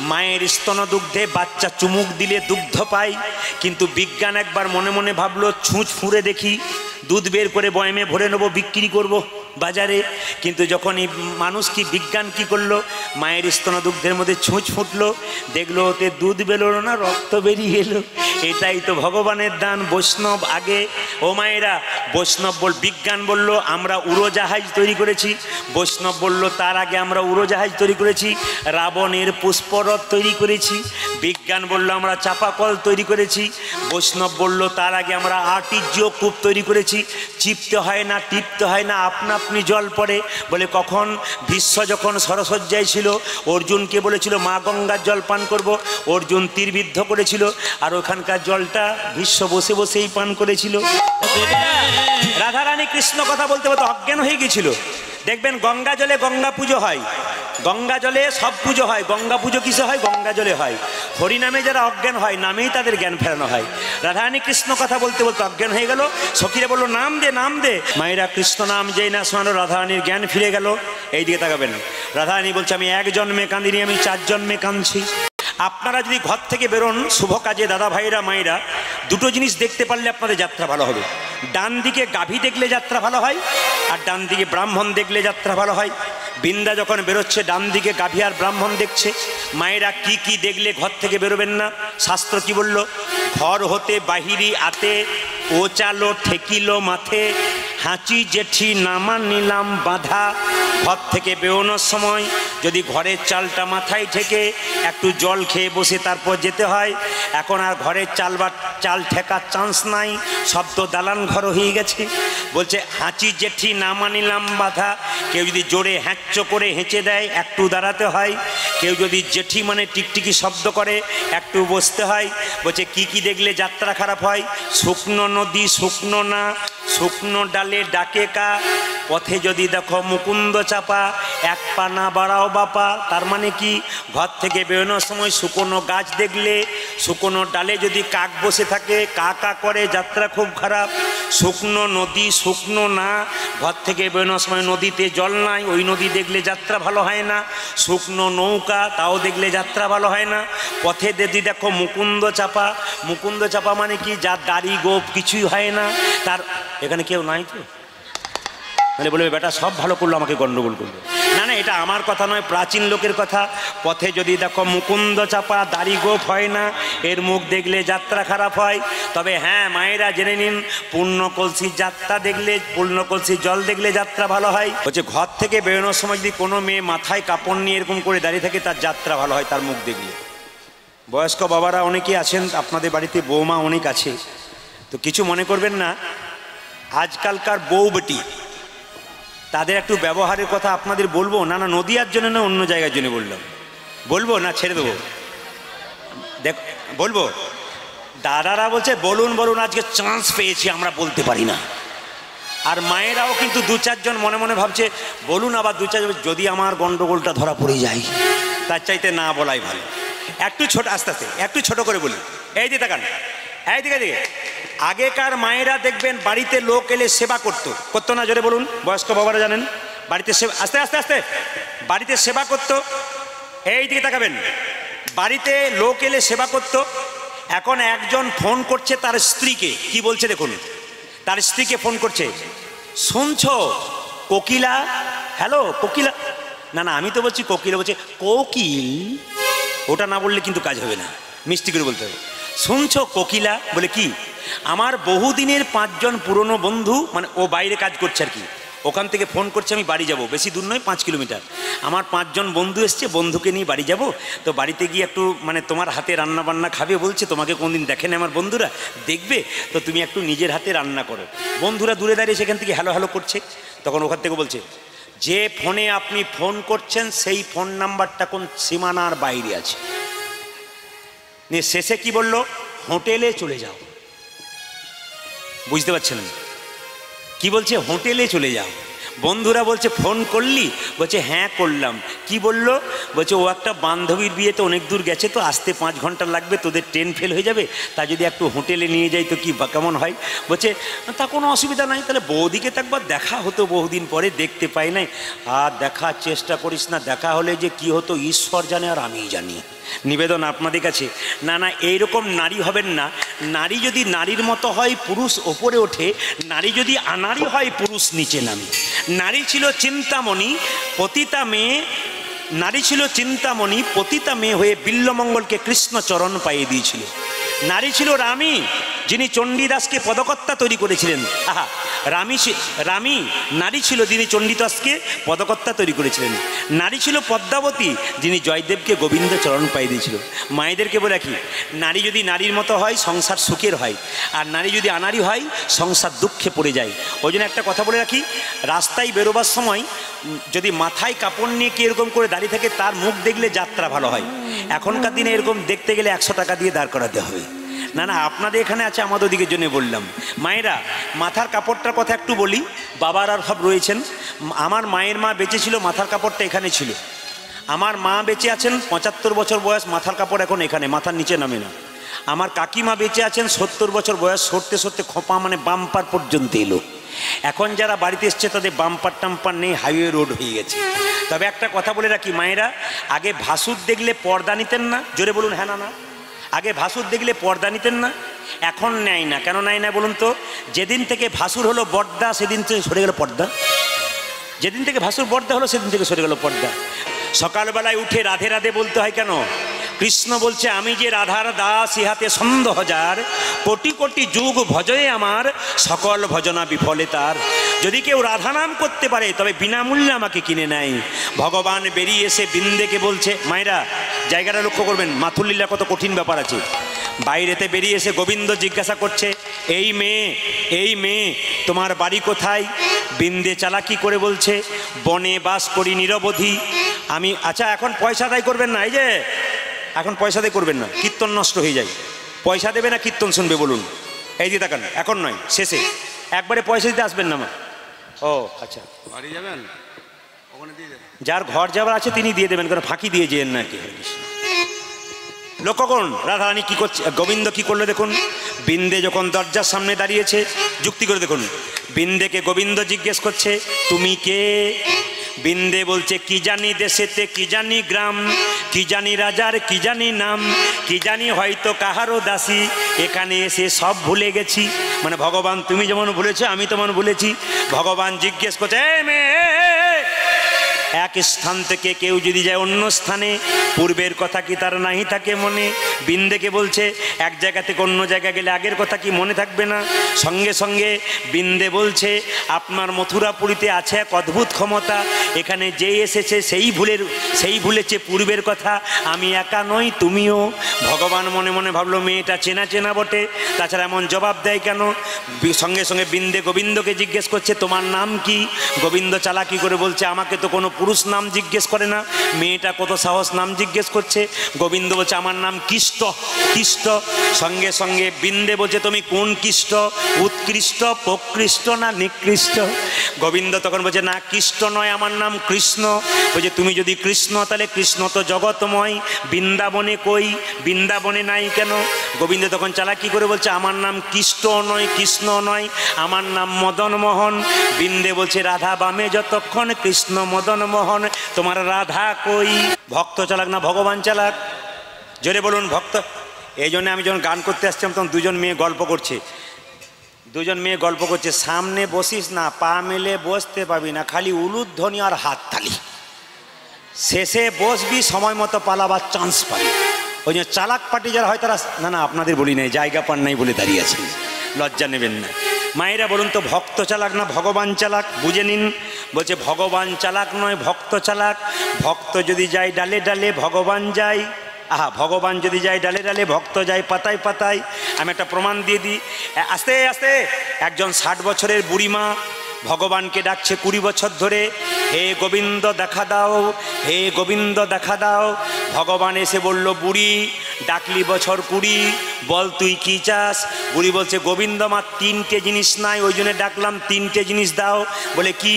মায়ের স্তন দুগ্ধে বাচ্চা চুমুক দিলে দুগ্ধ পায়, কিন্তু বিজ্ঞান একবার মনে মনে ভাবলো, ছুঁচ ফুঁড়ে দেখি, দুধ বের করে বয়মে ভরে নেবো, বিক্রি করব বাজারে। কিন্তু যখন এই মানুষ কি বিজ্ঞান কি করলো, মায়ের স্তন দুগ্ধের মধ্যে ছুঁচ ফুটলো, দেখলো ওতে দুধ বেরোলো না, রক্ত বেরিয়ে এলো। এটাই তো ভগবানের দান। বৈষ্ণব আগে, ও মায়েরা, বৈষ্ণব বিজ্ঞান বলল আমরা উড়োজাহাজ তৈরি করেছি, বৈষ্ণব বলল তার আগে আমরা উড়োজাহাজ তৈরি করেছি, রাবণের পুষ্পরথ তৈরি করেছি। বিজ্ঞান বলল আমরা চাপাকল তৈরি করেছি, বৈষ্ণব বলল তার আগে আমরা আর্টিজ্য কূপ তৈরি করেছি। চিপতে হয় না, টিপতে হয় না, আপনা আপনি জল পড়ে। বলে কখন? ভীষ্ম যখন সরসজ্জায় ছিল, অর্জুনকে বলেছিল মা গঙ্গার জল পান করব, অর্জুন তীরবিদ্ধ করেছিল, আর ওখানকার জলটা ভীষ্ম বসে বসেই পান করেছিল। রাধারানী কৃষ্ণ কথা বলতে বলতে অজ্ঞান হয়ে গেছিল। দেখবেন গঙ্গা জলে গঙ্গা পুজো হয়, গঙ্গা জলে সব পুজো হয়, গঙ্গা পুজো কিসে হয়? গঙ্গা জলে হয়। হরিনামে যারা অজ্ঞান হয়, নামেই তাদের জ্ঞান ফেরানো হয়। রাধারানী কৃষ্ণ কথা বলতে বলতে অজ্ঞান হয়ে গেল, সখীরা বললো নাম দে নাম দে। মায়েরা কৃষ্ণ নাম যেই না শোনালো, রাধারানীর জ্ঞান ফিরে গেল। এই দিকে তাকাবেন, রাধারানী বলছে আমি 1 জন্মে কাঁদিনি, আমি 4 জন্মে কাঁদছি। আপনারা যদি ঘর থেকে বেরোন শুভ কাজে, দাদা ভাইরা মায়েরা, দুটো জিনিস দেখতে পারলে আপনাদের যাত্রা ভালো হবে। ডান দিকে গাভী দেখলে যাত্রা ভালো হয়, আর ডান দিকে ব্রাহ্মণ দেখলে যাত্রা ভালো হয়। বিন্দা যখন বেরোচ্ছে, ডান দিকে গাভী আর ব্রাহ্মণ দেখছে। মায়েরা কি কি দেখলে ঘর থেকে বেরোবেন না? শাস্ত্র কি বলল? ঘর হতে বাহিরি আতে, ও চালো ঠেকিলো মাথে, হাঁচি জেঠি নামা নিলাম বাধা। ঘর থেকে বেরোনোর সময় যদি ঘরের চালটা মাথায় ঠেকে একটু জল খেয়ে বসে তারপর যেতে হয়। এখন আর ঘরের চাল ঠেকার চান্স নাই, সব তো দালান ঘর হয়ে গেছে। বলছে হাঁচি জেঠি নামা নিলাম বাধা। কেউ যদি জোরে হ্যাঁচ করে হেঁচে দেয়, একটু দাঁড়াতে হয়। কেউ যদি জেঠি মানে টিকটিকি শব্দ করে, একটু বসতে হয়। বলছে কি কি দেখলে যাত্রা খারাপ হয়? শুকনো নদী শুকনো না, শুকনো ডালে ডাকে কা। পথে যদি দেখো মুকুন্দ চাপা, 1 পা না বাড়াও বাপা। তার মানে কি? ঘর থেকে বেরোনোর সময় শুকনো গাছ দেখলে, শুকনো ডালে যদি কাক বসে থাকে, কা কা করে, যাত্রা খুব খারাপ। শুকনো নদী শুকনো না, ঘর থেকে বেরোনোর সময় নদীতে জল নাই, ওই নদী দেখলে যাত্রা ভালো হয় না। শুকনো নৌকা, তাও দেখলে যাত্রা ভালো হয় না। পথে যদি দেখো মুকুন্দ চাপা, মুকুন্দ চাপা মানে কি? যার দাড়ি গোপ কিছুই হয় না। তার এখানে কেউ নাই তো, তাহলে বলবে বেটা সব ভালো করলো, আমাকে গন্ডগোল করলো। না না, এটা আমার কথা নয়, প্রাচীন লোকের কথা। পথে যদি দেখো মুকুন্দ চাপা, দাড়ি গোপ হয় না, এর মুখ দেখলে যাত্রা খারাপ হয়। তবে হ্যাঁ মায়েরা জেনে নিন, পূর্ণ কলসির যাত্রা দেখলে, পূর্ণ কলসির জল দেখলে যাত্রা ভালো হয়। হচ্ছে ঘর থেকে বেরোনোর সময় যদি কোনো মেয়ে মাথায় কাপড় নিয়ে এরকম করে দাঁড়িয়ে থাকে, তার যাত্রা ভালো হয় তার মুখ দেখলে। বয়স্ক বাবারা অনেকেই আছেন, আপনাদের বাড়িতে বৌমা অনেক আছে, তো কিছু মনে করবেন না। আজকালকার বউ বেটি তাদের একটু ব্যবহারের কথা আপনাদের বলবো। না না, নদিয়ার জন্য না, অন্য জায়গার জন্য বললাম। বলবো না ছেড়ে দেবো? দেখ বলবো, দাদারা বলছে বলুন বলুন, আজকে চান্স পেয়েছি, আমরা বলতে পারি না। আর মায়েরাও কিন্তু দু চারজন মনে মনে ভাবছে বলুন, আবার দু চারজন যদি আমার গন্ডগোলটা ধরা পড়ে যায়, তার চাইতে না বলাই ভালো। একটু ছোট, আস্তে আস্তে একটু ছোট করে বলি। এই যে তাকান, এই দিকে দিকে, আগেকার মায়েরা দেখবেন বাড়িতে লোক এলে সেবা করতো না? জোরে বলুন, বয়স্ক বাবারা জানেন, বাড়িতে সেবা, আস্তে আস্তে আস্তে, বাড়িতে সেবা করতো। এই দিকে তাকাবেন, বাড়িতে লোক এলে সেবা করতো। এখন একজন ফোন করছে তার স্ত্রীকে, কি বলছে দেখুন, তার স্ত্রীকে ফোন করছে, শুনছো কোকিলা? হ্যালো কোকিলা? না না, আমি তো বলছি কোকিলা, বলছে কোকিল। ওটা না বললে কিন্তু কাজ হবে না, মিষ্টি করে বলতে হবে। শুনছো কোকিলা? বলে কি? আমার বহুদিনের 5 জন পুরনো বন্ধু, মানে ও বাইরে কাজ করছে আর কি, ওখান থেকে ফোন করছে আমি বাড়ি যাব, বেশি দূর নয় 5 কিলোমিটার। আমার 5 জন বন্ধু এসছে, বন্ধুকে নিয়ে বাড়ি যাব, তো বাড়িতে গিয়ে একটু মানে তোমার হাতে রান্না বান্না খাবে বলছে, তোমাকে কোনদিন দেখেন আমার বন্ধুরা, দেখবে তো তুমি একটু নিজের হাতে রান্না করো। বন্ধুরা দূরে দাঁড়িয়ে সেখান থেকে হ্যালো হ্যালো করছে। তখন ওখান থেকে বলছে, যে ফোনে আপনি ফোন করছেন সেই ফোন নাম্বারটা কোন সীমানার বাইরে আছে। নিয়ে শেষে কি বলল, হোটেলে চলে যাও। বুঝতে পারছেন কি বলছে? হোটেলে চলে যাও। বন্ধুরা বলছে ফোন করলি? বলছে হ্যাঁ করলাম। কি বললো? বলছে ও একটা বান্ধবীর বিয়েতে অনেক দূর গেছে, তো আসতে 5 ঘন্টা লাগবে, তোদের ট্রেন ফেল হয়ে যাবে, তা যদি একটু হোটেলে নিয়ে যাই তো কি কেমন হয়? বলছে তা কোনো অসুবিধা নাই, তাহলে বৌদিকে তো একবার দেখা হতো, বহুদিন পরে দেখতে পাই নাই। আর দেখার চেষ্টা করিস না, দেখা হলে যে কি হতো ঈশ্বর জানে আর আমিই জানি। নিবেদন আপনাদের কাছে, না না এইরকম নারী হবেন না। নারী যদি নারীর মতো হয় পুরুষ ওপরে ওঠে, নারী যদি আনারী হয় পুরুষ নিচে নামে। নারী ছিল চিন্তামণি, পতিতা মেয়ে, নারী ছিল চিন্তামণি, পতিতা মেয়ে হয়ে বিল্লমঙ্গলকে কৃষ্ণ চরণ পাইয়ে দিয়েছিল। নারী ছিল রামী, যিনি চণ্ডীদাসকে পদকর্তা তৈরি করেছিলেন। আহা, রামী নারী ছিল, যিনি চণ্ডীদাসকে পদকর্তা তৈরি করেছিলেন। নারী ছিল পদ্মাবতী, যিনি জয়দেবকে গোবিন্দ চরণ পাইয়ে দিয়েছিল। মায়েদেরকে বলে রাখি, নারী যদি নারীর মতো হয় সংসার সুখের হয়, আর নারী যদি আনারী হয় সংসার দুঃখে পড়ে যায়। ওই জন্য একটা কথা বলে রাখি, রাস্তায় বেরোবার সময় যদি মাথায় কাপড় নিয়ে কি এরকম করে দাঁড়িয়ে থাকে, তার মুখ দেখলে যাত্রা ভালো হয়। এখনকার দিনে এরকম দেখতে গেলে 100 টাকা দিয়ে দাঁড় করাতে হবে। না না, আপনাদের এখানে আছে, আমাদের ওদিকের জন্য বললাম। মায়েরা, মাথার কাপড়টার কথা একটু বলি। বাবার আর সব রয়েছেন। আমার মায়ের মা বেঁচে ছিল, মাথার কাপড়টা এখানে ছিল। আমার মা বেঁচে আছেন, 75 বছর বয়স, মাথার কাপড় এখন এখানে, মাথার নিচে নামে না। আমার কাকিমা বেঁচে আছেন, 70 বছর বয়স, সরতে সরতে খোঁপা মানে বাম্পার পর্যন্ত এলো। এখন যারা বাড়িতে এসছে তাদের বাম্পার টাম্পার নেই, হাইওয়ে রোড হয়ে গেছে। তবে একটা কথা বলে রাখি মায়েরা, আগে ভাসুর দেখলে পর্দা নিতেন না? জোরে বলুন হ্যাঁ না না। আগে ভাসুর দেখলে পর্দা নিতেন না, এখন নেয় না। কেন নেয় না বলুন তো? যেদিন থেকে ভাসুর হলো বর্দা সেদিন থেকে সরে গেল পর্দা। যেদিন থেকে ভাসুর বর্দা হলো সেদিন থেকে সরে গেল পর্দা। সকালবেলায় উঠে রাধে রাধে বলতে হয় কেন? কৃষ্ণ বলছে, আমি যে রাধার দাস, ইহাতে ছন্দ হাজার, কোটি কোটি যুগ ভজয়ে আমার, সকল ভজনা বিফলে তার। যদি কেউ রাধা নাম করতে পারে তবে বিনামূল্যে আমাকে কিনে নেয়। ভগবান বেরিয়ে এসে বৃন্দেকে বলছে, মায়েরা জায়গাটা লক্ষ্য করবেন, মাথুরলীলা কত কঠিন ব্যাপার আছে। বাইরেতে বেরিয়ে এসে গোবিন্দ জিজ্ঞাসা করছে, এই মেয়ে তোমার বাড়ি কোথায়? বৃন্দে চালাকি করে বলছে, বনে বাস করি নিরবধি আমি। আচ্ছা এখন পয়সা আদায় করবেন না, এই যে এখন পয়সা দিয়ে করবেন না, কীর্তন নষ্ট হয়ে যায়। পয়সা দেবে না কীর্তন শুনবে বলুন? এই দিয়ে তাকান, এখন নয়, শেষে একবারে পয়সা দিতে আসবেন না মা। ও আচ্ছা, বাড়ি যাবেন, ওখানে দিয়ে দেবেন। যার ঘর যাওয়ার আছে তিনি দিয়ে দেবেন, কারণ ফাঁকি দিয়ে যেন না কি। লক্ষ্য করুন রাধারানী কি করছে, গোবিন্দ কি করলো দেখুন। বৃন্দে যখন দরজার সামনে দাঁড়িয়েছে, যুক্তি করে দেখুন, বৃন্দেকে গোবিন্দ জিজ্ঞেস করছে, তুমি কে? বৃন্দে বলছে, কি জানি দেশেতে, কি জানি গ্রাম, কি জানি রাজার, কি জানি নাম, কি জানি হয়তো কাহারও দাসী, এখানে এসে সব ভুলে গেছি। মানে ভগবান তুমি যেমন ভুলেছো আমি তেমন ভুলেছি। ভগবান জিজ্ঞেস করছে, এই মেয়ে, এক স্থান থেকে কেউ যদি যায় অন্য স্থানে, পূর্বের কথা কি তার নাহি থাকে মনে? বৃন্দেকে বলছে, এক জায়গা থেকে অন্য জায়গা গেলে আগের কথা কি মনে থাকবে না? সঙ্গে সঙ্গে বৃন্দে বলছে, আপনার মথুরাপুরীতে আছে এক অদ্ভুত ক্ষমতা, এখানে যেই এসেছে সেই ভুলেছে পূর্বের কথা, আমি একা নই তুমিও। ভগবান মনে মনে ভাবলো, মেয়েটা চেনা চেনা বটে, তাছাড়া এমন জবাব দেয় কেন? সঙ্গে সঙ্গে বৃন্দে গোবিন্দকে জিজ্ঞেস করছে, তোমার নাম কি? গোবিন্দ চালাকি করে বলছে, আমাকে তো কোনো পুরুষ নাম জিজ্ঞেস করে না, মেয়েটা কত সাহস নাম জিজ্ঞেস করছে। গোবিন্দ বলছে আমার নাম কৃষ্ট। কৃষ্ট সঙ্গে সঙ্গে বিন্দে বলছে তুমি কোন কৃষ্ট, উৎকৃষ্ট, প্রকৃষ্ট না নিকৃষ্ট? গোবিন্দ তখন বলছে না কৃষ্ট নয়, আমার নাম কৃষ্ণ। বলছে তুমি যদি কৃষ্ণ তাহলে কৃষ্ণ তো জগৎময়, বৃন্দাবনে কই, বৃন্দাবনে নাই কেন? গোবিন্দ তখন চালাকি করে বলছে আমার নাম কৃষ্ট নয়, কৃষ্ণ নয়, আমার নাম মদন মোহন। বৃন্দে বলছে রাধা বামে যতক্ষণ, কৃষ্ণ মদন মোহন, তোমার রাধা কই? ভক্ত চালাক না ভগবান চালাক? জোরে বলুন ভক্ত। এই জন্য আমি যখন গান করতে আসছিলাম তখন দুজন মেয়ে গল্প করছে, সামনে বসিস না, পা মেলে বসতে পাবি না, খালি উলুধ্বনি আর হাত তালি, শেষে বসবি সময় মতো পালাবার চান্স পাবি। ওই জন্য চালাক পার্টি যারা হয় তারা, না না আপনাদের বলি নাই, জায়গা পান নাই বলে দাঁড়িয়ে আছেন, লজ্জা নেবেন না। মায়েরা বলুন তো ভক্ত চালাক না ভগবান চালাক? বুঝে নিন। বলছে ভগবান চালাক নয়, ভক্ত চালাক। ভক্ত যদি যায় ডালে ডালে, ভগবান যায়, ভগবান যদি যায় ডালে ডালে, ভক্ত যায় পাতায় পাতায়। আমি একটা প্রমাণ দিয়ে দিই। আস্তে আস্তে একজন 60 বছরের বুড়িমা ভগবানকে ডাকছে 20 বছর ধরে, হে গোবিন্দ দেখা দাও, হে গোবিন্দ দেখা দাও। ভগবান এসে বলল বুড়ি ডাকলি বছর 20, বল তুই কি চাস? বুড়ি বলছে গোবিন্দ আমার 3টে জিনিস নাই, ওই জন্য ডাকলাম, 3টে জিনিস দাও। বলে কি?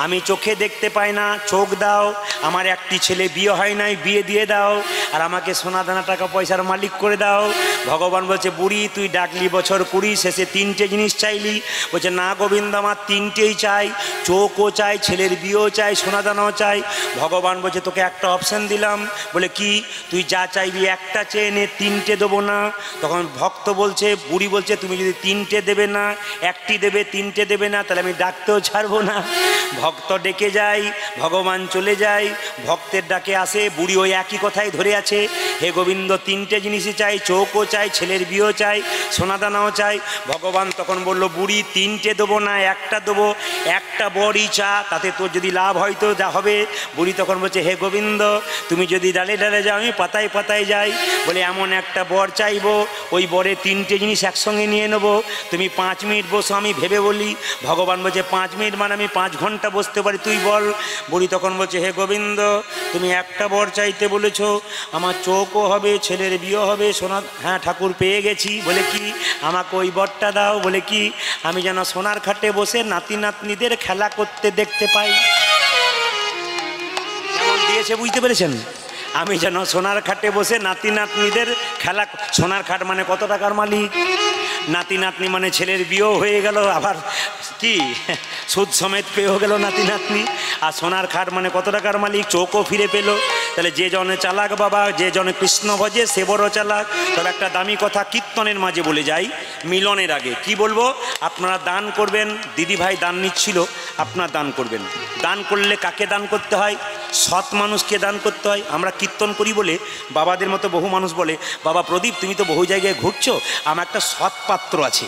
আমি চোখে দেখতে পাই না, চোখ দাও। আমার একটি ছেলে বিয়ে হয় নাই, বিয়ে দিয়ে দাও। আর আমাকে সোনা দানা টাকা পয়সার মালিক করে দাও। ভগবান বলছে বুড়ি তুই ডাকলি বছর 20, শেষে 3টে জিনিস চাইলি। বলছে না গোবিন্দ আমার 3টেই চাই, চোখও চাই, ছেলের বিয়েও চাই, সোনা দানাও চাই। ভগবান বলছে তোকে একটা অপশন দিলাম। বলে কি? তুই যা চাইবি একটা চেয়ে নে, 3টে দেবো না। তখন ভক্ত বলছে, বুড়ি বলছে তুমি যদি 3টে দেবে না, একটি দেবে, 3টে দেবে না, তাহলে আমি ডাকতেও ছাড়বো না। ভক্ত ডেকে যায়, ভগবান চলে যায়, ভক্তের ডাকে আসে। বুড়ি ওই একই কথাই ধরে আছে, হে গোবিন্দ 3টে জিনিসই চাই, চোখও চাই, ছেলের বিয়েও চাই, সোনা দানাও চাই। ভগবান তখন বলল বুড়ি 3টে দেবো না, একটা দেবো, একটা বরই চা, তাতে তোর যদি লাভ হয় তো যা হবে। বুড়ি তখন বলছে হে গোবিন্দ তুমি যদি ডালে ডালে যাও, আমি পাতায় পাতায় যাই। বলে এমন একটা বর চাইবো, ওই বরে 3টে জিনিস একসঙ্গে নিয়ে নেবো। তুমি 5 মিনিট বসো, আমি ভেবে বলি। ভগবান বলছে 5 মিনিট মানে আমি 5 ঘন্টা বসতে পারি, তুই বল। বুড়ি তখন বলছে হে গোবিন্দ তুমি একটা বর চাইতে বলেছো, আমার চোখও হবে, ছেলের বিয়ে হবে, সোনা। হ্যাঁ ঠাকুর পেয়ে গেছি। বলে কি? আমাকে ওই বরটা দাও। বলে কি? আমি যেন সোনার খাটে বসে নাতি নাতনিদের খেলা করতে দেখতে পাই। কেমন দিয়েছে বুঝতে পেরেছেন? আমি যেন সোনার খাটে বসে নাতি নাতনিদের খেলা। সোনার খাট মানে কত টাকার মালিক? নাতি নাতনি মানে ছেলের বিয়েও হয়ে গেল, আবার কি সুদ সমেত পেয়েও গেল নাতি নাতনি। আর সোনার খাট মানে কত টাকার মালিক? চোখও ফিরে পেল। তাহলে যে জনে চালাক বাবা, যে জনে কৃষ্ণ ভজে সে বড় চালাক। তবে একটা দামি কথা কীর্তনের মাঝে বলে যাই মিলনের আগে। কি বলবো? আপনারা দান করবেন। দিদি ভাই দান নিচ্ছিল, আপনারা দান করবেন। দান করলে কাকে দান করতে হয়? সৎ মানুষকে দান করতে হয়। আমরা কীর্তন করি বলে বাবাদের মতো বহু মানুষ বলে, বাবা প্রদীপ তুমি তো বহু জায়গায় ঘুরছো, আমার একটা সৎ পাত্র আছে,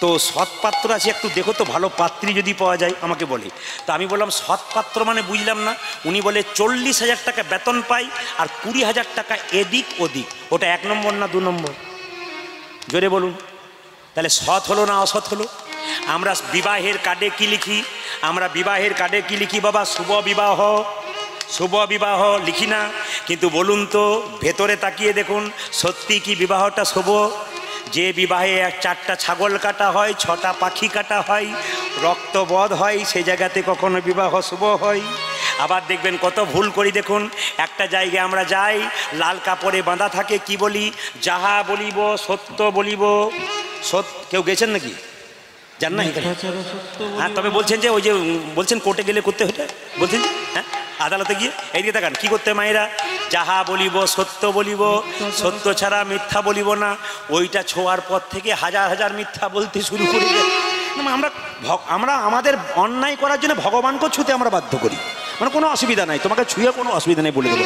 তো সৎ পাত্র আছে একটু দেখো তো ভালো পাত্রী যদি পাওয়া যায় আমাকে বলে। তা আমি বললাম সৎ পাত্র মানে বুঝলাম না। উনি বলে 40,000 টাকা বেতন পাই আর 20,000 টাকা এদিক ওদিক। ওটা 1 নম্বর না 2 নম্বর? জোরে বলুন। তাহলে সৎ হলো না অসৎ হলো? আমরা বিবাহের কার্ডে কি লিখি? আমরা বিবাহের কার্ডে কি লিখি বাবা? শুভ বিবাহ, শুভ বিবাহ লিখি না? কিন্তু বলুন তো ভেতরে তাকিয়ে দেখুন সত্যি কি বিবাহটা শুভ? যে বিবাহে 4টা ছাগল কাটা হয়, 6টা পাখি কাটা হয়, রক্তবধ হয়, সে জায়গাতে কখনো বিবাহ শুভ হয়? আবার দেখবেন কত ভুল করি দেখুন। একটা জায়গায় আমরা যাই, লাল কাপড়ে বাঁধা থাকে, কি বলি? যাহা বলিব সত্য বলিব। কেউ গেছেন নাকি? জান না? হ্যাঁ তবে বলছেন যে ওই যে বলছেন কোর্টে গেলে করতে হইতে বলছেন, হ্যাঁ আদালতে গিয়ে এইদিকে তাকান কি করতে মায়েরা? যাহা বলিব সত্য বলিব, সত্য ছাড়া মিথ্যা বলিব না। ওইটা ছোঁয়ার পর থেকে হাজার হাজার মিথ্যা বলতে শুরু করি। আমরা আমাদের অন্যায় করার জন্য ভগবানকেও ছুঁতে আমরা বাধ্য করি। মানে কোনো অসুবিধা নাই, তোমাকে ছুঁয়ে কোনো অসুবিধা নেই বলে দেবো।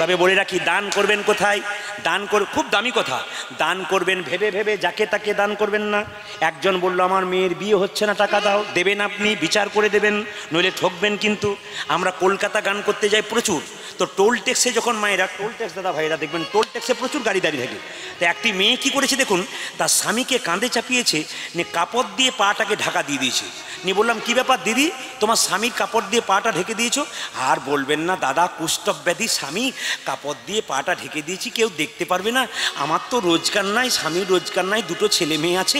তবে বলে রাখি দান করবেন কোথায়? দান খুব দামি কথা, দান করবেন ভেবে ভেবে, যাকে তাকে দান করবেন না। একজন বলল আমার মেয়ের বিয়ে হচ্ছে না, টাকা দাও। দেবেন আপনি, বিচার করে দেবেন, নইলে ঠকবেন। কিন্তু আমরা কলকাতা গান করতে যাই প্রচুর, তো টোল ট্যাক্সে যখন মায়েরা, টোল ট্যাক্স দাদা ভাইরা দেখবেন টোল ট্যাক্সে প্রচুর গাড়ি দাঁড়িয়ে থাকে। তো একটি মেয়ে কি করেছে দেখুন, তার স্বামীকে কাঁধে চাপিয়েছে, কাপড় দিয়ে পাটাকে ঢাকা দিয়ে দিয়েছে, নিয়ে বললাম কি ব্যাপার দিদি, তোমার স্বামীর কাপড় দিয়ে পাটা ঢেকে দিয়েছো? আর বলবেন না দাদা, কুষ্ঠব ব্যাধি স্বামী, কাপড় দিয়ে পাটা ঢেকে দিয়েছি, কেউ দেখতে পারবে না, আমার তো রোজগার নাই, স্বামীর রোজগার নাই, দুটো ছেলে মেয়ে আছে,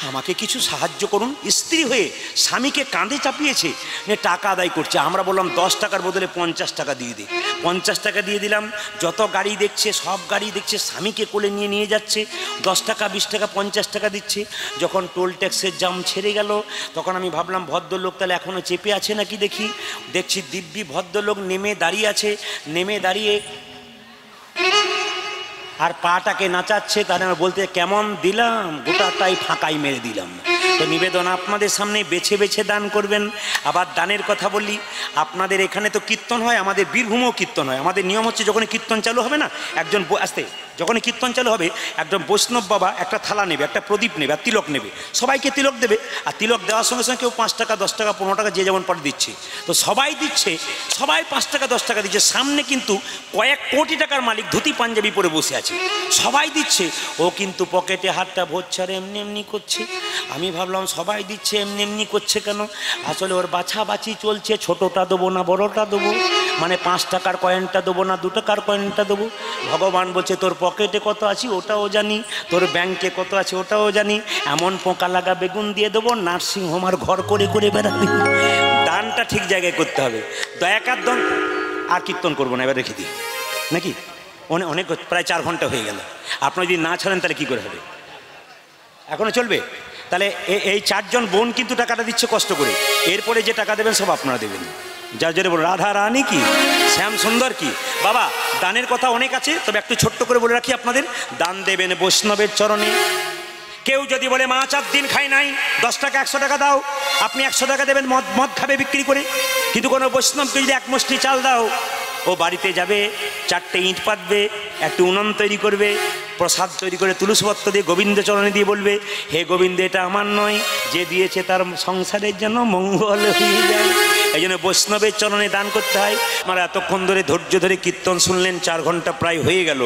আমাকে কিছু সাহায্য করুন। স্ত্রী হয়ে স্বামীকে কাঁধে চাপিয়েছে, নিয়ে টাকা আদায় করছে। আমরা বললাম 10 টাকার বদলে 50 টাকা দিয়ে দে। 50 টাকা দিয়ে দিলাম। যত গাড়ি দেখছে, সব গাড়ি দেখছে স্বামীকে কোলে নিয়ে নিয়ে যাচ্ছে, 10 টাকা 20 টাকা 50 টাকা দিচ্ছে। যখন টোল ট্যাক্সের জাম ছেড়ে গেল, তখন আমি ভাবলাম ভদ্রলোক তাহলে এখনও চেপে আছে নাকি দেখছি দিব্যি ভদ্রলোক নেমে দাঁড়িয়ে আছে, নেমে দাঁড়িয়ে আর পাটাকে নাচাচ্ছে। তাহলে আমার বলতে কেমন দিলাম, গোটাটাই ফাঁকাই মেরে দিলাম। তো নিবেদন আপনাদের সামনে বেছে বেছে দান করবেন। আবার দানের কথা বলি, আপনাদের এখানে তো কীর্তন হয়, আমাদের বীরভূমেও কীর্তন হয়। আমাদের নিয়ম হচ্ছে যখনই কীর্তন চালু হবে না, যখনই কীর্তন চালু হবে একজন বৈষ্ণব বাবা একটা থালা নেবে, একটা প্রদীপ নেবে আর তিলক নেবে, সবাইকে তিলক দেবে। আর তিলক দেওয়ার সঙ্গে সঙ্গে কেউ 5 টাকা 10 টাকা 15 টাকা যে যেমন পরে দিচ্ছে। তো সবাই দিচ্ছে, সবাই 5 টাকা 10 টাকা দিচ্ছে। সামনে কিন্তু কয়েক কোটি টাকার মালিক ধুতি পাঞ্জাবি পরে বসে আছে, সবাই দিচ্ছে, ও কিন্তু পকেটে হাতটা ভরছে আর এমনি এমনি করছে। আমি ভাবলাম সবাই দিচ্ছে, এমনি এমনি করছে কেন? আসলে ওর বাছাবাছি চলছে, ছোটোটা দেবো না বড়টা দেবো, মানে 5 টাকার কয়েনটা দেবো না 2 টাকার কয়েনটা দেবো। ভগবান বলছে তোর পকেটে কত আছে ওটাও জানি, তোর ব্যাংকে কত আছে ওটাও জানি, এমন পোকা লাগা বেগুন দিয়ে দেবো, নার্সিংহোম আর ঘর করে করে বেড়াবি। দানটা ঠিক জায়গায় করতে হবে। দয়াকার দান। আর কীর্তন করবো না, এবার রেখে দিই নাকি? অনেক প্রায় 4 ঘন্টা হয়ে গেল। আপনি যদি না ছাড়েন তাহলে কী করে হবে? এখনো চলবে? তাহলে এই 4 জন বোন কিন্তু টাকাটা দিচ্ছে কষ্ট করে, এরপরে যে টাকা দেবেন সব আপনারা দেবেন। যার জন্য রাধা রানী কি, শ্যাম সুন্দর কি। বাবা দানের কথা অনেক আছে, তবে একটু ছোট্ট করে বলে রাখি আপনাদের, দান দেবেন বৈষ্ণবের চরণে। কেউ যদি বলে মা 4 দিন খাই নাই, 10 টাকা 100 টাকা দাও, আপনি 100 টাকা দেবেন, মদ খাবে বিক্রি করে। কিন্তু কোনো বৈষ্ণবকে যদি 1 মুষ্টি চাল দাও, ও বাড়িতে যাবে, 4টে ইঁট পাতবে, একটু উনুন তৈরি করবে, প্রসাদ তৈরি করে তুলসীপত্র দিয়ে গোবিন্দ চরণে দিয়ে বলবে, হে গোবিন্দ এটা আমার নয়, যে দিয়েছে তার সংসারের জন্য মঙ্গল হয়ে যায়। এই জন্য বৈষ্ণবের চরণে দান করতে হয়। আপনারা এতক্ষণ ধরে ধৈর্য ধরে কীর্তন শুনলেন, 4 ঘন্টা প্রায় হয়ে গেল।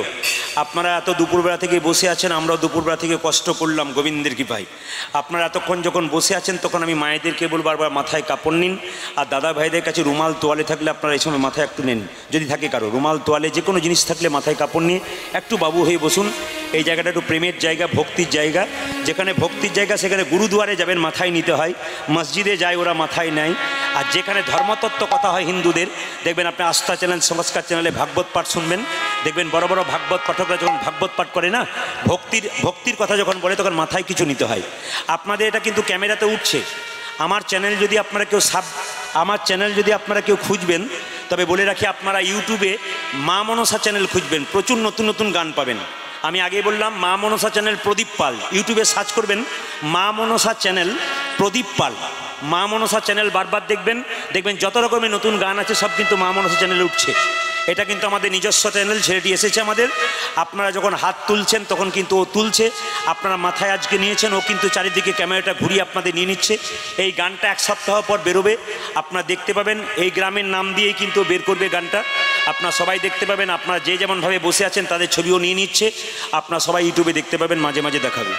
আপনারা এত দুপুরবেলা থেকে বসে আছেন, আমরাও দুপুরবেলা থেকে কষ্ট করলাম গোবিন্দের কৃপায়। আপনারা এতক্ষণ যখন বসে আছেন, তখন আমি মায়েদেরকে বলবো বারবার মাথায় কাপড় নিন, আর দাদা ভাইদের কাছে রুমাল তোয়ালে থাকলে আপনারা এই সময় মাথায় একটু নেন, যদি থাকে কারো রুমাল তোয়ালে যে কোনো জিনিস থাকলে মাথায় কাপড় নিয়ে একটু বাবু হয়ে বসুন। এই জায়গাটা একটু প্রেমের জায়গা, ভক্তির জায়গা। যেখানে ভক্তির জায়গা সেখানে গুরুদুয়ারে যাবেন, মাথায় নিতে হয়। মসজিদে যায় ওরা মাথায় নেয়। আর যেখানে ধর্মতত্ত্ব কথা হয় হিন্দুদের, দেখবেন আপনি আস্থা চ্যানেল, সংস্কার চ্যানেলে ভাগবত পাঠ শুনবেন, দেখবেন বড় বড় ভাগবত পাঠকরা যখন ভাগবত পাঠ করে না, ভক্তির কথা যখন বলে তখন মাথায় কিছু নিতে হয়। আপনাদের এটা কিন্তু ক্যামেরাতে উঠছে। আমার চ্যানেল যদি আপনারা কেউ খুঁজবেন, তবে বলে রাখি আপনারা ইউটিউবে মা মনসা চ্যানেল খুঁজবেন, প্রচুর নতুন নতুন গান পাবেন। আমি আগে বললাম মা মনসা চ্যানেল প্রদীপ পাল, ইউটিউবে সার্চ করবেন মা মনসা চ্যানেল প্রদীপ পাল, মা মনসা চ্যানেল বারবার দেখবেন যত রকমের নতুন গান আছে সব কিন্তু মা মনসা চ্যানেলে উঠছে। এটা কিন্তু আমাদের নিজস্ব চ্যানেল, ছেলেটি এসেছে আমাদের। আপনারা যখন হাত তুলছেন তখন কিন্তু ও তুলছে, আপনারা মাথায় আজকে নিয়েছেন, ও কিন্তু চারিদিকে ক্যামেরাটা ঘুরিয়ে আপনাদের নিয়ে নিচ্ছে। এই গানটা 1 সপ্তাহ পর বেরোবে, আপনারা দেখতে পাবেন। এই গ্রামের নাম দিয়েই কিন্তু বের করবে গানটা, আপনারা সবাই দেখতে পাবেন। আপনারা যে যেমনভাবে বসে আছেন তাদের ছবিও নিয়ে নিচ্ছে, আপনারা সবাই ইউটিউবে দেখতে পাবেন, মাঝে মাঝে দেখাবে।